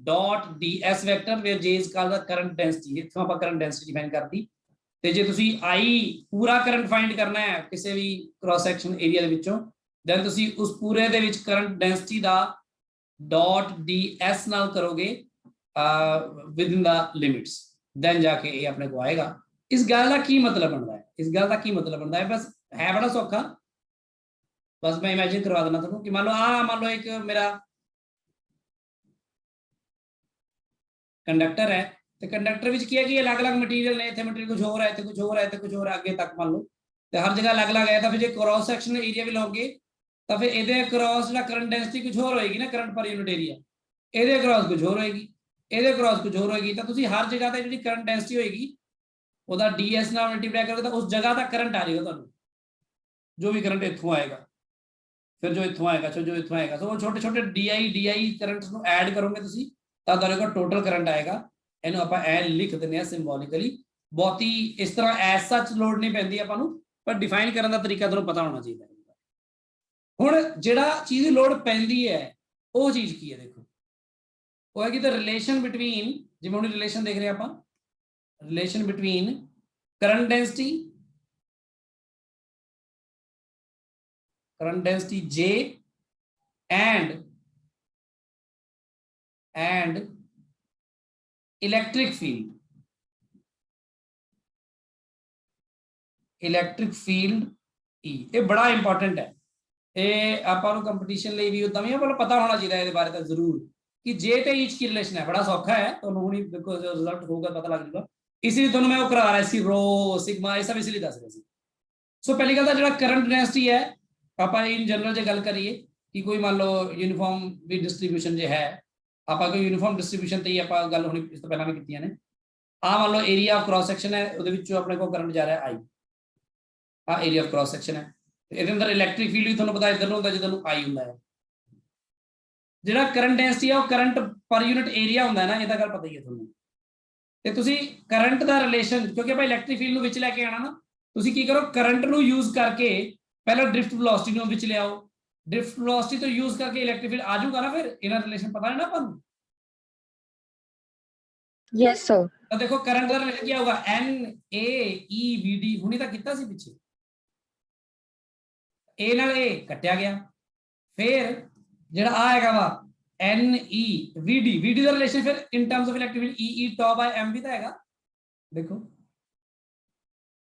dot ds vector where j is called the current density. ਇੱਥੋਂ ਆਪਾਂ ਕਰੰਟ ਡੈਂਸਿਟੀ ਡਿਫਾਈਨ ਕਰਤੀ। ਤੇ ਜੇ ਤੁਸੀਂ i ਪੂਰਾ ਕਰੰਟ ਫਾਈਂਡ ਕਰਨਾ ਹੈ ਕਿਸੇ ਵੀ ਕ੍ਰਾਸ ਸੈਕਸ਼ਨ ਏਰੀਆ ਦੇ ਵਿੱਚੋਂ, ਦੈਨ ਤੁਸੀਂ ਉਸ ਪੂਰੇ ਦੇ ਵਿੱਚ ਕਰੰਟ ਡੈਂਸਿਟੀ ਦਾ ਡਾਟ ds ਨਾਲ ਕਰੋਗੇ ਵਿਦਿਨ ਦਾ ਲਿਮਿਟਸ, ਦੈਨ ਜਾ ਕੇ ਇਹ ਆਪਣੇ ਕੋ ਆਏਗਾ। ਇਸ ਗੱਲ ਦਾ ਕੀ ਮਤਲਬ ਬਣਦਾ ਹੈ, ਇਸ ਗੱਲ ਦਾ ਕੀ ਮਤਲਬ ਬਣਦਾ ਹੈ, ਬਸ ਹੈ ਬੜਾ ਸੌਖਾ। ਬਸ ਮੈਂ ਇਮੇजिन ਕਰਵਾ ਦੇਣਾ ਤੁਹਾਨੂੰ ਕਿ ਮੰਨ ਲਓ ਇੱਕ ਮੇਰਾ ਕੰਡਕਟਰ ਹੈ, ਤੇ ਕੰਡਕਟਰ ਵਿੱਚ ਕੀ ਹੈ ਕਿ ਅਲੱਗ-ਅਲੱਗ ਮਟੀਰੀਅਲ ਨੇ, ਇੱਥੇ ਮਟੀਰੀਅਲ ਕੁਝ ਹੋਰ ਹੈ, ਇੱਥੇ ਕੁਝ ਹੋਰ ਹੈ, ਇੱਥੇ ਕੁਝ ਹੋਰ ਹੈ, ਅੱਗੇ ਤੱਕ ਮੰਨ ਲਓ, ਤੇ ਹਰ ਜਗ੍ਹਾ ਅਲੱਗ-ਅਲੱਗ ਹੈ। ਤਾਂ ਫਿਰ ਜੇ ਕ੍ਰਾਸ ਸੈਕਸ਼ਨ ਏਰੀਆ ਵੀ ਲਓਗੇ ਤਾਂ ਫਿਰ ਇਹਦੇ ਅਕ੍ਰੋਸ ਜਿਹੜਾ ਕਰੰਟ ਡੈਂਸਿਟੀ ਕੁਝ ਹੋਰ ਹੋਏਗੀ ਨਾ, ਕਰੰਟ ਪਰ ਯੂਨਿਟ ਏਰੀਆ, ਇਹਦੇ ਅਕ੍ਰੋਸ ਕੁਝ ਹੋਰ ਹੋਏਗੀ, ਇਹਦੇ ਅਕ੍ਰੋਸ ਕੁਝ ਹੋਰ ਹੋਏਗੀ। ਤਾਂ ਤੁਸੀਂ ਹਰ ਜਗ੍ਹਾ ਤੇ ਜਿਹੜੀ ਕਰੰਟ ਡੈਂਸਿਟੀ ਹੋਏਗੀ ਉਹਦਾ ds ਨਾਲ ਮਲਟੀਪਲਾਈ ਕਰੋਗੇ ਤਾਂ ਉਸ ਜਗ੍ਹਾ ਦਾ ਕਰੰਟ ਆ ਜਾਏਗਾ ਤੁਹਾਨੂੰ, ਜੋ ਵੀ ਕਰੰਟ ਇੱਥੋਂ ਆਏਗਾ, ਫਿਰ ਜੋ ਇੱਥੋਂ ਆਏਗਾ, ਜੋ ਇੱਥੋਂ ਆਏਗਾ, ਸੋ ਛੋਟੇ ਛੋਟੇ di ਕਰੰਟਸ ਨੂੰ ਐਡ ਕਰੋਗੇ ਤੁਸੀਂ ਤਾਂ ਤੁਹਾਡੇ ਕੋਲ ਟੋਟਲ ਕਰੰਟ ਆਏਗਾ। ਇਹਨੂੰ ਆਪਾਂ ਐ ਲਿਖ ਦਿੰਦੇ ਆ ਸਿੰਬੋਲਿਕਲੀ। ਬਹੁਤੀ ਇਸ ਤਰ੍ਹਾਂ ਐਸ ਸੱਚ ਲੋਡ ਨਹੀਂ ਪੈਂਦੀ ਆਪਾਂ ਨੂੰ, ਪਰ ਡਿਫਾਈਨ ਕਰਨ ਦਾ ਤਰੀਕਾ ਤੁਹਾਨੂੰ ਪਤਾ ਹੋਣਾ ਚਾਹੀਦਾ। ਹੁਣ ਜਿਹੜਾ ਚੀਜ਼ ਦੀ ਲੋਡ ਪੈਂਦੀ ਹੈ ਉਹ ਚੀਜ਼ ਕੀ ਹੈ, ਦੇਖੋ ਉਹ ਹੈ ਕਿ ਦ ਰਿਲੇਸ਼ਨ ਬਿਟਵੀਨ, ਜਿਵੇਂ ਹੁਣ ਰਿਲੇਸ਼ਨ ਦੇਖ ਰਹੇ ਆਪਾਂ, relation between current density J and electric field E, ਇਹ ਬੜਾ ਇੰਪੋਰਟੈਂਟ ਹੈ। ਇਹ ਆਪਾਂ ਨੂੰ ਕੰਪੀਟੀਸ਼ਨ ਲਈ ਵੀ ਉਦਾਂ ਵੀ ਆਪਾਂ ਨੂੰ ਪਤਾ ਹੋਣਾ ਚਾਹੀਦਾ ਇਹਦੇ ਬਾਰੇ ਤਾਂ ਜ਼ਰੂਰ, ਕਿ J ਤੇ E ਕੀ ਰਿਲੇਸ਼ਨ ਹੈ। ਬੜਾ ਸੌਖਾ ਹੈ, ਤੁਹਾਨੂੰ ਹੁਣੀ ਦੇਖੋ ਰਿਜ਼ਲਟ ਹੋਊਗਾ ਪਤਾ ਲੱਗ ਜਾਊਗਾ। ਇਸ ਲਈ ਤੁਹਾਨੂੰ ਮੈਂ ਉਹ ਕਰਾ ਰਿਹਾ ਸੀ, ਰੋ ਸਿਗਮਾ ਇਹ ਸਭ ਇਸ ਲਈ ਦੱਸ ਰਿਹਾ ਸੀ। ਸੋ ਪਹਿਲੀ ਗੱਲ ਤਾਂ ਜਿਹੜਾ ਕਰੰਟ ਡੈਂਸਿਟੀ ਹੈ, ਆਪਾਂ ਇਨ ਜਨਰਲ ਜੇ ਗੱਲ ਕਰੀਏ ਕਿ ਕੋਈ ਮੰਨ ਲਓ ਯੂਨੀਫਾਰਮ ਵੀ ਡਿਸਟ੍ਰੀਬਿਊਸ਼ਨ ਜੇ ਹੈ, ਆਪਾਂ ਕੋਈ ਯੂਨੀਫਾਰਮ ਡਿਸਟ੍ਰੀਬਿਊਸ਼ਨ ਤੇ ਹੀ ਆਪਾਂ ਗੱਲ ਹੋਣੀ ਇਸ ਤੋਂ ਪਹਿਲਾਂ ਵੀ ਕੀਤੀਆਂ ਨੇ। ਆਹ ਮੰਨ ਲਓ ਏਰੀਆ ਆਫ ਕ੍ਰਾਸ ਸੈਕਸ਼ਨ ਹੈ, ਉਹਦੇ ਵਿੱਚੋਂ ਆਪਣੇ ਕੋਲ ਕਰੰਟ ਜਾ ਰਿਹਾ I, ਆਹ ਏਰੀਆ ਆਫ ਕ੍ਰਾਸ ਸੈਕਸ਼ਨ ਹੈ। ਇਹਦੇ ਅੰਦਰ ਇਲੈਕਟ੍ਰਿਕ ਫੀਲਡ ਵੀ ਤੁਹਾਨੂੰ ਪਤਾ ਇੱਧਰ ਨੂੰ ਹੁੰਦਾ ਜਿੱਧਰ ਨੂੰ I ਹੁੰਦਾ ਹੈ। ਜਿਹੜਾ ਕਰੰਟ ਡੈਂਸਿਟੀ ਹੈ ਉਹ ਕਰੰਟ ਪਰ ਯੂਨਿਟ ਏਰੀਆ ਹੁੰਦਾ ਹੈ ਨਾ, ਇਹ ਤਾਂ ਗੱਲ ਪਤਾ ਹੀ ਹੈ ਤੁਹਾਨੂੰ। ਤੇ ਤੁਸੀਂ ਕਰੰਟ ਦਾ ਰਿਲੇਸ਼ਨ, ਕਿਉਂਕਿ ਆਪਾਂ ਇਲੈਕਟ੍ਰਿਕ ਫੀਲਡ ਨੂੰ ਵਿੱਚ ਲੈ ਕੇ ਆਣਾ ਨਾ, ਤੁਸੀਂ ਕੀ ਕਰੋ, ਕਰੰਟ ਨੂੰ ਯੂਜ਼ ਕਰਕੇ ਪਹਿਲਾਂ ਡ੍ਰਿਫਟ ਵੈਲੋਸਿਟੀ ਨੂੰ ਵਿੱਚ ਲਿਆਓ, ਡ੍ਰਿਫਟ ਵੈਲੋਸਿਟੀ ਤੋਂ ਯੂਜ਼ ਕਰਕੇ ਇਲੈਕਟ੍ਰਿਕ ਫੀਲਡ ਆ ਜਾਊਗਾ ਨਾ, ਫਿਰ ਇਹਨਾਂ ਰਿਲੇਸ਼ਨ ਪਤਾ ਹੈ ਨਾ ਆਪਾਂ ਨੂੰ। Yes, sir. ਤਾਂ ਦੇਖੋ ਕਰੰਟ ਦਾ ਰਿਲੇਸ਼ਨ ਕੀ ਹੋਊਗਾ, NaEVD, ਹੁਣੀ ਤਾਂ ਕੀਤਾ ਸੀ ਪਿੱਛੇ, A ਨਾਲ A ਕੱਟਿਆ ਗਿਆ, ਫਿਰ ਜਿਹੜਾ ਆ ਹੈਗਾ ਵਾ NeVD ਦਾ ਰਿਲੇਸ਼ਨ ਫਿਰ ਇਨ terms of electric field EE tau by m ਵੀ ਤਾਂ ਹੈਗਾ, ਦੇਖੋ।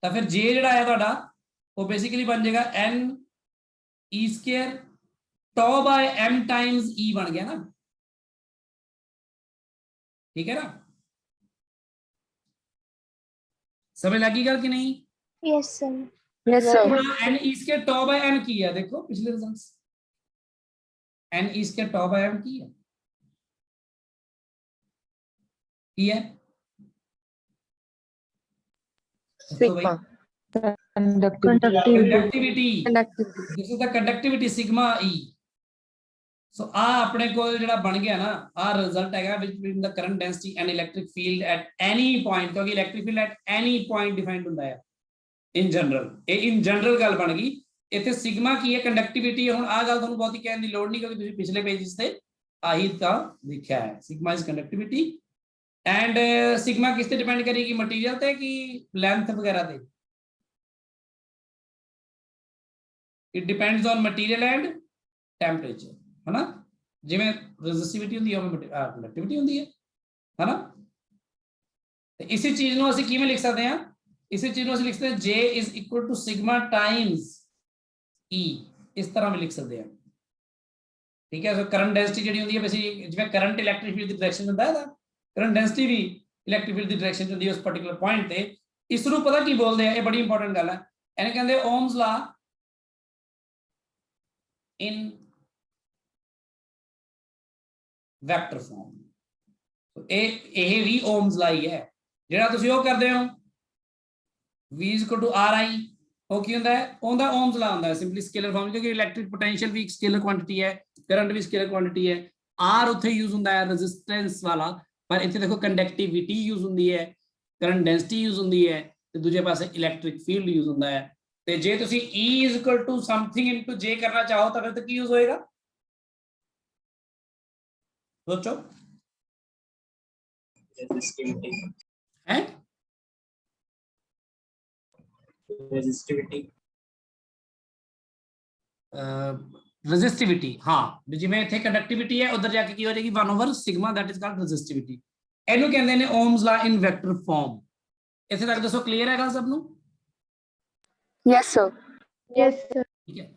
ਤਾਂ ਫਿਰ J ਜਿਹੜਾ ਹੈ ਤੁਹਾਡਾ ਉਹ ਬੇਸਿਕਲੀ ਬਣ ਜਾਏਗਾ NE² tau by m times E ਬਣ ਗਿਆ ਨਾ, ਠੀਕ ਹੈ ਨਾ। ਸਮਝ ਲੱਗੀ ਗੱਲ ਕਿ ਨਹੀਂ? Yes, sir. Yes, sir. NE² tau by m ਕੀ ਹੈ, ਦੇਖੋ ਪਿਛਲੇ results, NE² tau by m ਕੀ ਹੈ, ਕੀ ਹੈ? Sigma. Conductivity. Conductivity. This is the conductivity sigma E. ਸੋ ਆ ਆਪਣੇ ਕੋਲ ਜਿਹੜਾ ਬਣ ਗਿਆ ਨਾ ਆ ਰਿਜ਼ਲਟ ਹੈਗਾ between the current density and electric field at any point, ਕਿਉਂਕਿ electric field at any point defined ਹੁੰਦਾ ਹੈ ਇਨ ਜਨਰਲ। ਇਹ ਇਨ ਜਨਰਲ ਗੱਲ ਬਣ ਗਈ। ਇੱਥੇ ਸਿਗਮਾ ਕੀ ਹੈ, ਕੰਡਕਟਿਵਿਟੀ। ਹੁਣ ਆ ਗੱਲ ਤੁਹਾਨੂੰ ਬਹੁਤੀ ਕਹਿਣ ਦੀ ਲੋੜ ਨਹੀਂ, ਕਿਉਂਕਿ ਤੁਸੀਂ ਪਿਛਲੇ ਪੇਜਿਸ ਤੇ ਆਹੀ ਤਾਂ ਲਿਖਿਆ ਹੈ, sigma is conductivity. And sigma ਕਿਸ ਤੇ ਡਿਪੈਂਡ ਕਰੇਗੀ, ਮਟੀਰੀਅਲ ਤੇ ਕਿ ਲੈਂਥ ਵਗੈਰਾ ਤੇ? It depends on material and temperature, ਹੈ ਨਾ। ਜਿਵੇਂ ਰੈਜ਼ਿਸਟਿਵਿਟੀ ਹੁੰਦੀ ਹੈ ਉਵੇਂ ਕੰਡਕਟਿਵਿਟੀ ਹੁੰਦੀ ਹੈ ਨਾ। ਤੇ ਇਸੇ ਚੀਜ਼ ਨੂੰ ਅਸੀਂ ਕਿਵੇਂ ਲਿਖ ਸਕਦੇ ਹਾਂ? ਇਸੇ ਚੀਜ਼ ਨੂੰ ਅਸੀਂ ਲਿਖ ਸਕਦੇ ਹਾਂ J is equal to sigma times E, ਇਸ ਤਰ੍ਹਾਂ ਵੀ ਲਿਖ ਸਕਦੇ ਹਾਂ, ਠੀਕ ਹੈ। ਸੋ ਕਰੰਟ ਡੈਂਸਿਟੀ ਜਿਹੜੀ ਹੁੰਦੀ ਹੈ ਬੇਸਿਕਲੀ ਜਿਵੇਂ ਕਰੰਟ ਇਲੈਕਟ੍ਰਿਕ ਫੀਲਡ ਦੀ ਡਾਇਰੈਕਸ਼ਨ ਹੁੰਦਾ ਹੈ, ਕਰੰਟ ਡੈਂਸਿਟੀ ਵੀ ਇਲੈਕਟ੍ਰਿਕ ਫੀਲਡ ਦੀ ਡਾਇਰੈਕਸ਼ਨ ਹੁੰਦੀ ਹੈ ਉਸ ਪਾਰਟਿਕੂਲਰ ਪੁਆਇੰਟ ਤੇ। ਇਸ ਨੂੰ ਪਤਾ ਕੀ ਬੋਲਦੇ ਆ, ਇਹ ਬੜੀ ਇੰਪੋਰਟੈਂਟ ਗੱਲ ਹੈ, ਇਹਨੇ ਕਹਿੰਦੇ ਓਮਸ ਲਾ ਇਨ ਵੈਕਟਰ ਫਾਰਮ। ਇਹ ਵੀ ਓਮਸ ਲਾ ਹੀ ਹੈ। ਜਿਹੜਾ ਤੁਸੀਂ ਉਹ ਕਰਦੇ ਹੋ V = RI, ਉਹ ਕੀ ਹੁੰਦਾ ਹੈ? ਉਹਦਾ ਓਮਸ ਲਾ ਹੁੰਦਾ ਹੈ, ਸਿੰਪਲੀ ਸਕੇਲਰ ਫਾਰਮ, ਕਿਉਂਕਿ ਇਲੈਕਟ੍ਰਿਕ ਪੋਟੈਂਸ਼ੀਅਲ ਵੀ ਇੱਕ ਸਕੇਲਰ ਕੁਆਂਟੀਟੀ ਹੈ, ਕਰੰਟ ਵੀ ਸਕੇਲਰ ਕੁਆਂਟੀਟੀ ਹੈ। R ਉੱਥੇ ਯੂਜ਼ ਹੁੰਦਾ ਹੈ ਰੈਜ਼ਿਸਟੈਂਸ ਵਾਲਾ, ਪਰ ਇੱਥੇ ਦੇਖੋ ਕੰਡਕਟਿਵਿਟੀ ਯੂਜ਼ ਹੁੰਦੀ ਹੈ, ਕਰੰਟ ਡੈਂਸਿਟੀ ਯੂਜ਼ ਹੁੰਦੀ ਹੈ, ਤੇ ਦੂਜੇ ਪਾਸੇ ਇਲੈਕਟ੍ਰਿਕ ਫੀਲਡ ਯੂਜ਼ ਹੁੰਦਾ ਹੈ। ਤੇ ਜੇ ਤੁਸੀਂ E = something into J ਕਰਨਾ ਚਾਹੋ ਤਾਂ ਫਿਰ ਤਾਂ ਕੀ ਯੂਜ਼ ਹੋਏਗਾ, ਸੋਚੋ। Resistivity. ਹੈ Resistivity. ਰੈਜ਼ਿਸਟਿਵਿਟੀ, ਹਾਂ। ਜਿਵੇਂ ਇੱਥੇ ਕੰਡਕਟਿਵਿਟੀ ਹੈ, ਉਧਰ ਜਾ ਕੇ ਕੀ ਹੋ ਜਾਏਗੀ 1/σ, that is called resistivity। ਇਹਨੂੰ ਕਹਿੰਦੇ ਨੇ ਓਮਸ ਲਾ ਇਨ ਵੈਕਟਰ ਫਾਰਮ। ਇੱਥੇ ਤੱਕ ਦੱਸੋ ਕਲੀਅਰ ਹੈ ਗੱਲ ਸਭ ਨੂੰ? Yes, sir. Yes, sir. ਠੀਕ ਹੈ।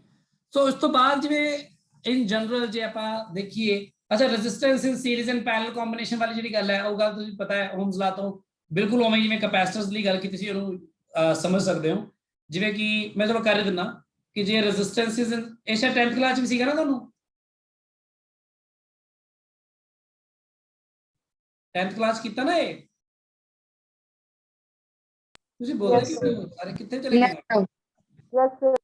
ਸੋ ਇਸ ਤੋਂ ਬਾਅਦ ਜਿਵੇਂ ਇਨ ਜਨਰਲ ਜੇ ਆਪਾਂ ਦੇਖੀਏ, ਅੱਛਾ resistance in series and parallel combination ਵਾਲੀ ਜਿਹੜੀ ਗੱਲ ਹੈ, ਉਹ ਗੱਲ ਤੁਸੀਂ ਪਤਾ ਹੈ ਓਮਸ ਲਾ ਤੋਂ ਬਿਲਕੁਲ ਉਵੇਂ ਜਿਵੇਂ ਕੈਪੈਸਿਟਰਸ ਦੀ ਗੱਲ ਕੀਤੀ ਸੀ ਉਹਨੂੰ ਸਮਝ ਸਕਦੇ ਹੋ। ਜਿਵੇਂ ਕਿ ਮੈਂ ਚਲੋ ਕਰ ਦਿੰਦਾ ਕਿ ਜੇ ਰੈਜ਼ਿਸਟੈਂਸਿਸ ਇਹ ਸ਼ਾਇਦ 10th ਕਲਾਸ ਵਿੱਚ ਸੀਗਾ ਨਾ ਤੁਹਾਨੂੰ, 10th ਕਲਾਸ ਕੀਤਾ ਨਾ ਇਹ? ਤੁਸੀਂ ਬੋਲਦੇ Yes, ਕਿਉਂ ਹੋ? ਸਾਰੇ ਕਿੱਥੇ ਚਲੇ Yes, ਗਏ? sir. Yes, sir.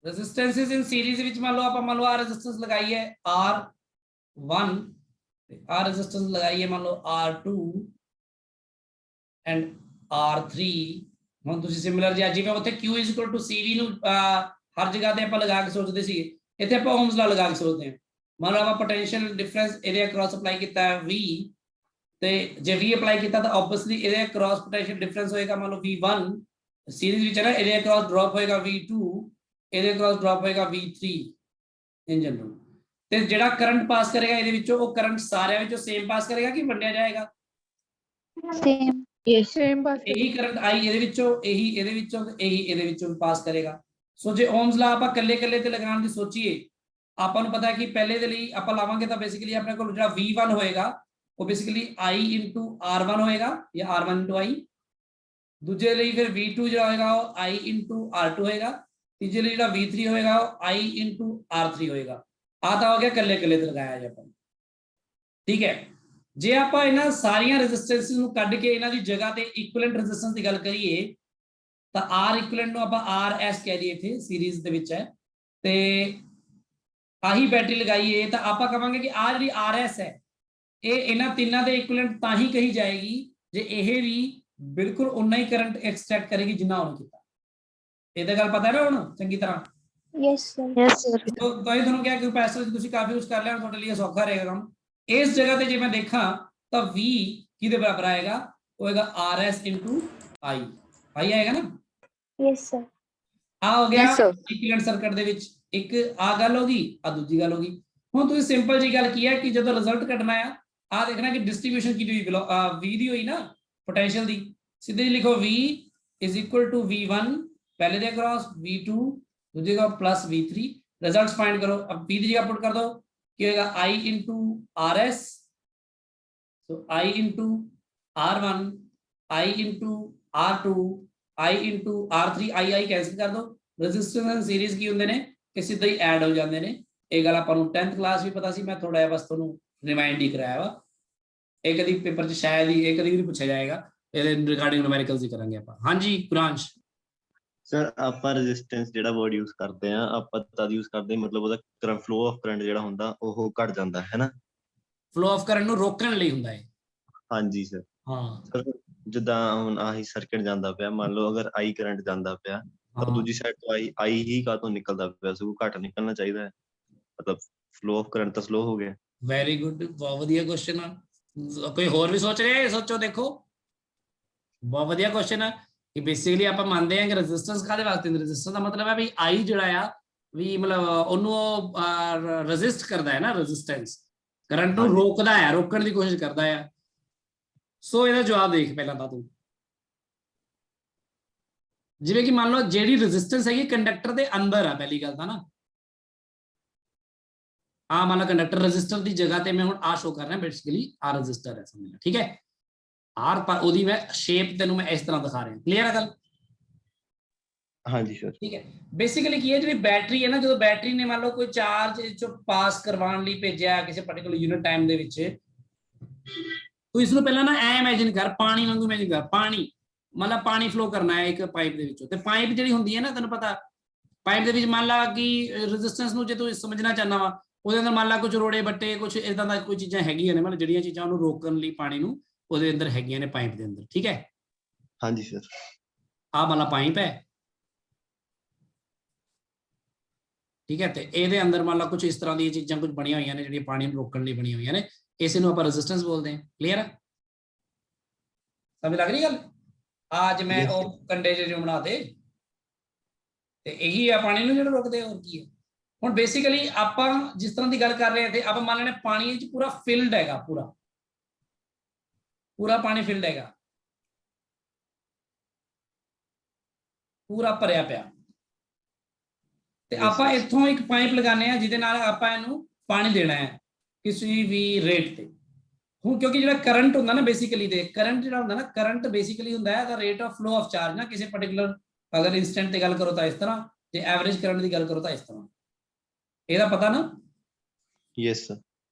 ਰੈਜ਼ਿਸਟੈਂਸਿਸ ਇਨ ਸੀਰੀਜ਼ ਵਿੱਚ ਮੰਨ ਲਓ ਆਪਾਂ ਆ ਰੈਜ਼ਿਸਟੈਂਸ ਲਗਾਈ ਹੈ R1 ਤੇ ਆ ਰੈਜ਼ਿਸਟੈਂਸ ਲਗਾਈ ਹੈ ਮੰਨ ਲਓ R2 ਐਂਡ R3। ਹੁਣ ਤੁਸੀਂ ਸਿਮਿਲਰ ਜਿਵੇਂ ਉੱਥੇ Q = CV ਨੂੰ ਹਰ ਜਗ੍ਹਾ ਤੇ ਆਪਾਂ ਲਗਾ ਕੇ ਸੋਚਦੇ ਸੀ, ਇੱਥੇ ਆਪਾਂ ਓਮਸ ਲਾ ਲਗਾ ਕੇ ਸੋਚਦੇ ਹਾਂ। ਮੰਨ ਲਓ ਆਪਾਂ ਪੋਟੈਂਸ਼ੀਅਲ ਡਿਫਰੈਂਸ ਇਹਦੇ ਅਕ੍ਰੋਸ ਅਪਲਾਈ ਕੀਤਾ ਹੈ V, ਤੇ ਜੇ V ਅਪਲਾਈ ਕੀਤਾ ਤਾਂ ਆਬਵੀਅਸਲੀ ਇਹਦੇ ਅਕ੍ਰੋਸ ਪੋਟੈਂਸ਼ੀਅਲ ਡਿਫਰੈਂਸ ਹੋਏਗਾ ਮੰਨ ਲਓ V1 ਸੀਰੀਜ਼ ਵਿੱਚ ਹੈ ਨਾ, ਇਹਦੇ ਅਕ੍ਰੋਸ ਡ੍ਰੌਪ ਹੋਏਗਾ V2, ਇਹਦੇ ਅਕ੍ਰੋਸ ਡ੍ਰੌਪ ਹੋਏਗਾ V3 ਇਨ ਜਨਰਲ। ਤੇ ਜਿਹੜਾ ਕਰੰਟ ਪਾਸ ਕਰੇਗਾ ਇਹਦੇ ਵਿੱਚੋਂ, ਉਹ ਕਰੰਟ ਸਾਰਿਆਂ ਵਿੱਚੋਂ ਸੇਮ ਪਾਸ ਕਰੇਗਾ ਕਿ ਵੰਡਿਆ ਜਾਏਗਾ? Same. Yes. Same bus. ਇਹੀ ਕਰੰਟ ਆਈ ਇਹਦੇ ਵਿੱਚੋਂ, ਇਹੀ ਇਹਦੇ ਵਿੱਚੋਂ, ਇਹੀ ਇਹਦੇ ਵਿੱਚੋਂ ਵੀ ਪਾਸ ਕਰੇਗਾ। ਸੋ ਜੇ ਓਮਸ ਲਾ ਆਪਾਂ ਕੱਲੇ ਤੇ ਲਗਾਉਣ ਦੀ ਸੋਚੀਏ, ਆਪਾਂ ਨੂੰ ਪਤਾ ਹੈ ਕਿ ਪਹਿਲੇ ਦੇ ਲਈ ਆਪਾਂ ਲਾਵਾਂਗੇ ਤਾਂ ਬੇਸਿਕਲੀ ਆਪਣੇ ਕੋਲ ਜਿਹੜਾ V1 ਹੋਏਗਾ ਉਹ ਬੇਸਿਕਲੀ I × R1 ਹੋਏਗਾ ਜਾਂ R1 × I। ਦੂਜੇ ਲਈ ਫਿਰ V2 ਜਿਹੜਾ ਹੋਏਗਾ ਉਹ I × R2 ਹੋਏਗਾ। ਤੀਜੇ ਲਈ ਜਿਹੜਾ V3 ਹੋਏਗਾ ਉਹ I × R3 ਹੋਏਗਾ। ਆ ਤਾਂ ਹੋ ਗਿਆ ਕੱਲੇ ਤੇ ਲਗਾਇਆ ਜੇ ਆਪਾਂ, ਠੀਕ ਹੈ। ਜੇ ਆਪਾਂ ਇਹਨਾਂ ਸਾਰੀਆਂ ਰੈਜ਼ਿਸਟੈਂਸਿਸ ਨੂੰ ਕੱਢ ਕੇ ਇਹਨਾਂ ਦੀ ਜਗ੍ਹਾ ਤੇ ਇਕੁਇਵਲੈਂਟ ਰੈਜ਼ਿਸਟੈਂਸ ਦੀ ਗੱਲ ਕਰੀਏ ਤਾਂ R ਇਕੁਇਵਲੈਂਟ ਨੂੰ ਆਪਾਂ RS ਕਹਿ ਦਈਏ, ਇੱਥੇ ਸੀਰੀਜ਼ ਦੇ ਵਿੱਚ ਹੈ, ਤੇ ਆਹੀ ਬੈਟਰੀ ਲਗਾਈਏ ਤਾਂ ਆਪਾਂ ਕਹਾਂਗੇ ਕਿ ਆ ਜਿਹੜੀ RS ਹੈ ਇਹ ਇਹਨਾਂ ਤਿੰਨਾਂ ਦੇ ਇਕੁਇਵਲੈਂਟ ਤਾਂ ਹੀ ਕਹੀ ਜਾਏਗੀ ਜੇ ਇਹ ਵੀ ਬਿਲਕੁਲ ਉਨਾ ਹੀ ਕਰੰਟ ਐਕਸਟ੍ਰੈਕਟ ਕਰੇਗੀ ਜਿੰਨਾ ਉਹਨੇ ਕੀਤਾ। ਇਹਦਾ ਗੱਲ ਪਤਾ ਹੈ ਨਾ ਹੁਣ ਚੰਗੀ ਤਰ੍ਹਾਂ? Yes, sir. Yes, sir. ਤਾਂ ਤੁਹਾਨੂੰ ਕਿਹਾ ਕਿ ਕੈਪੈਸਿਟਰ ਤੁਸੀਂ ਕਾਫੀ ਯੂਜ਼ ਕਰ ਲਿਆ, ਤੁਹਾਡੇ ਲਈ ਸੌਖਾ ਰਹੇਗਾ ਕੰਮ। ਇਸ ਜਗ੍ਹਾ ਤੇ ਜੇ ਮੈਂ ਦੇਖਾਂ ਤਾਂ V ਕਿਹਦੇ ਬਰਾਬਰ ਆਏਗਾ? ਹੋਏਗਾ RS × I ਆਏਗਾ ਨਾ? Yes, sir. ਆ ਹੋ ਗਿਆ Yes, sir. ਇਕੁਇਵਲੈਂਟ ਸਰਕਟ ਦੇ ਵਿੱਚ। ਇੱਕ ਆ ਗੱਲ ਹੋ ਗਈ, ਆ ਦੂਜੀ ਗੱਲ ਹੋ ਗਈ। ਹੁਣ ਤੁਸੀਂ ਸਿੰਪਲ ਜੀ ਗੱਲ ਕੀ ਹੈ ਕਿ ਜਦੋਂ ਰਿਜ਼ਲਟ ਕੱਢਣਾ ਆ ਦੇਖਣਾ ਕਿ ਡਿਸਟ੍ਰੀਬਿਊਸ਼ਨ ਕੀ ਹੋਈ, V ਦੀ ਹੋਈ ਨਾ ਪੋਟੈਂਸ਼ੀਅਲ ਦੀ, ਸਿੱਧੇ ਲਿਖੋ V = V1 ਪਹਿਲੇ ਦੇ ਅਕ੍ਰੋਸ, V2 ਦੂਜੇ ਦਾ प्लस V3। रिजल्ट्स फाइंड करो, अब P की जगह पुट कर दो, क्या होगा I × RS, so I × R1, I × R2, I × R3, I cancel कर दो। रेजिस्टेंस एंड सीरीज की ਹੁੰਦੇ ਨੇ ਕਿ ਸਿੱਧਾ ਹੀ ਐਡ ਹੋ ਜਾਂਦੇ ਨੇ। ਇਹ ਗੱਲ ਆਪਾਂ ਨੂੰ 10th ਕਲਾਸ ਵੀ ਪਤਾ ਸੀ, ਮੈਂ ਥੋੜਾ ਜਿਹਾ ਬਸ ਤੁਹਾਨੂੰ ਰਿਮਾਈਂਡ ਹੀ ਕਰਾਇਆ ਵਾ। ਇਹ ਕਦੀ ਪੇਪਰ 'ਚ ਸ਼ਾਇਦ ਹੀ ਇਹ ਕਦੀ ਵੀ ਪੁੱਛਿਆ ਜਾਏਗਾ, ਇਹਦੇ ਰਿਗਾਰਡਿੰਗ ਨਿਊਮੈਰੀਕਲਸ ਹੀ ਕਰਾਂਗੇ ਆਪਾਂ। ਹਾਂਜੀ ਕੁਰਾਂਸ਼। ਸਰ ਆਪਾਂ ਰੈਜ਼ਿਸਟੈਂਸ ਜਿਹੜਾ ਵਰਡ ਯੂਜ਼ ਕਰਦੇ ਆ ਆਪਾਂ ਤਦ ਯੂਜ਼ ਕਰਦੇ ਹਾਂ, ਮਤਲਬ ਉਹਦਾ ਫਲੋ ਆਫ ਕਰੰਟ ਜਿਹੜਾ ਹੁੰਦਾ ਉਹ ਘਟ ਜਾਂਦਾ ਹੈ ਨਾ। ਫਲੋ ਆਫ ਕਰੰਟ ਨੂੰ ਰੋਕਣ ਲਈ ਹੁੰਦਾ ਹੈ। ਹਾਂਜੀ ਸਰ। ਹਾਂ ਸਰ ਜਿੱਦਾਂ ਹੁਣ ਆਹੀ ਸਰਕਟ ਜਾਂਦਾ ਪਿਆ, ਮੰਨ ਲਓ ਅਗਰ ਆਈ ਕਰੰਟ ਜਾਂਦਾ ਪਿਆ ਤਾਂ ਹਾਂ ਦੂਜੀ ਸਾਈਡ ਤੋਂ ਆਈ ਹੀ ਕਾਹਤੋਂ ਨਿਕਲਦਾ ਪਿਆ, ਸਗੋਂ ਘੱਟ ਨਿਕਲਣਾ ਚਾਹੀਦਾ ਹੈ, ਮਤਲਬ ਫਲੋ ਆਫ ਕਰੰਟ ਤਾਂ ਸਲੋ ਹੋ ਗਿਆ। ਵੈਰੀ ਗੁੱਡ, ਬਹੁਤ ਵਧੀਆ ਕੁਐਸਚਨ ਆ। ਕੋਈ ਹੋਰ ਵੀ ਸੋਚ ਰਿਹਾ ਹੈ? ਸੋਚੋ, ਦੇਖੋ ਬਹੁਤ ਵਧੀਆ ਕੁਐਸਚਨ ਆ ਕਿ ਬੇਸਿਕਲੀ ਆਪਾਂ ਮੰਨਦੇ ਹਾਂ ਕਿ ਰੈਜ਼ਿਸਟੈਂਸ ਕਾਹਦੇ ਵਾਸਤੇ, ਰੈਜ਼ਿਸਟੈਂਸ ਦਾ ਮਤਲਬ ਹੈ ਵੀ ਆਈ ਜਿਹੜਾ ਆ ਵੀ ਮਤਲਬ ਉਹਨੂੰ ਰੈਜ਼ਿਸਟ ਕਰਦਾ ਹੈ ਨਾ, ਰੈਜ਼ਿਸਟੈਂਸ ਕਰੰਟ ਨੂੰ ਰੋਕਦਾ ਹੈ, ਰੋਕਣ ਦੀ ਕੋਸ਼ਿਸ਼ ਕਰਦਾ ਹੈ। ਸੋ ਇਹਦਾ ਜਵਾਬ ਦੇਖ ਪਹਿਲਾਂ ਤਾਂ ਤੂੰ, ਜਿਵੇਂ ਕਿ ਮੰਨ ਲਓ ਜਿਹੜੀ ਰੈਜ਼ਿਸਟੈਂਸ ਹੈਗੀ ਕੰਡਕਟਰ ਦੇ ਅੰਦਰ ਆ, ਪਹਿਲੀ ਗੱਲ ਤਾਂ ਨਾ ਆ ਮੰਨ ਲਾ ਕੰਡਕਟਰ ਰੈਜ਼ਿਸਟਰ ਦੀ ਜਗ੍ਹਾ ਤੇ ਮੈਂ ਹੁਣ ਆ ਸ਼ੋ ਕਰ ਰਿਹਾ ਬੇਸਿਕਲੀ ਆ ਰੈਜ਼ਿਸਟਰ ਹੈ, ਸਮਝ ਲੈ, ਠੀਕ ਹੈ। ਆਰ ਪਰ ਉਹਦੀ ਮੈਂ ਸ਼ੇਪ ਤੈਨੂੰ ਮੈਂ ਇਸ ਤਰ੍ਹਾਂ ਦਿਖਾ ਰਿਹਾ, ਕਲੀਅਰ ਹੈ ਗੱਲ? ਹਾਂਜੀ ਸਰ। ਠੀਕ ਹੈ। ਬੇਸਿਕਲੀ ਕੀ ਹੈ, ਜਿਹੜੀ ਬੈਟਰੀ ਹੈ ਨਾ, ਜਦੋਂ ਬੈਟਰੀ ਨੇ ਮੰਨ ਲਓ ਕੋਈ ਚਾਰਜ ਚੋਂ ਪਾਸ ਕਰਵਾਉਣ ਲਈ ਭੇਜਿਆ ਕਿਸੇ ਪਾਰਟਿਕੂਲਰ ਯੂਨਿਟ ਟਾਈਮ ਦੇ ਵਿੱਚ, ਤੂੰ ਇਸ ਨੂੰ ਪਹਿਲਾਂ ਨਾ ਐ ਇਮੇਜਿਨ ਕਰ, ਪਾਣੀ ਵਾਂਗੂ ਇਮੇਜਿਨ ਕਰ, ਪਾਣੀ ਮਤਲਬ ਪਾਣੀ ਫਲੋ ਕਰਨਾ ਹੈ ਇੱਕ ਪਾਈਪ ਦੇ ਵਿੱਚੋਂ, ਤੇ ਪਾਈਪ ਜਿਹੜੀ ਹੁੰਦੀ ਹੈ ਨਾ, ਤੈਨੂੰ ਪਤਾ ਪਾਈਪ ਦੇ ਵਿੱਚ ਮੰਨ ਲਾ ਕਿ ਰੈਜ਼ਿਸਟੈਂਸ ਨੂੰ ਜੇ ਤੂੰ ਸਮਝਣਾ ਚਾਹਨਾ ਵਾ, ਉਹਦੇ ਅੰਦਰ ਮੰਨ ਲਾ ਕੁਝ ਰੋੜੇ ਬੱਟੇ ਕੁਝ ਇਦਾਂ ਦਾ ਕੋਈ ਚੀਜ਼ਾਂ ਹੈਗੀਆਂ ਨੇ, ਮਤਲਬ ਜਿਹੜੀਆਂ ਚੀਜ਼ਾਂ ਉਹਨੂੰ ਰੋਕਣ ਲਈ ਪਾਣੀ ਨੂੰ ਉਹਦੇ ਅੰਦਰ ਹੈਗੀਆਂ ਨੇ ਪਾਈਪ ਦੇ ਅੰਦਰ, ਠੀਕ ਹੈ। ਹਾਂਜੀ ਸਰ। ਆਹ ਵਾਲਾ ਪਾਈਪ ਹੈ, ਠੀਕ ਹੈ, ਤੇ ਇਹਦੇ ਅੰਦਰ ਮੰਨ ਲਾ ਕੁਝ ਇਸ ਤਰ੍ਹਾਂ ਦੀਆਂ ਚੀਜ਼ਾਂ ਕੁਝ ਬਣੀਆਂ ਹੋਈਆਂ ਨੇ ਜਿਹੜੀਆਂ ਪਾਣੀ ਨੂੰ ਰੋਕਣ ਲਈ ਬਣੀਆਂ ਹੋਈਆਂ ਨੇ, ਇਸੇ ਨੂੰ ਆਪਾਂ ਰੈਜ਼ਿਸਟੈਂਸ ਬੋਲਦੇ ਹਾਂ, ਕਲੀਅਰ ਹੈ? ਸਮਝ ਲੱਗ ਰਹੀ ਗੱਲ? ਅੱਜ ਮੈਂ ਉਹ ਕੰਡੇ ਜਿਹੇ ਬਣਾਤੇ ਤੇ ਇਹੀ ਆ ਪਾਣੀ ਨੂੰ ਜਿਹੜਾ ਰੋਕਦੇ, ਹੋਰ ਕੀ ਹੈ। ਹੁਣ ਬੇਸਿਕਲੀ ਆਪਾਂ ਜਿਸ ਤਰ੍ਹਾਂ ਦੀ ਗੱਲ ਕਰ ਰਹੇ ਤੇ ਆਪਾਂ ਮੰਨ ਲੈਣੇ ਪਾਣੀ ਚ ਪੂਰਾ ਫਿਲਡ ਹੈਗਾ, ਪੂਰਾ ਪਾਣੀ ਫਿਲਡ ਹੈਗਾ, ਪੂਰਾ ਭਰਿਆ ਪਿਆ, ਤੇ ਆਪਾਂ ਇੱਥੋਂ ਇੱਕ ਪਾਈਪ ਲਗਾਉਂਦੇ ਆ ਜਿਹਦੇ ਨਾਲ ਆਪਾਂ ਇਹਨੂੰ ਪਾਣੀ ਦੇਣਾ ਹੈ ਕਿਸੇ ਵੀ ਰੇਟ ਤੇ। ਹੁਣ ਕਿਉਂਕਿ ਜਿਹੜਾ ਕਰੰਟ ਹੁੰਦਾ ਨਾ, ਬੇਸਿਕਲੀ ਦੇ ਕਰੰਟ ਜਿਹੜਾ ਹੁੰਦਾ ਨਾ, ਕਰੰਟ ਬੇਸਿਕਲੀ ਹੁੰਦਾ ਹੈ the rate of flow of charge ਨਾ, ਕਿਸੇ ਪਾਰਟਿਕੂਲਰ ਅਗਰ ਇਨਸਟੈਂਟ ਤੇ ਗੱਲ ਕਰੋ ਤਾਂ ਇਸ ਤਰ੍ਹਾਂ, ਜੇ ਐਵਰੇਜ ਕਰੰਟ ਦੀ ਗੱਲ ਕਰੋ ਤਾਂ ਇਸ ਤਰ੍ਹਾਂ, ਇਹਦਾ ਪਤਾ ਨਾ? Yes sir.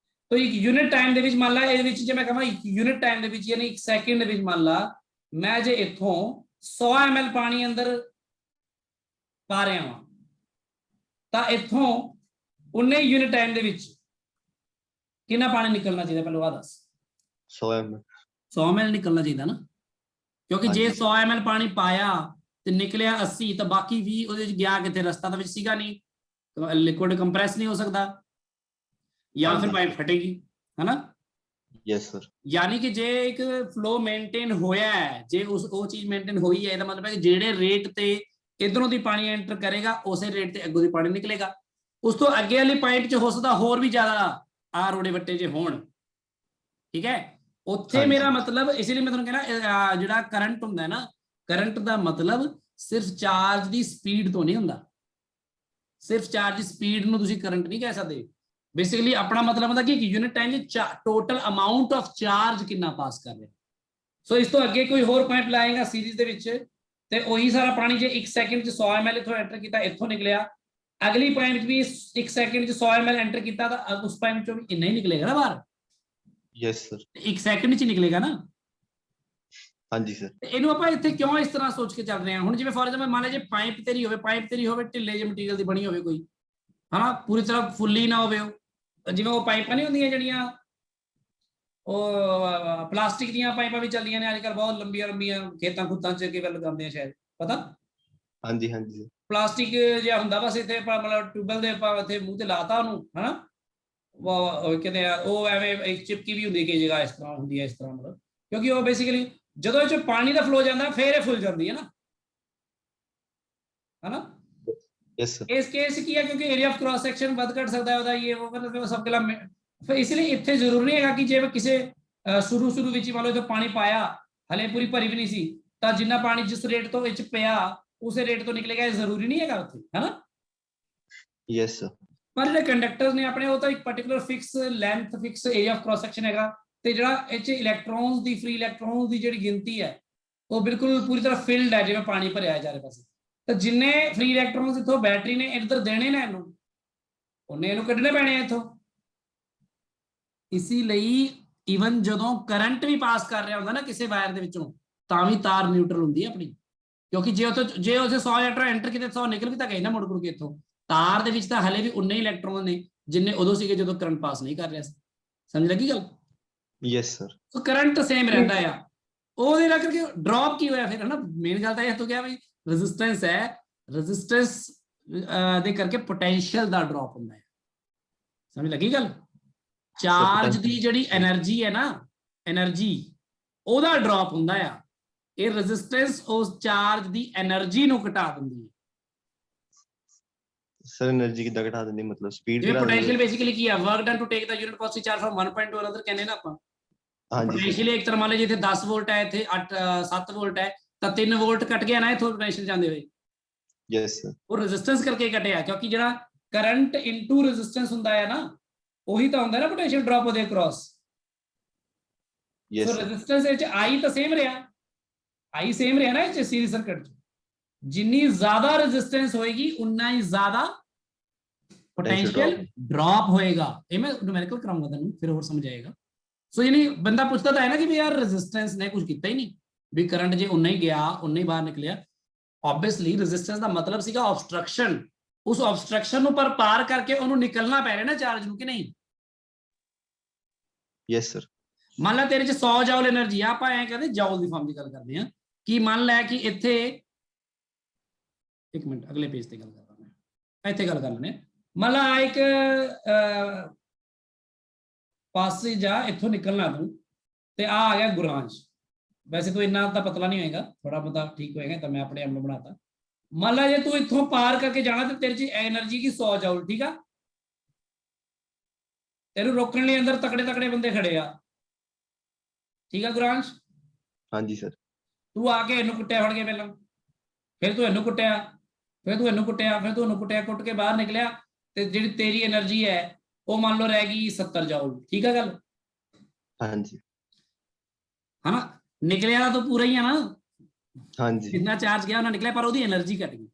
तो एक यूनिट टाइम ਦੇ ਵਿੱਚ ਮੰਨ ਲਾ ਇਹਦੇ ਵਿੱਚ ਜੇ ਮੈਂ ਕਹਾਂ यूनिट टाइम ਦੇ ਵਿੱਚ ਯਾਨੀ 1 ਸੈਕਿੰਡ ਦੇ ਵਿੱਚ ਮੰਨ ਲਾ ਮੈਂ ਜੇ ਇੱਥੋਂ 100 ml ਪਾਣੀ ਅੰਦਰ ਪਾ ਰਿਹਾ ਹਾਂ ਤਾਂ ਇੱਥੋਂ ਉਨੇ यूनिट टाइम ਦੇ ਵਿੱਚ ਕਿੰਨਾ ਪਾਣੀ ਨਿਕਲਣਾ ਚਾਹੀਦਾ ਪਹਿਲਾਂ ਆ ਦੱਸ। 100 ml 100 ml ਨਿਕਲਣਾ ਚਾਹੀਦਾ ਨਾ, ਕਿਉਂਕਿ ਜੇ 100 ml ਪਾਣੀ ਪਾਇਆ ਤੇ ਨਿਕਲਿਆ 80 ਤਾਂ ਬਾਕੀ 20 ਉਹਦੇ ਵਿੱਚ ਗਿਆ ਕਿੱਥੇ, ਰਸਤਾ ਤਾਂ ਵਿੱਚ ਸੀਗਾ ਨਹੀਂ, ਲਿਕੁਇਡ ਕੰਪਰੈਸ ਨਹੀਂ ਹੋ ਸਕਦਾ ਜਾਂ ਫਿਰ ਪਾਈਪ ਫਟੇਗੀ, है ना? Yes sir. यानी कि जे एक फ्लो मेंटेन होया है, जे ਉਹ ਚੀਜ਼ ਮੇਨਟੇਨ ਹੋਈ ਹੈ, ਇਹਦਾ ਮਤਲਬ ਹੈ ਕਿ ਜਿਹੜੇ ਰੇਟ ਤੇ ਇਧਰੋਂ ਦੀ ਪਾਣੀ ਐਂਟਰ ਕਰੇਗਾ ਉਸੇ ਰੇਟ ਤੇ ਅੱਗੋਂ ਦੀ ਪਾਣੀ ਨਿਕਲੇਗਾ। ਉਸ ਤੋਂ ਅੱਗੇ ਵਾਲੀ ਪਾਈਪ 'ਚ ਹੋ ਸਕਦਾ ਹੋਰ ਵੀ ਜ਼ਿਆਦਾ ਆ ਰੋੜੇ ਵੱਟੇ ਜੇ ਹੋਣ, ਠੀਕ ਹੈ। ਉੱਥੇ ਮੇਰਾ ਮਤਲਬ ਇਸ ਲਈ ਮੈਂ ਤੁਹਾਨੂੰ ਕਹਿਣਾ ਜਿਹੜਾ ਕਰੰਟ ਹੁੰਦਾ ਹੈ ਨਾ, ਕਰੰਟ ਦਾ ਮਤਲਬ ਸਿਰਫ ਚਾਰਜ ਦੀ ਸਪੀਡ ਤੋਂ ਨਹੀਂ ਹੁੰਦਾ, ਸਿਰਫ ਚਾਰਜ ਦੀ ਸਪੀਡ ਨੂੰ ਤੁਸੀਂ ਕਰੰਟ ਨਹੀਂ ਕਹਿ ਸਕਦੇ। बेसिकली अपना मतलब ਹੁੰਦਾ ਕਿ यूनिट टाइम ਚ टोटल अमाउंट ऑफ चार्ज ਕਿੰਨਾ ਪਾਸ ਕਰ ਰਿਹਾ। ਸੋ ਇਸ ਤੋਂ ਅੱਗੇ ਕੋਈ ਹੋਰ ਪਾਈਪ ਲਾਏਗਾ ਸੀਰੀਜ਼ ਦੇ ਵਿੱਚ ਤੇ ਉਹੀ ਸਾਰਾ ਪਾਣੀ ਜੇ 1 ਸੈਕਿੰਡ ਚ 100 ml ਇਥੋਂ ਐਂਟਰ ਕੀਤਾ, ਇੱਥੋਂ ਨਿਕਲਿਆ, ਅਗਲੀ ਪਾਈਪ ਵੀ 1 ਸੈਕਿੰਡ ਚ 100 ml ਐਂਟਰ ਕੀਤਾ ਤਾਂ ਉਸ ਪਾਈਪ ਚੋਂ ਵੀ ਇੰਨਾ ਹੀ ਨਿਕਲੇਗਾ ਨਾ ਬਾਹਰ। Yes sir. 1 ਸੈਕਿੰਡ ਚ ਨਿਕਲੇਗਾ ਨਾ। ਹਾਂਜੀ ਸਰ। ਇਹਨੂੰ ਆਪਾਂ ਇੱਥੇ ਕਿਉਂ ਇਸ ਤਰ੍ਹਾਂ ਸੋਚ ਕੇ ਚੱਲ ਰਹੇ ਹਾਂ। ਹੁਣ ਜਿਵੇਂ ਫੋਰ ਐਗਜ਼ਾਮਪਲ ਮੰਨ ਲੈ ਜੇ ਪਾਈਪ ਤੇਰੀ ਹੋਵੇ ਢਿੱਲੇ ਜਿਹੇ ਮਟੀਰੀਅਲ ਦੀ ਬਣੀ ਹੋਵੇ ਕੋਈ, ਹਨਾ, ਪੂਰੀ ਤਰ੍ਹਾਂ ਫੁੱਲੀ ਨਾ ਹੋਵੇ, ਜਿਵੇਂ ਉਹ ਪਾਈਪਾਂ ਨਹੀਂ ਹੁੰਦੀਆਂ ਜਿਹੜੀਆਂ ਉਹ ਪਲਾਸਟਿਕ ਦੀਆਂ ਪਾਈਪਾਂ ਵੀ ਚੱਲਦੀਆਂ ਨੇ ਅੱਜ ਕੱਲ੍ਹ, ਬਹੁਤ ਲੰਬੀਆਂ ਖੇਤਾਂ ਖੁੱਤਾਂ 'ਚ ਕਈ ਵਾਰ ਲਗਾਉਂਦੇ ਆ, ਸ਼ਾਇਦ ਪਤਾ? ਹਾਂਜੀ ਹਾਂਜੀ। ਪਲਾਸਟਿਕ ਜਿਹਾ ਹੁੰਦਾ ਬਸ ਇੱਥੇ ਮਤਲਬ ਟਿਊਬਲ ਦੇ ਆਪਾਂ ਇੱਥੇ ਮੂੰਹ ਤੇ ਲਾਤਾ ਉਹਨੂੰ, ਹਨਾ, ਕਹਿੰਦੇ ਆ ਉਹ ਐਵੇਂ ਇੱਕ ਚਿਪਕੀ ਵੀ ਹੁੰਦੀ ਕਈ ਜਗ੍ਹਾ ਇਸ ਤਰ੍ਹਾਂ ਹੁੰਦੀ ਹੈ, ਇਸ ਤਰ੍ਹਾਂ ਮਤਲਬ, ਕਿਉਂਕਿ ਉਹ ਬੇਸਿਕਲੀ ਜਦੋਂ ਇਹ 'ਚ ਪਾਣੀ ਦਾ ਫਲੋ ਜਾਂਦਾ ਫਿਰ ਇਹ ਫੁੱਲ ਜਾਂਦੀ ਹੈ ਨਾ, ਹਨਾ। ਇਸ ਕੇਸ ਕੀ ਹੈ ਕਿਉਂਕਿ ਏਰੀਆ ਆਫ ਕ੍ਰਾਸ ਸੈਕਸ਼ਨ ਵੱਧ ਘਟ ਸਕਦਾ ਹੈ ਉਹਦਾ, ਇਹ ਉਹ ਮਤਲਬ ਸਭ ਗੱਲਾਂ ਫਿਰ ਇਸ ਲਈ ਇੱਥੇ ਜ਼ਰੂਰੀ ਨਹੀਂ ਹੈਗਾ ਕਿ ਜੇ ਕਿਸੇ ਸ਼ੁਰੂ ਵਿੱਚ ਹੀ ਮੰਨ ਲਓ ਪਾਣੀ ਪਾਇਆ ਹਲੇ ਪੂਰੀ ਭਰੀ ਵੀ ਨਹੀਂ ਸੀ ਤਾਂ ਜਿੰਨਾ ਪਾਣੀ ਜਿਸ ਰੇਟ ਤੋਂ ਵਿੱਚ ਪਿਆ ਉਸੇ ਰੇਟ ਤੋਂ ਨਿਕਲੇਗਾ, ਇਹ ਜ਼ਰੂਰੀ ਨਹੀਂ ਹੈਗਾ ਉੱਥੇ, ਹਨਾ। Yes sir. ਪਰ ਜਿਹੜੇ ਕੰਡਕਟਰਸ ਨੇ ਆਪਣੇ ਉਹ ਤਾਂ ਇੱਕ particular fix length fix area of cross section ਹੈਗਾ, ਤੇ ਜਿਹੜਾ ਇਹ 'ਚ ਇਲੈਕਟ੍ਰੋਨਸ ਦੀ ਫ੍ਰੀ ਇਲੈਕਟ੍ਰੋਨਸ ਦੀ ਜਿਹੜੀ ਗਿਣਤੀ ਹੈ ਉਹ ਬਿਲਕੁਲ ਪੂਰੀ ਤਰ੍ਹਾਂ ਫਿਲਡ ਹੈ, ਜਿਵੇਂ ਪਾਣੀ ਭਰਿਆ ਚਾਰੇ ਪਾਸੇ, ਤਾਂ ਜਿੰਨੇ ਫ੍ਰੀ ਇਲੈਕਟ੍ਰੋਨਸ ਇੱਥੋਂ ਬੈਟਰੀ ਨੇ ਇੱਧਰ ਦੇਣੇ ਨੇ ਇਹਨੂੰ, ਉਹਨੇ ਇਹਨੂੰ ਕੱਢਣੇ ਪੈਣੇ ਆ ਇੱਥੋਂ। ਇਸੇ ਲਈ ਈਵਨ ਜਦੋਂ ਕਰੰਟ ਵੀ ਪਾਸ ਕਰ ਰਿਹਾ ਹੁੰਦਾ ਨਾ ਕਿਸੇ ਵਾਇਰ ਦੇ ਵਿੱਚੋਂ ਤਾਂ ਵੀ ਤਾਰ ਨਿਊਟਰਲ ਹੁੰਦੀ ਹੈ ਆਪਣੀ, ਕਿਉਂਕਿ ਜੇ ਉਸੇ 100 ਇਲੈਕਟ੍ਰੋਨ ਐਂਟਰ ਕੀਤੇ 100 ਨਿਕਲ ਵੀ ਤਾਂ ਗਏ ਨਾ ਮੁੜ ਕੇ ਇੱਥੋਂ। ਤਾਰ ਦੇ ਵਿੱਚ ਤਾਂ ਹਲੇ ਵੀ ਉਨੇ ਹੀ ਇਲੈਕਟ੍ਰੋਨ ਨੇ ਜਿੰਨੇ ਉਦੋਂ ਸੀਗੇ ਜਦੋਂ ਕਰੰਟ ਪਾਸ ਨਹੀਂ ਕਰ ਰਿਹਾ ਸੀ। ਸਮਝ ਲੱਗੀ ਗੱਲ? Yes sir. So current same ਰਹਿੰਦਾ ਆ, ਉਹਦੇ ਨਾਲ ਕਰਕੇ ਡ੍ਰੌਪ ਕੀ ਹੋਇਆ ਫਿਰ, ਹਨਾ। ਮੇਨ ਗੱਲ ਤਾਂ ਇਹ ਤੋਂ ਕਿਹਾ ਵੀ ਰੈਜ਼ਿਸਟੈਂਸ ਹੈ, ਰੈਜ਼ਿਸਟੈਂਸ ਦੇ ਕਰਕੇ ਪੋਟੈਂਸ਼ੀਅਲ ਦਾ ਡ੍ਰੌਪ ਹੁੰਦਾ ਹੈ। ਸਮਝ ਲੱਗੀ ਗੱਲ? ਚਾਰਜ ਦੀ ਜਿਹੜੀ એનર્ਜੀ ਹੈ ਨਾ, એનર્ਜੀ ਉਹਦਾ ਡ੍ਰੌਪ ਹੁੰਦਾ ਆ। ਇਹ ਰੈਜ਼ਿਸਟੈਂਸ ਉਸ ਚਾਰਜ ਦੀ એનર્ਜੀ ਨੂੰ ਘਟਾ ਦਿੰਦੀ ਹੈ। ਸਰ એનર્ਜੀ ਕਿੱਦਾਂ ਘਟਾ ਦਿੰਦੀ, ਮਤਲਬ ਸਪੀਡ ਜਿਵੇਂ ਘਟਾ ਦਿੰਦੀ? ਪੋਟੈਂਸ਼ੀਅਲ ਬੇਸਿਕਲੀ ਕੀ ਆ, work done to take the unit positive charge from 1 point to another ਕਹਿੰਦੇ ਨਾ ਆਪਾਂ। ਹਾਂਜੀ ਪੋਟੈਂਸ਼ੀਅਲ ਇੱਕ ਤਰ੍ਹਾਂ ਮੰਨ ਲਓ ਜਿੱਥੇ 10 ਵੋਲਟ ਹੈ, ਇੱਥੇ 7 ਵੋਲਟ ਹੈ, ਤਾਂ 3 ਵੋਲਟ ਕੱਟ ਗਿਆ ਨਾ ਇੱਥੋਂ ਪੋਟੈਂਸ਼ੀਅਲ ਜਾਂਦੇ ਹੋਏ। Yes sir. ਉਹ ਰੈਜ਼ਿਸਟੈਂਸ ਕਰਕੇ ਘਟਿਆ, ਕਿਉਂਕਿ ਜਿਹੜਾ ਕਰੰਟ ਇਨਟੂ ਰੈਜ਼ਿਸਟੈਂਸ ਹੁੰਦਾ ਹੈ ਨਾ, ਉਹੀ ਤਾਂ ਹੁੰਦਾ ਨਾ ਪੋਟੈਂਸ਼ੀਅਲ ਡ੍ਰੌਪ ਉਹਦੇ across. Yes so sir. Resistance ਵਿੱਚ I ਤਾਂ ਸੇਮ ਰਿਹਾ, I ਸੇਮ ਰਿਹਾ ਨਾ ਇਹ ਸੀਰੀਜ਼ ਸਰਕਟ ਚ। ਜਿੰਨੀ ਜ਼ਿਆਦਾ ਰੈਜ਼ਿਸਟੈਂਸ ਹੋਏਗੀ ਉਨਾ ਹੀ ਜ਼ਿਆਦਾ ਪੋਟੈਂਸ਼ੀਅਲ ਡ੍ਰੌਪ ਹੋਏਗਾ। ਇਹ ਮੈਂ ਨਿਊਮੈਰੀਕਲ ਕਰਾਉਂਗਾ ਤੁਹਾਨੂੰ, ਫਿਰ ਹੋਰ ਸਮਝ ਆਏਗਾ। ਸੋ ਯਾਨੀ ਬੰਦਾ ਪੁੱਛਦਾ ਤਾਂ ਹੈ ਨਾ ਕਿ ਵੀ ਯਾਰ ਰੈਜ਼ਿਸਟੈਂਸ ਨੇ ਕੁਝ ਕੀਤਾ ਹੀ ਨਹੀਂ, ਵੀ ਕਰੰਟ ਜੇ ਉਨਾ ਹੀ ਗਿਆ ਉਨਾ ਹੀ ਬਾਹਰ ਨਿਕਲਿਆ। ਆਬਵੀਅਸਲੀ ਰੈਜ਼ਿਸਟੈਂਸ ਦਾ ਮਤਲਬ ਸੀਗਾ ਆਬਸਟਰਕਸ਼ਨ। ਉਸ ਆਬਸਟਰਕਸ਼ਨ ਨੂੰ ਪਾਰ ਕਰਕੇ ਉਹਨੂੰ ਨਿਕਲਣਾ ਪੈ ਰਿਹਾ ਨਾ ਚਾਰਜ ਨੂੰ, ਕਿ ਨਹੀਂ? Yes sir. ਮੰਨ ਲਾ ਤੇਰੇ ਚ 100 ਜਾਊਲ એનર્ਜੀ ਆ, ਆਪਾਂ ਐਂ ਕਹਿੰਦੇ ਜਾਊਲ ਦੀ ਫਾਰਮ ਦੀ ਗੱਲ ਕਰਦੇ ਆ ਕਿ ਮੰਨ ਲੈ ਕਿ ਇੱਥੇ ਇੱਕ ਮਿੰਟ ਅਗਲੇ ਪੇਜ ਤੇ ਗੱਲ ਕਰਦਾ ਮੈਂ, ਇੱਥੇ ਗੱਲ ਕਰ ਲੈਣੇ। ਮੰਨ ਲਾ ਇੱਕ ਪਾਸੇ ਜਾ, ਇੱਥੋਂ ਨਿਕਲਣਾ ਤੂੰ, ਤੇ ਆ ਗਿਆ ਗੁਰਾਂਸ਼। ਵੈਸੇ ਤੂੰ ਇੰਨਾ ਤਾਂ ਪਤਲਾ ਨਹੀਂ ਹੋਏਗਾ, ਥੋੜਾ ਬਹੁਤਾ ਠੀਕ ਹੋਏਗਾ, ਤਾਂ ਮੈਂ ਆਪਣੇ ਆਪ ਨੂੰ ਬਣਾਤਾ। ਮੰਨ ਲਾ ਜੇ ਤੂੰ ਇੱਥੋਂ ਪਾਰ ਕਰਕੇ ਜਾਣਾ ਤੇ ਤੇਰੇ ਚ એનર્ਜੀ ਕੀ 100 ਜਾਊਲ, ਠੀਕ ਆ। ਤੈਨੂੰ ਰੋਕਣ ਲਈ ਅੰਦਰ ਤਕੜੇ ਬੰਦੇ ਖੜੇ ਆ, ਠੀਕ ਆ ਗੁਰਾਂਸ਼? ਹਾਂਜੀ ਸਰ। ਤੂੰ ਆ ਕੇ ਇਹਨੂੰ ਕੁੱਟਿਆ ਫੜ ਕੇ ਪਹਿਲਾਂ, ਫਿਰ ਤੂੰ ਇਹਨੂੰ ਕੁੱਟਿਆ, ਫਿਰ ਤੂੰ ਇਹਨੂੰ ਕੁੱਟਿਆ, ਫਿਰ ਤੂੰ ਉਹਨੂੰ ਕੁੱਟਿਆ, ਕੁੱਟ ਕੇ ਬਾਹਰ ਨਿਕਲਿਆ, ਤੇ ਜਿਹੜੀ ਤੇਰੀ એનર્ਜੀ ਹੈ ਉਹ ਮੰਨ ਲਓ ਰਹਿ ਗਈ 70 ਜਾਊਲ, ਠੀਕ ਆ ਗੱਲ? ਹਾਂਜੀ। ਹਨਾ, ਨਿਕਲਿਆ ਤਾਂ ਪੂਰਾ ਹੀ ਆ ਨਾ, ਹਾਂਜੀ ਜਿੰਨਾ ਚਾਰਜ ਗਿਆ ਉਹਨਾਂ ਨਿਕਲਿਆ, ਪਰ ਉਹਦੀ એનર્ਜੀ ਘਟ ਗਈ।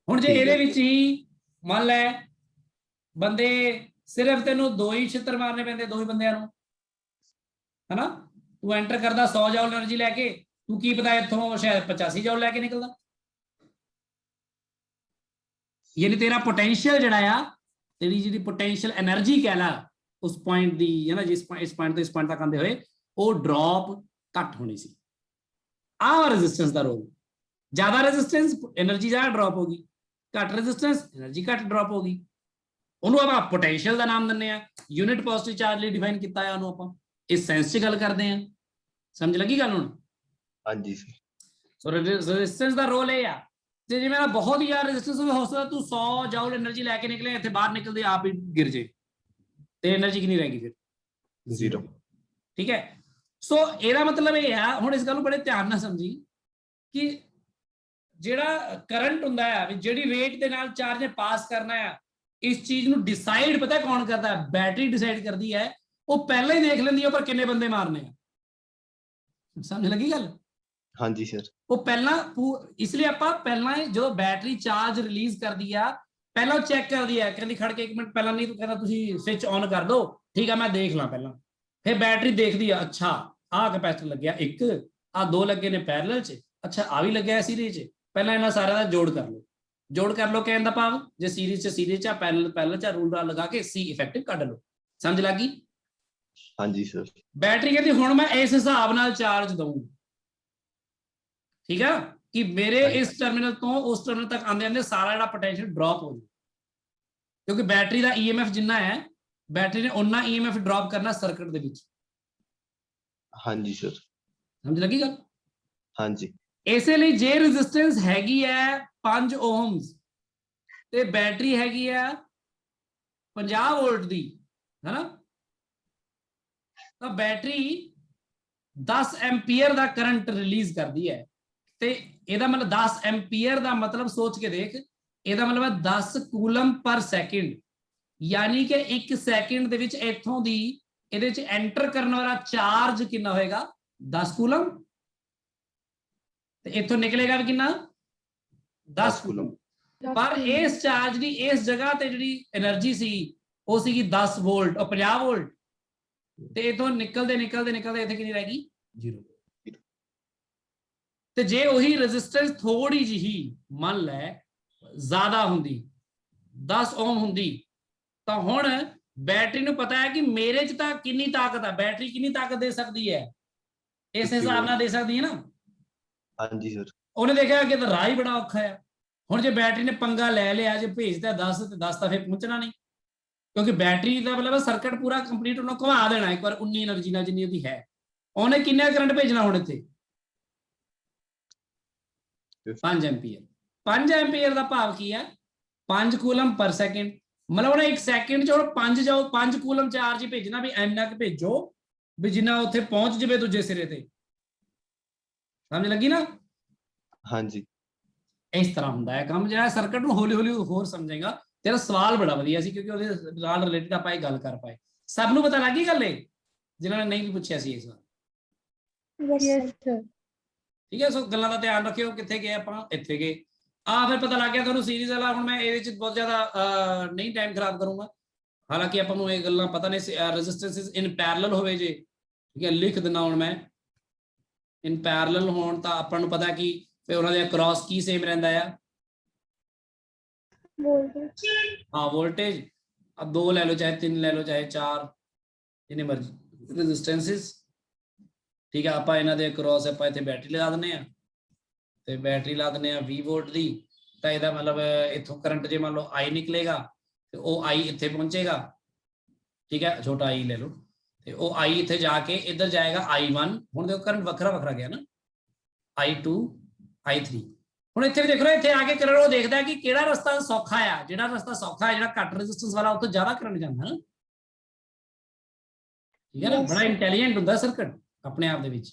ਹੁਣ ਜੇ ਠੀਕ ਹੈ। ਇਹਦੇ ਵਿੱਚ ਹੀ ਮੰਨ ਲੈ ਬੰਦੇ ਸਿਰਫ ਤੈਨੂੰ 2 ਹੀ ਛਿੱਤਰ ਮਾਰਨੇ ਪੈਂਦੇ, 2 ਹੀ ਬੰਦਿਆਂ ਨੂੰ, ਹਨਾ। ਤੂੰ ਐਂਟਰ ਕਰਦਾ 100 ਜਾਊਲ એનર્ਜੀ ਲੈ ਕੇ, ਤੂੰ ਕੀ ਪਤਾ ਇੱਥੋਂ ਸ਼ਾਇਦ 85 ਜਾਊਲ ਲੈ ਕੇ ਨਿਕਲਦਾ। ਯਾਨੀ ਤੇਰਾ ਪੋਟੈਂਸ਼ੀਅਲ ਜਿਹੜਾ ਆ, ਤੇਰੀ ਜਿਹੜੀ ਪੋਟੈਂਸ਼ੀਅਲ એનર્ਜੀ ਕਹਿ ਲਾ ਉਸ ਪੁਆਇੰਟ ਦੀ, ਹੈ ਨਾ, ਜਿਸ ਇਸ ਪੁਆਇੰਟ ਤੋਂ ਇਸ ਪੁਆਇੰਟ ਤੱਕ ਆਉਂਦੇ ਹੋਏ, ਉਹ ਡ੍ਰੌਪ ਘੱਟ ਹੋਣੀ ਸੀ। ਆਹ ਰੈਜ਼ਿਸਟੈਂਸ ਦਾ ਰੋਲ। ਜ਼ਿਆਦਾ ਰੈਜ਼ਿਸਟੈਂਸ એનર્ਜੀ ਜ਼ਿਆਦਾ ਡ੍ਰੌਪ ਹੋ ਗਈ, ਘੱਟ ਰੈਜ਼ਿਸਟੈਂਸ એનર્ਜੀ ਘੱਟ ਡ੍ਰੌਪ ਹੋ ਗਈ। ਉਹਨੂੰ ਆਪਾਂ ਪੋਟੈਂਸ਼ੀਅਲ ਦਾ ਨਾਮ ਦਿੰਦੇ ਆ, ਯੂਨਿਟ ਪੋਜ਼ਿਟਿਵ ਚਾਰਜ ਲਈ ਡਿਫਾਈਨ ਕੀਤਾ ਆ ਉਹਨੂੰ ਆਪਾਂ। ਇਸ ਸੈਂਸ 'ਚ ਗੱਲ ਕਰਦੇ ਆ, ਸਮਝ ਲੱਗੀ ਗੱਲ ਹੁਣ? ਹਾਂਜੀ ਸਰ। ਸੋ ਰੈਜ਼ਿਸਟੈਂਸ ਦਾ ਰੋਲ ਇਹ ਆ, ਤੇ ਜੇ ਮੇਰਾ ਬਹੁਤ ਹੀ ਜ਼ਿਆਦਾ ਰੈਜ਼ਿਸਟੈਂਸ ਹੋਵੇ, ਹੋ ਸਕਦਾ ਤੂੰ 100 ਜਾਊਲ એનર્ਜੀ ਲੈ ਕੇ ਨਿਕਲੇ, ਇੱਥੇ ਬਾਹਰ ਨਿਕਲਦੇ ਆਪ ਹੀ ਗਿਰ ਜੇ, ਤੇ એનર્ਜੀ ਕਿੰਨੀ ਰਹਿ ਗਈ ਫਿਰ? 0। ਠੀਕ ਹੈ। ਸੋ ਇਹਦਾ ਮਤਲਬ ਇਹ ਆ, ਹੁਣ ਇਸ ਗੱਲ ਨੂੰ ਬੜੇ ਧਿਆਨ ਨਾਲ ਸਮਝੀ ਕਿ ਜਿਹੜਾ ਕਰੰਟ ਹੁੰਦਾ ਹੈ, ਵੀ ਜਿਹੜੀ ਰੇਟ ਦੇ ਨਾਲ ਚਾਰਜ ਨੇ ਪਾਸ ਕਰਨਾ ਹੈ, ਇਸ ਚੀਜ਼ ਨੂੰ ਡਿਸਾਈਡ ਪਤਾ ਕੌਣ ਕਰਦਾ ਹੈ? ਬੈਟਰੀ ਡਿਸਾਈਡ ਕਰਦੀ ਹੈ। ਉਹ ਪਹਿਲਾਂ ਹੀ ਦੇਖ ਲੈਂਦੀ ਹੈ ਪਰ ਕਿੰਨੇ ਬੰਦੇ ਮਾਰਨੇ ਆ। ਸਮਝ ਲੱਗੀ ਗੱਲ? ਹਾਂਜੀ ਸਰ। ਉਹ ਪਹਿਲਾਂ, ਇਸ ਲਈ ਆਪਾਂ ਪਹਿਲਾਂ ਜਦੋਂ ਬੈਟਰੀ ਚਾਰਜ ਰਿਲੀਜ਼ ਕਰਦੀ ਆ, ਪਹਿਲਾਂ ਚੈੱਕ ਕਰਦੀ ਹੈ, ਕਹਿੰਦੀ ਖੜ ਕੇ 1 ਮਿੰਟ ਪਹਿਲਾਂ ਨਹੀਂ, ਤੂੰ ਕਹਿੰਦਾ ਤੁਸੀਂ ਸਵਿਚ ਔਨ ਕਰ ਦਿਓ, ਠੀਕ ਆ ਮੈਂ ਦੇਖ ਲਾਂ ਪਹਿਲਾਂ। ਫਿਰ ਬੈਟਰੀ ਦੇਖਦੀ ਆ, ਅੱਛਾ ਆਹ ਕੈਪੈਸਿਟਰ ਲੱਗਿਆ 1, ਆਹ 2 ਲੱਗੇ ਨੇ ਪੈਰਲਲ 'ਚ, ਅੱਛਾ ਆ ਵੀ ਲੱਗਿਆ ਸੀਰੀਜ਼ 'ਚ, ਪਹਿਲਾਂ ਇਹਨਾਂ ਸਾਰਿਆਂ ਦਾ ਜੋੜ ਕਰ ਲਓ। ਜੋੜ ਕਰ ਲਓ ਕਹਿਣ ਦਾ ਭਾਵ, ਜੇ ਸੀਰੀਜ਼ 'ਚ ਆ, ਪੈਰਲਲ 'ਚ ਰੂਲ ਲਗਾ ਕੇ ਸੀ ਇਫੈਕਟਿਵ ਕੱਢ ਲਓ। ਸਮਝ ਲੱਗੀ? ਹਾਂਜੀ ਸਰ। ਬੈਟਰੀ ਕਹਿੰਦੀ ਹੁਣ ਮੈਂ ਇਸ ਹਿਸਾਬ ਨਾਲ ਚਾਰਜ ਦਊਂ, ਠੀਕ ਆ, ਕਿ ਮੇਰੇ ਇਸ ਟਰਮੀਨਲ ਤੋਂ ਉਸ ਟਰਮੀਨਲ ਤੱਕ ਆਉਂਦੇ ਆਉਂਦੇ ਸਾਰਾ ਜਿਹੜਾ ਪੋਟੈਂਸ਼ੀਅਲ ਡ੍ਰੌਪ ਹੋ ਜਾਵੇ। ਕਿਉਂਕਿ ਬੈਟਰੀ ਦਾ EMF ਜਿੰਨਾ ਹੈ, ਬੈਟਰੀ ਨੇ ਉਨਾ EMF ਡ੍ਰੌਪ ਕਰਨਾ ਸਰਕਟ ਦੇ ਵਿੱਚ। ਹਾਂਜੀ ਸਰ। ਸਮਝ ਲੱਗੀ ਗੱਲ? ਹਾਂਜੀ। ਇਸੇ ਲਈ ਜੇ ਰੈਜ਼ਿਸਟੈਂਸ ਹੈਗੀ ਹੈ 5 ohms ਤੇ ਬੈਟਰੀ ਹੈਗੀ ਹੈ 50 ਵੋਲਟ ਦੀ, ਹੈਨਾ, ਤਾਂ ਬੈਟਰੀ 10 ਐਂਪੀਅਰ ਦਾ ਕਰੰਟ ਰਿਲੀਜ਼ ਕਰਦੀ ਹੈ। ਤੇ ਇਹਦਾ ਮਤਲਬ 10 ਐਂਪੀਅਰ ਦਾ ਮਤਲਬ ਸੋਚ ਕੇ ਦੇਖ, ਇਹਦਾ ਮਤਲਬ ਹੈ 10 ਕੂਲਮ ਪਰ ਸੈਕਿੰਡ, ਯਾਨੀ ਕਿ 1 ਸੈਕਿੰਡ ਦੇ ਵਿੱਚ ਇੱਥੋਂ ਦੀ ਇਹਦੇ ਵਿੱਚ ਐਂਟਰ ਕਰਨ ਵਾਲਾ ਚਾਰਜ ਕਿੰਨਾ ਹੋਏਗਾ? 10 ਕੂਲਮ, ਤੇ ਇੱਥੋਂ ਨਿਕਲੇਗਾ ਵੀ ਕਿੰਨਾ? 10 ਕੂਲਮ। ਪਰ ਇਸ ਚਾਰਜ ਦੀ ਇਸ ਜਗ੍ਹਾ ਤੇ ਜਿਹੜੀ એનર્ਜੀ ਸੀ ਉਹ ਸੀਗੀ 10 ਵੋਲਟ, ਉਹ 50 ਵੋਲਟ, ਤੇ ਇਥੋਂ ਨਿਕਲਦੇ ਇੱਥੇ ਕਿੰਨੀ ਰਹਿ ਗਈ? 0। ਤੇ ਜੇ ਉਹੀ ਰੈਜ਼ਿਸਟੈਂਸ ਥੋੜੀ ਜਿਹੀ ਮੰਨ ਲੈ ਜ਼ਿਆਦਾ ਹੁੰਦੀ 10 ਓਮ ਹੁੰਦੀ ਤਾਂ ਹੁਣ ਬੈਟਰੀ ਨੂੰ ਪਤਾ ਹੈ ਕਿ ਮੇਰੇ 'ਚ ਤਾਂ ਕਿੰਨੀ ਤਾਕਤ ਹੈ, ਬੈਟਰੀ ਕਿੰਨੀ ਤਾਕਤ ਦੇ ਸਕਦੀ ਹੈ, ਇਸ ਹਿਸਾਬ ਨਾਲ ਦੇ ਸਕਦੀ ਹੈ ਨਾ। ਹਾਂਜੀ ਸਰ। ਉਹਨੇ ਦੇਖਿਆ ਕਿ ਤਾਂ ਰਾਹ ਹੀ ਬੜਾ ਔਖਾ ਹੈ। ਹੁਣ ਜੇ ਬੈਟਰੀ ਨੇ ਪੰਗਾ ਲੈ ਲਿਆ, ਜੇ ਭੇਜਦਾ 10 ਤੇ 10 ਤਾਂ ਫਿਰ ਪਹੁੰਚਣਾ ਨਹੀਂ, ਕਿਉਂਕਿ ਬੈਟਰੀ ਦਾ ਮਤਲਬ ਸਰਕਟ ਪੂਰਾ ਕੰਪਲੀਟ ਉਹਨੂੰ ਘੁਮਾ ਦੇਣਾ ਇੱਕ ਵਾਰ 19 એનર્ਜੀ ਨਾਲ ਜਿੰਨੀ ਉਹਦੀ ਹੈ। ਉਹਨੇ ਕਿੰਨਾ ਕਰੰਟ ਭੇਜਣਾ ਹੁਣ ਇੱਥੇ 5 ਐਂਪੀਅਰ। 5 ਐਂਪੀਅਰ ਦਾ ਭਾਵ ਕੀ ਹੈ 5 ਕੂਲਮ ਪਰ ਸੈਕਿੰਡ, ਮਤਲਬ ਉਹਨੇ 1 ਸੈਕਿੰਡ 'ਚ ਹੁਣ 5 ਜਾਓ 5 ਕੂਲਮ ਚਾਰਜ ਹੀ ਭੇਜਣਾ ਵੀ ਇੰਨਾ ਕੁ ਭੇਜੋ ਵੀ ਜਿੰਨਾ ਉੱਥੇ ਪਹੁੰਚ ਜਵੇ ਦੂਜੇ ਸਿਰੇ ਤੇ। ਸਮਝ ਲੱਗੀ ਨਾ। ਹਾਂਜੀ ਇਸ ਤਰ੍ਹਾਂ ਹੁੰਦਾ ਹੈ ਕੰਮ। ਜਿਹੜਾ ਸਰਕਟ ਨੂੰ ਹੌਲੀ ਹੌਲੀ ਹੋਰ ਸਮਝੇਗਾ। ਤੇਰਾ ਸਵਾਲ ਬੜਾ ਵਧੀਆ ਸੀ ਕਿਉਂਕਿ ਉਹਦੇ ਨਾਲ ਰਿਲੇਟਡ ਆਪਾਂ ਇਹ ਗੱਲ ਕਰ ਪਾਏ। ਸਭ ਨੂੰ ਪਤਾ ਲੱਗ ਗਈ ਗੱਲ ਇਹ, ਜਿਨ੍ਹਾਂ ਨੇ ਨਹੀਂ ਵੀ ਪੁੱਛਿਆ ਸੀ ਇਸ ਵਾਰ। Yes, sir. ਠੀਕ ਹੈ, ਸੋ ਗੱਲਾਂ ਦਾ ਧਿਆਨ ਰੱਖਿਓ। ਕਿੱਥੇ ਗਏ ਆਪਾਂ, ਇੱਥੇ ਗਏ। ਫਿਰ ਪਤਾ ਲੱਗ ਗਿਆ ਤੁਹਾਨੂੰ ਸੀਰੀਜ਼ ਵਾਲਾ। ਹੁਣ ਮੈਂ ਇਹਦੇ ਚ ਬਹੁਤ ਜ਼ਿਆਦਾ ਨਹੀਂ ਟਾਈਮ ਖਰਾਬ ਕਰੂੰਗਾ, ਹਾਲਾਂਕਿ ਆਪਾਂ ਨੂੰ ਇਹ ਗੱਲਾਂ ਪਤਾ ਨੇ। ਰੈਜ਼ਿਸਟੈਂਸਿਸ ਇਨ ਪੈਰਲਲ ਹੋਵੇ ਜੇ, ਠੀਕ ਹੈ, ਲਿਖ ਦਿੰਦਾ ਹੁਣ ਮੈਂ। ਇਨ ਪੈਰਲਲ ਹੋਣ ਤਾਂ ਆਪਾਂ ਨੂੰ ਪਤਾ ਕਿ ਫਿਰ ਉਹਨਾਂ ਦੇ ਅਕ੍ਰੋਸ ਕੀ ਸੇਮ ਰਹਿੰਦਾ ਆ। Voltage. हाँ वोल्टेज, अब 2 ले लो चाहे 3 ले लो चाहे 4, जिन्हें मर्जी रेजिस्टेंसेस। ठीक है, ਆਪਾਂ ਇਹਨਾਂ ਦੇ ਅਕ੍ਰੋਸ ਆਪਾਂ ਇੱਥੇ ਬੈਟਰੀ ਲਗਾ ਦਿੰਦੇ ਆ ਤੇ ਬੈਟਰੀ ਲਾ ਦਿੰਦੇ ਆ 20 ਵੋਲਟ ਦੀ। ਤਾਂ ਇਹਦਾ ਮਤਲਬ ਇੱਥੋਂ ਕਰੰਟ ਜੇ ਮੰਨ ਲਓ I ਨਿਕਲੇਗਾ ਤੇ ਉਹ I ਇੱਥੇ ਪਹੁੰਚੇਗਾ। ਠੀਕ ਹੈ, ਛੋਟਾ I ਲੈ ਲਓ ਤੇ ਉਹ I ਇੱਥੇ ਜਾ ਕੇ ਇੱਧਰ ਜਾਏਗਾ I1। ਹੁਣ ਦੇਖੋ ਕਰੰਟ ਵੱਖਰਾ ਵੱਖਰਾ ਗਿਆ ਨਾ, I2 I3। ਹੁਣ ਇੱਥੇ ਵੀ ਦੇਖ ਲਓ, ਇੱਥੇ ਆ ਕੇ ਕਰੰਟ ਉਹ ਦੇਖਦਾ ਕਿ ਕਿਹੜਾ ਰਸਤਾ ਸੌਖਾ ਆ। ਜਿਹੜਾ ਰਸਤਾ ਸੌਖਾ ਹੈ, ਜਿਹੜਾ ਘੱਟ ਰੈਜ਼ਿਸਟੈਂਸ ਵਾਲਾ, ਉੱਥੇ ਜ਼ਿਆਦਾ ਕਰੰਟ ਜਾਂਦਾ ਨਾ। ਠੀਕ ਹੈ ਨਾ, ਬੜਾ ਇੰਟੈਲੀਜੈਂਟ ਹੁੰਦਾ ਸਰਕਟ ਆਪਣੇ ਆਪ ਦੇ ਵਿੱਚ।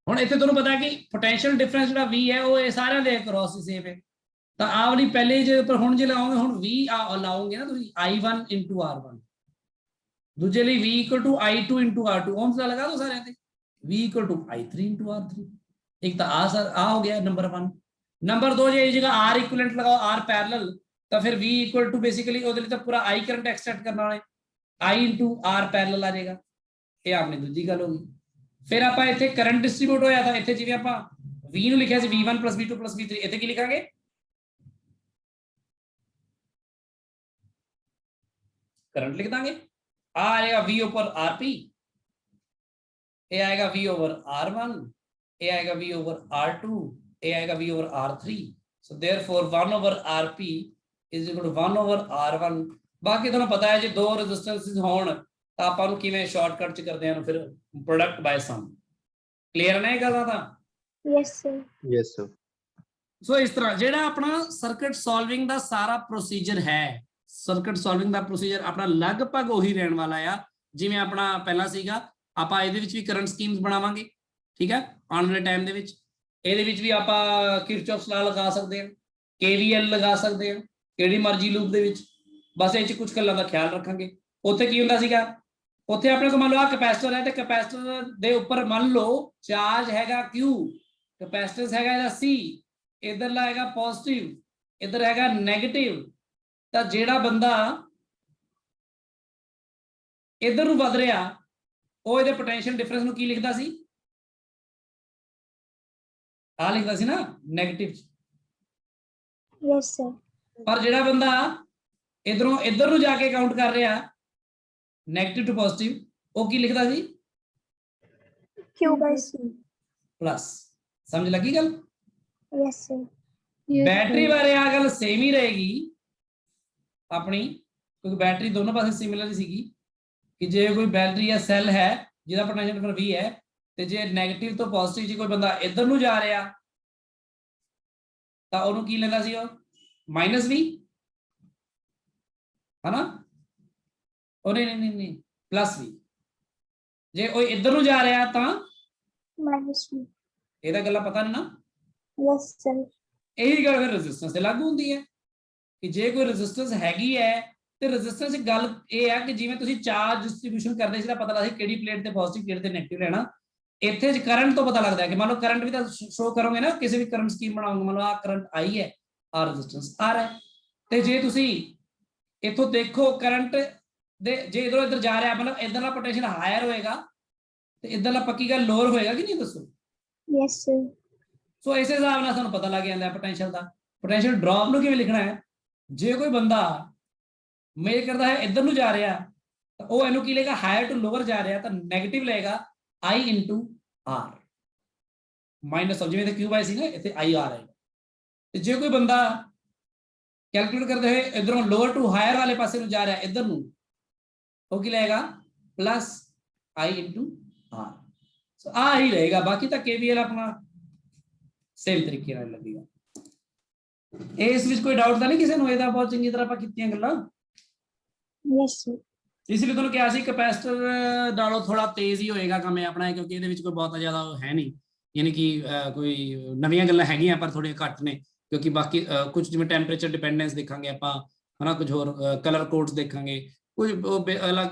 ਹੁਣ ਇੱਥੇ ਤੁਹਾਨੂੰ ਪਤਾ ਕਿ ਪੋਟੈਂਸ਼ੀਅਲ ਡਿਫਰੈਂਸ ਜਿਹੜਾ V ਹੈ ਉਹ ਇਹ ਸਾਰਿਆਂ ਦੇ ਅਕ੍ਰੋਸ ਹੀ ਸੇਮ ਹੈ। ਤਾਂ ਆਹ ਵਾਲੀ ਪਹਿਲੇ ਜੇ ਪਰ ਹੁਣ ਜੇ ਲਾਓਗੇ, ਹੁਣ V ਲਾਓਗੇ ਨਾ ਤੁਸੀਂ I1 into R1, ਦੂਜੇ ਲਈ V equal to I2 into R2। ohms ਦਾ ਲਗਾ ਦੋ ਸਾਰਿਆਂ ਤੇ, V equal to I3 into R3। एक तो आ हो गया नंबर 1। नंबर 2 ये जगह R इक्विवेलेंट लगाओ, R पैरेलल, तो फिर V इक्वल टू बेसिकली ਉਹਦੇ ਲਈ ਤਾਂ ਪੂਰਾ I करंट एक्सट्रैक्ट करना है, I into R पैरेलल आ जाएगा। ਇਹ ਆਪਣੀ ਦੂਜੀ ਗੱਲ ਹੋ ਗਈ। ਫਿਰ ਆਪਾਂ ਇੱਥੇ ਕਰੰਟ ਡਿਸਟ੍ਰੀਬਿਊਟ ਹੋਇਆ ਤਾਂ ਇੱਥੇ ਜਿਵੇਂ ਆਪਾਂ V ਨੂੰ ਲਿਖਿਆ ਸੀ V1 + V2 + V3, ਇੱਥੇ ਕੀ ਲਿਖਾਂਗੇ करंट लिख देंगे। आ आएगा V ऊपर RP, ये आएगा V over R1, ये आएगा V over R2, ये आएगा V over R3। so therefore 1 over RP is equal to 1 over R1। बाकी ਤੁਹਾਨੂੰ ਪਤਾ ਹੈ ਜੇ ਦੋ ਰੈਜ਼ਿਸਟੈਂਸਸ ਹੋਣ ਤਾਂ ਆਪਾਂ ਨੂੰ ਕਿਵੇਂ ਸ਼ਾਰਟਕਟ ਚ ਕਰਦੇ ਹਾਂ, ਫਿਰ ਪ੍ਰੋਡਕਟ ਬਾਈ ਸਮ। ਕਲੀਅਰ ਨੇ ਇਹ ਗੱਲਾਂ ਤਾਂ? Yes, sir. Yes sir. So ਇਸ ਤਰ੍ਹਾਂ ਜਿਹੜਾ ਆਪਣਾ ਸਰਕਟ ਸੋਲਵਿੰਗ ਦਾ ਸਾਰਾ ਪ੍ਰੋਸੀਜਰ ਹੈ, ਸਰਕਟ ਸੋਲਵਿੰਗ ਦਾ ਪ੍ਰੋਸੀਜਰ ਆਪਣਾ ਲਗਭਗ ਉਹੀ ਰਹਿਣ ਵਾਲਾ ਆ ਜਿਵੇਂ ਆਪਣਾ ਪਹਿਲਾਂ ਸੀਗਾ। ਆਪਾਂ ਇਹਦੇ ਵਿੱਚ ਵੀ ਕਰੰਟ ਸਕੀਮਸ ਬਣਾਵਾਂਗੇ, ਠੀਕ ਹੈ, ਆਉਣ ਵਾਲੇ ਟਾਈਮ ਦੇ ਵਿੱਚ। ਇਹਦੇ ਵਿੱਚ ਵੀ ਆਪਾਂ ਕਿਰਚੌਫਸ ਲਾ ਲਗਾ ਸਕਦੇ ਹਾਂ, KVL ਲਗਾ ਸਕਦੇ ਹਾਂ, ਕਿਹੜੀ ਮਰਜ਼ੀ ਲੂਪ ਦੇ ਵਿੱਚ। ਬਸ ਇਹ 'ਚ ਕੁਝ ਗੱਲਾਂ ਦਾ ਖਿਆਲ ਰੱਖਾਂਗੇ। ਉੱਥੇ ਕੀ ਹੁੰਦਾ ਸੀਗਾ, ਉੱਥੇ ਆਪਣੇ ਕੋਲ ਮੰਨ ਲਓ ਆ ਕੈਪੈਸਿਟਰ ਹੈ ਤੇ ਕੈਪੈਸਿਟਰ ਦੇ ਉੱਪਰ ਮੰਨ ਲਓ ਚਾਰਜ ਹੈਗਾ Q, ਕੈਪੈਸਿਟੈਂਸ ਹੈਗਾ ਇਹਦਾ C, ਇੱਧਰਲਾ ਹੈਗਾ ਪੋਜ਼ਿਟਿਵ, ਇੱਧਰ ਹੈਗਾ ਨੈਗੇਟਿਵ। ਤਾਂ ਜਿਹੜਾ ਬੰਦਾ ਇੱਧਰ ਨੂੰ ਵਧ ਰਿਹਾ ਉਹ ਇਹਦੇ ਪੋਟੈਂਸ਼ੀਅਲ ਡਿਫਰੈਂਸ ਨੂੰ ਕੀ ਲਿਖਦਾ ਸੀ, ਆ ਲਿਖਦਾ ਸੀ ਨਾ ਨੈਗੇਟਿਵ। Yes, sir. ਪਰ ਜਿਹੜਾ ਬੰਦਾ ਇਧਰੋਂ ਇੱਧਰ ਨੂੰ ਜਾ ਕੇ ਕਾਊਂਟ ਕਰ ਰਿਹਾ ਨੈਗੇਟਿਵ ਟੂ ਪੋਜ਼ਿਟਿਵ, ਉਹ ਕੀ ਲਿਖਦਾ ਸੀ Q by C. ਪਲੱਸ। ਸਮਝ ਲੱਗੀ ਗੱਲ? Yes, sir. बैटरी बारे आ गल सेम ही रहेगी अपनी, क्योंकि बैटरी दोनों पासे सिमिलर ही सीगी कि जे कोई बैटरी या सैल है जिहदा पोटेंशियल नंबर V है ते जे नेगेटिव तो पॉजिटिव जी कोई बंदा इधर ਨੂੰ ਜਾ ਰਿਹਾ ਤਾਂ ਉਹਨੂੰ ਕੀ ਲੈਂਦਾ ਸੀ ਉਹ -V, है ना? ਉਹ ਨਹੀਂ +V। ਜੇ ਉਹ ਇਧਰ ਨੂੰ ਜਾ ਰਿਹਾ ਤਾਂ -V. ਇਹਦਾ ਗੱਲਾਂ ਪਤਾ ਨਹੀਂ ਨਾ। Yes, sir. ਇਹੀ ਗੱਲ ਫਿਰ ਰੈਜ਼ਿਸਟੈਂਸ ਤੇ ਲਾਗੂ ਹੁੰਦੀ ਹੈ ਕਿ ਜੇ ਕੋਈ ਰੈਜ਼ਿਸਟੈਂਸ ਹੈਗੀ ਹੈ ਤੇ ਰੈਜ਼ਿਸਟੈਂਸ ਦੀ ਗੱਲ ਇਹ ਹੈ ਕਿ ਜਿਵੇਂ ਤੁਸੀਂ ਚਾਰਜ ਡਿਸਟ੍ਰੀਬਿਊਸ਼ਨ ਕਰਦੇ ਸੀ ਤਾਂ ਪਤਾ ਲੱਗਦਾ ਸੀ ਕਿਹੜੀ ਪਲੇਟ ਤੇ ਪੋਜ਼ਿਟਿਵ ਕਿਹੜੇ ਤੇ ਨੈਗੇਟਿਵ ਲੈਣਾ। ਇੱਥੇ ਕਰੰਟ ਤੋਂ ਪਤਾ ਲੱਗਦਾ ਹੈ ਕਿ ਮੰਨ ਲਓ ਕਰੰਟ ਵੀ ਤਾਂ ਸ਼ੋ ਕਰੋਗੇ ਨਾ, ਕਿਸੇ ਵੀ ਕਰੰਟ ਸਕੀਮ ਬਣਾਓਗੇ, ਮੰਨ ਲਓ ਆ ਕਰੰਟ I ਹੈ, ਆ ਰੈਜ਼ਿਸਟੈਂਸ R ਹੈ। ਤੇ ਜੇ ਤੁਸੀਂ ਇੱਥੋਂ ਦੇਖੋ ਕਰੰਟ ਦੇ ਜੇ ਇਧਰੋਂ ਇੱਧਰ ਜਾ ਰਿਹਾ, ਮਤਲਬ ਇੱਧਰਲਾ ਪੋਟੈਂਸ਼ੀਅਲ ਹਾਇਰ ਹੋਏਗਾ ਤੇ ਇੱਧਰਲਾ ਪੱਕੀ ਗੱਲ ਲੋਅਰ ਹੋਏਗਾ ਕਿ ਨਹੀਂ ਦੱਸੋ? Yes, sir. ਸੋ ਇਸੇ ਹਿਸਾਬ ਨਾਲ ਸਾਨੂੰ ਪਤਾ ਲੱਗ ਜਾਂਦਾ ਪੋਟੈਂਸ਼ੀਅਲ ਦਾ। ਪੋਟੈਂਸ਼ੀਅਲ ਡ੍ਰੌਪ ਨੂੰ ਕਿਵੇਂ ਲਿਖਣਾ ਹੈ? ਜੇ ਕੋਈ ਬੰਦਾ ਮੇਲ ਕਰਦਾ ਹੈ ਇੱਧਰ ਨੂੰ ਜਾ ਰਿਹਾ ਤਾਂ ਉਹ ਇਹਨੂੰ ਕੀ ਲਏਗਾ, ਹਾਇਰ ਟੂ ਲੋਅਰ ਜਾ ਰਿਹਾ ਤਾਂ ਨੈਗੇਟਿਵ ਲਏਗਾ I into R ਮਾਈਨਸ, ਜਿਵੇਂ ਤੇ Q by ਸੀ ਨਾ, ਇੱਥੇ I R ਆਏਗਾ। ਤੇ ਜੇ ਕੋਈ ਬੰਦਾ ਕੈਲਕੂਲੇਟ ਕਰਦੇ ਹੋਏ ਇਧਰੋਂ ਲੋਅਰ ਟੂ ਹਾਇਰ ਵਾਲੇ ਪਾਸੇ ਨੂੰ ਜਾ ਰਿਹਾ ਇੱਧਰ ਨੂੰ, ਉਹ ਕੀ ਲਏਗਾ ਪਲੱਸ I into R। ਸੋ ਆ ਹੀ ਰਹੇਗਾ, ਬਾਕੀ ਤਾਂ KVL ਆਪਣਾ ਸੇਮ ਤਰੀਕੇ ਨਾਲ ਲੱਗੇਗਾ। ਇਸ ਵਿੱਚ ਕੋਈ ਡਾਊਟ ਤਾਂ ਨਹੀਂ ਕਿਸੇ ਨੂੰ? ਇਹਦਾ ਬਹੁਤ ਚੰਗੀ ਤਰ੍ਹਾਂ ਆਪਾਂ ਕੀਤੀਆਂ ਗੱਲਾਂ। Yes, sir. ਇਸ ਲਈ ਤੁਹਾਨੂੰ ਕਿਹਾ ਸੀ ਕੈਪੈਸਿਟਰ ਨਾਲੋਂ ਥੋੜਾ ਤੇਜ਼ ਹੀ ਹੋਏਗਾ ਕੰਮ ਇਹ ਆਪਣਾ, ਕਿਉਂਕਿ ਇਹਦੇ ਵਿੱਚ ਕੋਈ ਬਹੁਤ ਜ਼ਿਆਦਾ ਹੈ ਨਹੀਂ, ਯਾਨੀ ਕਿ ਕੋਈ ਨਵੀਆਂ ਗੱਲਾਂ ਹੈਗੀਆਂ ਪਰ ਥੋੜੀਆਂ ਘੱਟ ਨੇ, ਕਿਉਂਕਿ ਬਾਕੀ ਕੁਝ ਜਿਵੇਂ ਟੈਂਪਰੇਚਰ ਡਿਪੈਂਡੈਂਸ ਦੇਖਾਂਗੇ ਆਪਾਂ, ਹਨਾ, ਕੁਝ ਹੋਰ ਕਲਰ ਕੋਡਸ ਦੇਖਾਂਗੇ, ਕੁਝ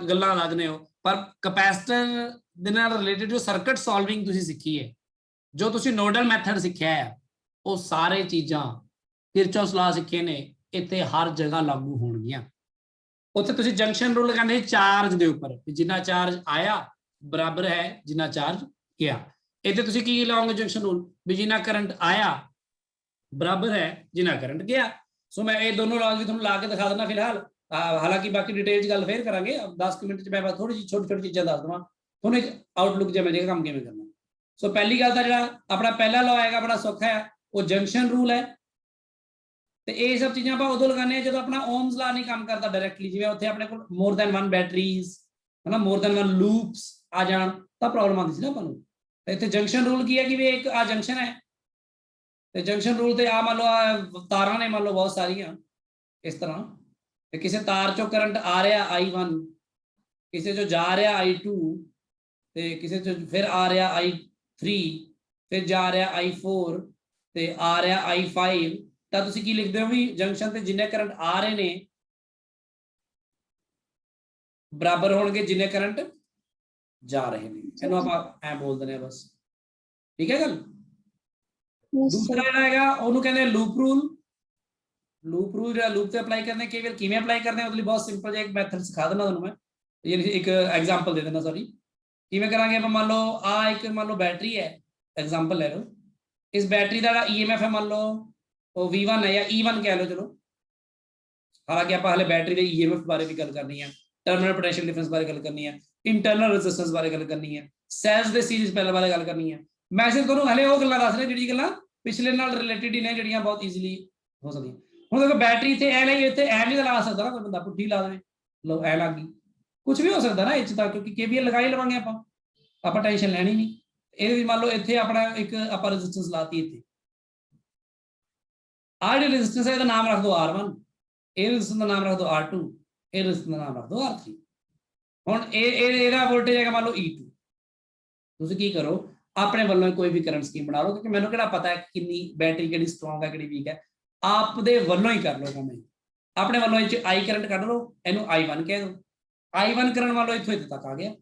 ਗੱਲਾਂ ਅਲੱਗ ਨੇ ਉਹ। ਪਰ ਕੈਪੈਸਿਟਰ ਦੇ ਨਾਲ ਰਿਲੇਟਡ ਜੋ ਸਰਕਟ ਸੋਲਵਿੰਗ ਤੁਸੀਂ ਸਿੱਖੀ ਹੈ, ਜੋ ਤੁਸੀਂ ਨੋਡਲ ਮੈਥਡ ਸਿੱਖਿਆ ਹੈ, ਉਹ ਸਾਰੇ ਚੀਜ਼ਾਂ ਕਿਰਚੌਫ ਲਾਅ ਸਿੱਖੇ ਨੇ, ਇੱਥੇ ਹਰ ਜਗ੍ਹਾ ਲਾਗੂ ਹੋਣਗੀਆਂ। ਉੱਥੇ ਤੁਸੀਂ ਜੰਕਸ਼ਨ ਰੂਲ ਲਗਾਉਂਦੇ ਚਾਰਜ ਦੇ ਉੱਪਰ, ਜਿੰਨਾ ਚਾਰਜ ਆਇਆ ਬਰਾਬਰ ਹੈ ਜਿੰਨਾ ਚਾਰਜ ਗਿਆ। ਇੱਥੇ ਤੁਸੀਂ ਕੀ ਲਾਓਗੇ ਜੰਕਸ਼ਨ ਰੂਲ, ਵੀ ਜਿੰਨਾ ਕਰੰਟ ਆਇਆ ਬਰਾਬਰ ਹੈ ਜਿੰਨਾ ਕਰੰਟ ਗਿਆ। ਸੋ ਮੈਂ ਇਹ ਦੋਨੋਂ ਲਾਜ਼ ਵੀ ਤੁਹਾਨੂੰ ਲਾ ਕੇ ਦਿਖਾ ਦਿੰਦਾ ਫਿਲਹਾਲ, ਹਾਲਾਂਕਿ ਬਾਕੀ ਡਿਟੇਲ 'ਚ ਗੱਲ ਫੇਰ ਕਰਾਂਗੇ। 10 ਮਿੰਟ 'ਚ ਮੈਂ ਥੋੜੀ ਜਿਹੀ ਛੋਟੀ ਚੀਜ਼ਾਂ ਦੱਸ ਦਵਾਂ ਤੁਹਾਨੂੰ, ਇੱਕ ਆਊਟਲੁੱਕ ਜਿਹਾ ਮਿਲੇਗਾ ਕੰਮ ਕਿਵੇਂ ਕਰਨਾ। ਸੋ ਪਹਿਲੀ ਗੱਲ ਤਾਂ ਜਿਹੜਾ ਆਪਣਾ ਪਹਿਲਾ ਲਾਅ ਆਏਗਾ ਬੜਾ ਸੌਖਾ ਹੈ, ਉਹ ਜੰਕਸ਼ਨ ਰੂਲ ਹੈ। ਤੇ ਇਹ ਸਭ ਚੀਜ਼ਾਂ ਆਪਾਂ ਉਦੋਂ ਲਗਾਉਂਦੇ ਹਾਂ ਜਦੋਂ ਆਪਣਾ ਓਮਸ ਲਾ ਨਹੀਂ ਕੰਮ ਕਰਦਾ ਡਾਇਰੈਕਟਲੀ, ਜਿਵੇਂ ਉੱਥੇ ਆਪਣੇ ਕੋਲ ਮੋਰ ਦੈਨ 1 ਬੈਟਰੀਜ਼, ਹਨਾ, ਮੋਰ ਦੈਨ 1 ਲੂਪਸ ਆ ਜਾਣ ਤਾਂ ਪ੍ਰੋਬਲਮ ਆਉਂਦੀ ਸੀ ਨਾ ਆਪਾਂ ਨੂੰ। ਤੇ ਇੱਥੇ ਜੰਕਸ਼ਨ ਰੂਲ ਕੀ ਹੈ ਕਿ ਵੀ ਇੱਕ ਆ ਜੰਕਸ਼ਨ ਹੈ, ਤੇ ਜੰਕਸ਼ਨ ਰੂਲ ਤੇ ਆ ਮੰਨ ਲਓ ਤਾਰਾਂ ਨੇ ਮੰਨ ਲਓ ਬਹੁਤ ਸਾਰੀਆਂ ਇਸ ਤਰ੍ਹਾਂ, ਤੇ ਕਿਸੇ ਤਾਰ ਚੋਂ ਕਰੰਟ ਆ ਰਿਹਾ I1, ਕਿਸੇ ਚੋਂ ਜਾ ਰਿਹਾ I2, ਤੇ ਕਿਸੇ ਚੋਂ ਫਿਰ ਆ ਰਿਹਾ I3, ਫਿਰ ਜਾ ਰਿਹਾ I4, ਤੇ ਆ ਰਿਹਾ I5। ਤਾਂ ਤੁਸੀਂ ਕੀ ਲਿਖਦੇ ਹੋ ਵੀ ਜੰਕਸ਼ਨ ਤੇ ਜਿੰਨੇ ਕਰੰਟ ਆ ਰਹੇ ਨੇ ਬਰਾਬਰ ਹੋਣਗੇ ਜਿੰਨੇ ਕਰੰਟ ਜਾ ਰਹੇ ਨੇ। ਇਹਨੂੰ ਆਪਾਂ ਐ ਬੋਲ ਦਿੰਦੇ ਆ ਬਸ, ਠੀਕ ਹੈ ਗੱਲ। Yes, ਦੂਸਰਾ sir. ਜਿਹੜਾ ਹੈਗਾ ਉਹਨੂੰ ਕਹਿੰਦੇ ਲੂਪ ਰੂਲ। ਲੂਪ ਰੂਲ ਜਿਹੜਾ ਲੂਪ ਤੇ ਅਪਲਾਈ ਕਰਦੇ ਕੇਵਲ ਕਿਵੇਂ ਅਪਲਾਈ ਕਰਦੇ ਆ, ਉਹਦੇ ਲਈ ਬਹੁਤ ਸਿੰਪਲ ਜਿਹਾ ਇੱਕ ਮੈਥਡ ਸਿਖਾ ਦਿੰਦਾ ਤੁਹਾਨੂੰ ਮੈਂ, ਯਾਨੀ ਇੱਕ ਐਗਜ਼ਾਮਪਲ ਦੇ ਦਿੰਦਾ, ਸੌਰੀ। ਕਿਵੇਂ ਕਰਾਂਗੇ ਆਪਾਂ, ਮੰਨ ਲਓ ਆ ਇੱਕ ਮੰਨ ਲਓ ਬੈਟਰੀ ਹੈ, ਐਗਜ਼ਾਮਪਲ ਲੈ ਲਓ। ਇਸ ਬੈਟਰੀ ਦਾ ਜਿਹੜਾ EMF ਹੈ ਮੰਨ ਲਓ ਉਹ V1 ਹੈ ਜਾਂ E1 ਕਹਿ ਲਓ, ਚਲੋ। ਹਾਲਾਂਕਿ ਆਪਾਂ ਹਲੇ ਬੈਟਰੀ ਦੇ EMF ਬਾਰੇ ਵੀ ਗੱਲ ਕਰਨੀ ਹੈ, ਟਰਮੀਨਲ ਪੋਟੈਂਸ਼ੀਅਲ ਡਿਫਰੈਂਸ ਬਾਰੇ ਗੱਲ ਕਰਨੀ ਹੈ, ਇੰਟਰਨਲ ਰੈਜ਼ਿਸਟੈਂਸ ਬਾਰੇ ਗੱਲ ਕਰਨੀ ਹੈ, ਸੈਲਸ ਦੇ ਸੀਰੀਜ਼ ਪੈਰਲਲ ਬਾਰੇ ਗੱਲ ਕਰਨੀ ਹੈ। ਮੈਂ ਸਿਰਫ ਤੁਹਾਨੂੰ ਹਲੇ ਉਹ ਗੱਲਾਂ ਦੱਸ ਰਿਹਾ ਜਿਹੜੀ ਗੱਲਾਂ ਪਿਛਲੇ ਨਾਲ ਰਿਲੇਟਡ ਹੀ ਨੇ, ਜਿਹੜੀਆਂ ਬਹੁਤ ਈਜ਼ੀਲੀ ਹੋ ਸਕਦੀਆਂ। ਹੁਣ ਦੇਖੋ ਬੈਟਰੀ ਇੱਥੇ ਐ ਲਈ, ਇੱਥੇ ਐ ਨਹੀਂ ਲਾ ਸਕਦਾ ਨਾ ਕੋਈ ਬੰਦਾ, ਪੁੱਠੀ ਲਾ ਦੇਵੇ, ਲਓ ਐ ਲੱਗ ਗਈ, ਕੁਝ ਵੀ ਹੋ ਸਕਦਾ ਨਾ ਇਹ 'ਚ ਤਾਂ, ਕਿਉਂਕਿ KVL ਲਗਾ ਹੀ ਲਵਾਂਗੇ ਆਪਾਂ ਟੈਨਸ਼ਨ ਲੈਣੀ ਨਹੀਂ। ਇਹਦੇ ਵਿੱਚ ਮੰਨ ਲਓ ਇੱਥੇ ਆਪਣਾ ਇੱਕ ਆਪਾਂ ਰੈਜ਼ਿਸਟੈਂਸ ਲਾਤੀ, ਇੱਥੇ ਆਹ ਜਿਹੜੀ ਰੈਜ਼ਿਸਟੈਂਸ ਹੈ ਇਹਦਾ ਨਾਮ ਰੱਖ ਦਿਓ R1, ਇਹ ਰੈਜ਼ਿਸਟੈਂਸ ਦਾ ਨਾਮ ਰੱਖ ਦਿਓ R2, ਇਹ ਰੈਜ਼ਿਸਟੈਂਸ ਦਾ ਨਾਮ ਰੱਖ ਦਿਓ R3। ਹੁਣ ਇਹਦਾ ਵੋਲਟੇਜ ਹੈਗਾ ਮੰਨ ਲਓ E2। ਤੁਸੀਂ ਕੀ ਕਰੋ, ਆਪਣੇ ਵੱਲੋਂ ਕੋਈ ਵੀ ਕਰੰਟ ਸਕੀਮ ਬਣਾ ਲਓ, ਕਿਉਂਕਿ ਮੈਨੂੰ ਕਿਹੜਾ ਪਤਾ ਹੈ ਕਿੰਨੀ ਬੈਟਰੀ ਕਿਹੜੀ ਸਟਰੋਂਗ ਹੈ ਕਿਹੜੀ ਵੀਕ ਹੈ, ਆਪ ਦੇ ਵੱਲੋਂ ਹੀ ਕਰ ਲਓ ਕੰਮ। ਆਪਣੇ ਵੱਲੋਂ ਇਹ 'ਚ I ਕਰੰਟ ਕੱਢ ਲਓ, ਇਹਨੂੰ I1 ਕਹਿ ਦਿਓ। I1 ਕਰੰਟ ਮੰਨ ਲਓ ਇੱਥੋਂ ਇੱਥੇ ਤੱਕ ਆ ਗਿਆ,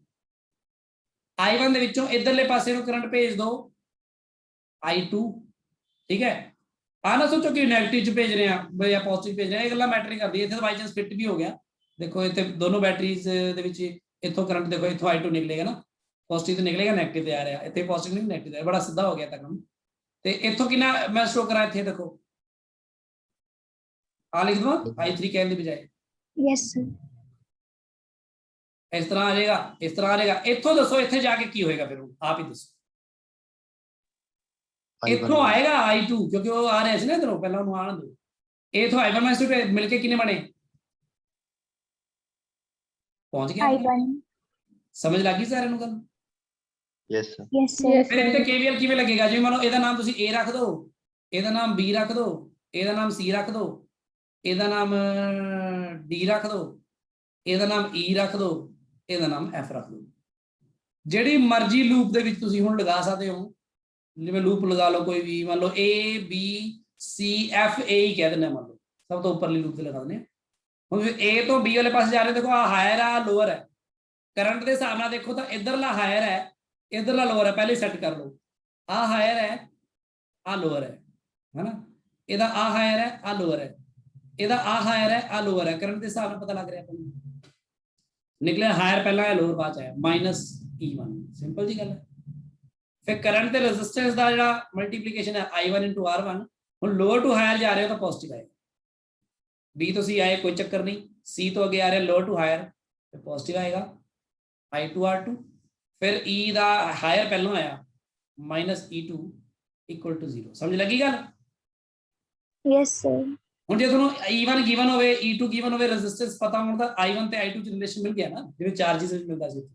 I1 ਦੇ ਵਿੱਚੋਂ ਇਧਰਲੇ ਪਾਸੇ ਨੂੰ ਕਰੰਟ ਭੇਜ ਦਿਓ I2, ਠੀਕ ਹੈ। ਆ ਨਾ ਸੋਚੋ ਕਿ ਨੈਗੇਟਿਵ 'ਚ ਭੇਜ ਰਹੇ ਆ ਜਾਂ ਪੋਜ਼ਿਟਿਵ ਭੇਜ ਰਹੇ ਆ, ਇਹ ਗੱਲਾਂ ਮੈਟਰ ਨਹੀਂ ਕਰਦੀ। ਇੱਥੇ ਤਾਂ ਬਾਈ ਚਾਂਸ ਫਿੱਟ ਵੀ ਹੋ ਗਿਆ, ਦੇਖੋ ਇੱਥੇ ਦੋਨੋਂ ਬੈਟਰੀਜ਼ ਦੇ ਵਿੱਚ ਇੱਥੋਂ ਕਰੰਟ ਦੇਖੋ, ਇੱਥੋਂ I2 ਨਿਕਲੇਗਾ ਨਾ, ਪੋਜ਼ਿਟਿਵ ਤੇ ਨਿਕਲੇਗਾ, ਨੈਗੇਟਿਵ ਤੇ ਆ ਰਿਹਾ, ਇੱਥੇ ਪੋਜ਼ਿਟਿਵ ਨਹੀਂ ਨੈਗੇਟਿਵ ਤੇ, ਬੜਾ ਸਿੱਧਾ ਹੋ ਗਿਆ ਤਾਂ ਕੰਮ। ਤੇ ਇੱਥੋਂ ਕਿੰਨਾ ਮੈਂ ਸ਼ੋ ਕਰਾਂ, ਇੱਥੇ ਦੇਖੋ ਆ ਲਿਖ ਦਵਾਂ I3 ਕਹਿਣ ਦੀ ਬਜਾਏ, Yes, sir. ਇਸ ਤਰ੍ਹਾਂ ਆ ਜਾਏਗਾ, ਇਸ ਤਰ੍ਹਾਂ ਆ ਜਾਏਗਾ। ਇੱਥੋਂ ਦੱਸੋ ਇੱਥੇ ਜਾ ਕੇ ਕੀ ਹੋਏਗਾ, ਫਿਰ ਆਪ ਹੀ ਦੱਸੋ। ਇੱਥੋਂ ਆਏਗਾ I2, ਕਿਉਂਕਿ ਉਹ ਆ ਰਿਹਾ ਸੀ ਨਾ ਇਧਰੋਂ, ਪਹਿਲਾਂ ਉਹਨੂੰ ਆਣ ਦਿਓ। ਇਥੋਂ I1 ਮਿਲ ਕੇ ਕਿੰਨੇ ਬਣੇ, ਪਹੁੰਚ ਗਿਆ। I1. ਸਮਝ ਲੱਗੀ ਸਾਰਿਆਂ ਨੂੰ ਗੱਲ? Yes, sir. Yes, sir. ਫਿਰ ਇੱਥੇ KVL ਕਿਵੇਂ ਲੱਗੇਗਾ, ਜਿਵੇਂ ਮੰਨ ਲਓ ਇਹਦਾ ਨਾਮ ਤੁਸੀਂ A ਰੱਖ ਦਿਓ, ਇਹਦਾ ਨਾਮ B ਰੱਖ ਦਿਓ, ਇਹਦਾ ਨਾਮ C ਰੱਖ ਦਿਓ, ਇਹਦਾ ਨਾਮ D ਰੱਖ ਦਿਓ, ਇਹਦਾ ਨਾਮ E ਰੱਖ ਦਿਓ, ਇਹਦਾ ਨਾਮ F ਰੱਖ ਦਿਓ। ਜਿਹੜੀ ਮਰਜ਼ੀ ਲੂਪ ਦੇ ਵਿੱਚ ਤੁਸੀਂ ਹੁਣ ਲਗਾ ਸਕਦੇ ਹੋ, ਜਿਵੇਂ ਲੂਪ ਲਗਾ ਲਓ ਕੋਈ ਵੀ, ਮੰਨ ਲਓ A B C F A ਹੀ ਕਹਿ ਦਿੰਦੇ, ਮੰਨ ਲਓ ਸਭ ਤੋਂ ਉੱਪਰਲੀ ਲੂਪ ਤੇ ਲਗਾ ਦਿੰਦੇ। ਹੁਣ A ਤੋਂ B ਵਾਲੇ ਪਾਸੇ ਜਾ ਰਹੇ, ਦੇਖੋ ਆ ਹਾਇਰ ਆ ਲੋਅਰ ਹੈ, ਕਰੰਟ ਦੇ ਹਿਸਾਬ ਨਾਲ ਦੇਖੋ ਤਾਂ ਇਧਰਲਾ ਹਾਇਰ ਹੈ, ਇਧਰਲਾ ਲੋਅਰ ਹੈ, ਪਹਿਲੇ ਸੈੱਟ ਕਰ ਲਓ। ਆ ਹਾਇਰ ਹੈ, ਆ ਲੋਅਰ ਹੈ, ਹਨਾ, ਇਹਦਾ ਆ ਹਾਇਰ ਹੈ, ਆ ਲੋਅਰ ਹੈ, ਇਹਦਾ ਆ ਹਾਇਰ ਹੈ, ਆ ਲੋਅਰ ਹੈ। ਕਰੰਟ ਦੇ ਹਿਸਾਬ ਨਾਲ ਪਤਾ ਲੱਗ ਰਿਹਾ ਆਪਾਂ ਨੂੰ, ਨਿਕਲਿਆ ਹਾਇਰ ਪਹਿਲਾਂ ਆਇਆ, ਲੋਅਰ ਬਾਅਦ ਚ ਆਇਆ, -E1। ਸਿੰਪਲ ਜੀ ਗੱਲ ਹੈ। ਫਿਰ ਕਰੰਟ ਤੇ ਰੈਜ਼ਿਸਟੈਂਸ ਦਾ ਜਿਹੜਾ ਮਲਟੀਪਲੀਕੇਸ਼ਨ ਹੈ I1 * R1, ਹੁਣ ਲੋਅਰ ਟੂ ਹਾਇਰ ਜਾ ਰਹੇ ਹੋ ਤਾਂ ਪੋਜ਼ਿਟਿਵ ਆਏਗਾ। B ਤੋਂ C ਆਏ ਕੋਈ ਚੱਕਰ ਨਹੀਂ, C ਤੋਂ ਅੱਗੇ ਆ ਰਿਹਾ ਲੋਅਰ ਟੂ ਹਾਇਰ ਤੇ ਪੋਜ਼ਿਟਿਵ ਆਏਗਾ I2 R2। ਫਿਰ E ਦਾ ਹਾਇਰ ਪਹਿਲਾਂ ਆਇਆ -E2 = 0। ਸਮਝ ਲੱਗੀ ਗੱਲ? Yes, sir. ਹੁਣ ਜੇ ਤੁਹਾਨੂੰ E1 ਗਿਵਨ ਹੋਵੇ, E2 ਗਿਵਨ ਹੋਵੇ, ਰੈਜ਼ਿਸਟੈਂਸ ਪਤਾ ਹੋਣ ਤਾਂ I1 ਤੇ I2 ਚ ਰਿਲੇਸ਼ਨ ਮਿਲ ਗਿਆ ਨਾ, ਜਿਵੇਂ ਚਾਰजेस ਵਿੱਚ ਮਿਲਦਾ ਸੀ।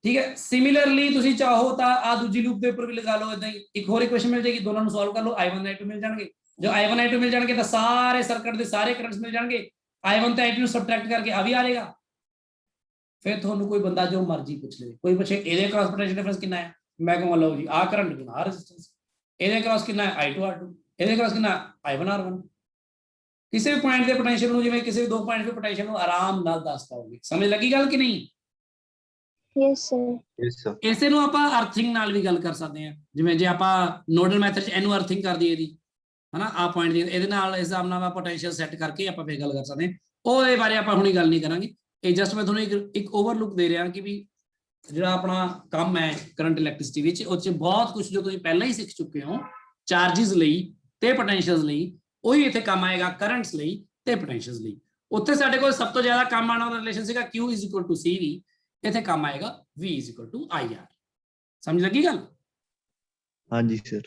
ਠੀਕ ਹੈ, ਸਿਮਿਲਰਲੀ ਤੁਸੀਂ ਚਾਹੋ ਤਾਂ ਆ ਦੂਜੀ ਲੂਪ ਦੇ ਉੱਪਰ ਵੀ ਲਗਾ ਲਓ, ਇਦਾਂ ਹੀ ਇੱਕ ਹੋਰ ਇਕੁਏਸ਼ਨ ਮਿਲ ਜਾਏਗੀ, ਦੋਨਾਂ ਨੂੰ ਸੋਲਵ ਕਰ ਲਓ, I1 I2 ਮਿਲ ਜਾਣਗੇ। ਜੋ I1 I2 ਮਿਲ ਜਾਣਗੇ ਤਾਂ ਸਾਰੇ ਸਰਕਟ ਦੇ ਸਾਰੇ ਕਰੰਟਸ ਮਿਲ ਜਾਣਗੇ, I1 ਤੇ I2 ਨੂੰ ਸਬਟ੍ਰੈਕਟ ਕਰਕੇ ਆ ਵੀ ਆ ਜਾਏਗਾ। ਫਿਰ ਤੁਹਾਨੂੰ ਕੋਈ ਬੰਦਾ ਜੋ ਮਰਜ਼ੀ ਪੁੱਛ ਲਵੇ, ਕੋਈ ਪੁੱਛੇ ਇਹਦੇ ਕ੍ਰਾਸ ਪੋਟੈਂਸ਼ੀਅਲ ਡਿਫਰੈਂਸ ਕਿੰਨਾ ਹੈ, ਮੈਂ ਕਹਾਂ ਲਓ ਜੀ ਆਹ ਕਰੰਟ ਕਿੰਨਾ, ਆਹ ਰੈਜ਼ਿਸਟੈਂਸ, ਇਹਦੇ ਕ੍ਰਾਸ ਕਿੰਨਾ ਹੈ I2 R2, ਇਹਦੇ ਕ੍ਰਾਸ ਕਿੰਨਾ I1 R1। ਕਿਸੇ ਵੀ ਪੁਆਇੰਟ ਦੇ ਪੋਟੈਂਸ਼ੀਅਲ ਨੂੰ, ਜਿਵੇਂ ਕਿਸੇ ਵੀ ਦੋ ਪੁਆਇੰਟ ਦੇ ਪੋਟੈਂਸ਼ੀਅਲ ਨੂੰ ਆਰਾਮ ਨਾਲ ਦੱਸ ਪਾਓਗੇ। ਸਮਝ ਲੱਗੀ ਗੱਲ ਕਿ ਨਹੀਂ? Yes, sir. Yes, sir. ਇਸੇ ਨੂੰ ਆਪਾਂ ਅਰਥਿੰਗ ਨਾਲ ਵੀ ਗੱਲ ਕਰ ਸਕਦੇ ਹਾਂ, ਜਿਵੇਂ ਜੇ ਆਪਾਂ ਨੋਡਲ ਮੈਥਡ 'ਚ ਇਹਨੂੰ ਅਰਥਿੰਗ ਕਰ ਦਈਏ ਇਹਦੀ, ਹਨਾ, ਆਹ ਪੁਆਇੰਟ ਦੀ ਇਹਦੇ ਨਾਲ, ਇਸ ਹਿਸਾਬ ਨਾਲ ਆਪਾਂ ਪੋਟੈਂਸ਼ੀਅਲ ਸੈੱਟ ਕਰਕੇ ਆਪਾਂ ਫੇਰ ਗੱਲ ਕਰ ਸਕਦੇ ਹਾਂ। ਉਹਦੇ ਬਾਰੇ ਆਪਾਂ ਹੁਣੀ ਗੱਲ ਨਹੀਂ ਕਰਾਂਗੇ, ਇਹ ਜਸਟ ਮੈਂ ਤੁਹਾਨੂੰ ਇੱਕ ਓਵਰਲੁੱਕ ਦੇ ਰਿਹਾ ਕਿ ਵੀ ਜਿਹੜਾ ਆਪਣਾ ਕੰਮ ਹੈ ਕਰੰਟ ਇਲੈਕਟ੍ਰਿਸਿਟੀ ਵਿੱਚ, ਉਹ 'ਚ ਬਹੁਤ ਕੁਝ ਜੋ ਤੁਸੀਂ ਪਹਿਲਾਂ ਹੀ ਸਿੱਖ ਚੁੱਕੇ ਹੋ ਚਾਰजेस ਲਈ ਤੇ ਪੋਟੈਂਸ਼ੀਅਲਸ ਲਈ, ਉਹੀ ਇੱਥੇ ਕੰਮ ਆਏਗਾ ਕਰੰਟਸ ਲਈ ਤੇ ਪੋਟੈਂਸ਼ੀਅਲਸ ਲਈ। ਉੱਥੇ ਸਾਡੇ ਕੋਲ ਸਭ ਤੋਂ ਜ਼ਿਆਦਾ ਕੰਮ ਆਉਣ ਵਾਲਾ ਰਿਲੇਸ਼ਨ ਸੀਗਾ Q = CV, ਇੱਥੇ ਕੰਮ ਆਏਗਾ V = IR। ਸਮਝ ਲੱਗੀ ਗੱਲ? ਹਾਂਜੀ ਸਰ।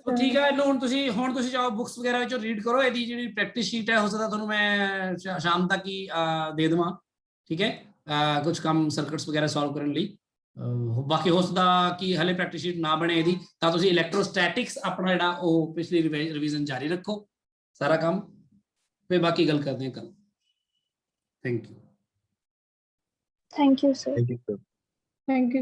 ਠੀਕ ਹੈ, ਇਹਨੂੰ ਹੁਣ ਤੁਸੀਂ ਜਾਓ ਬੁੱਕਸ ਵਗੈਰਾ ਵਿੱਚੋਂ ਰੀਡ ਕਰੋ, ਇਹਦੀ ਜਿਹੜੀ ਪ੍ਰੈਕਟਿਸ ਸ਼ੀਟ ਹੈ ਹੋ ਸਕਦਾ ਤੁਹਾਨੂੰ ਮੈਂ ਸ਼ਾਮ ਤੱਕ ਹੀ ਦੇ ਦੇਵਾਂ। ਠੀਕ ਹੈ, ਕੁਝ ਕੰਮ ਸਰਕਟਸ ਵਗੈਰਾ ਸੋਲਵ ਕਰਨ ਲਈ। ਬਾਕੀ ਹੋ ਸਕਦਾ ਕਿ ਹਲੇ ਪ੍ਰੈਕਟਿਸ ਸ਼ੀਟ ਨਾ ਬਣੇ ਇਹਦੀ, ਤਾਂ ਤੁਸੀਂ ਇਲੈਕਟ੍ਰੋਸਟੈਟਿਕਸ ਆਪਣਾ ਜਿਹੜਾ ਉਹ ਪਿਛਲੀ ਰਿਵੀਜ਼ਨ ਜਾਰੀ ਰੱਖੋ ਸਾਰਾ ਕੰਮ, ਫਿਰ ਬਾਕੀ ਗੱਲ ਕਰਦੇ ਹਾਂ ਕੱਲ। Thank you. Thank you, sir. Thank you, sir. Thank you.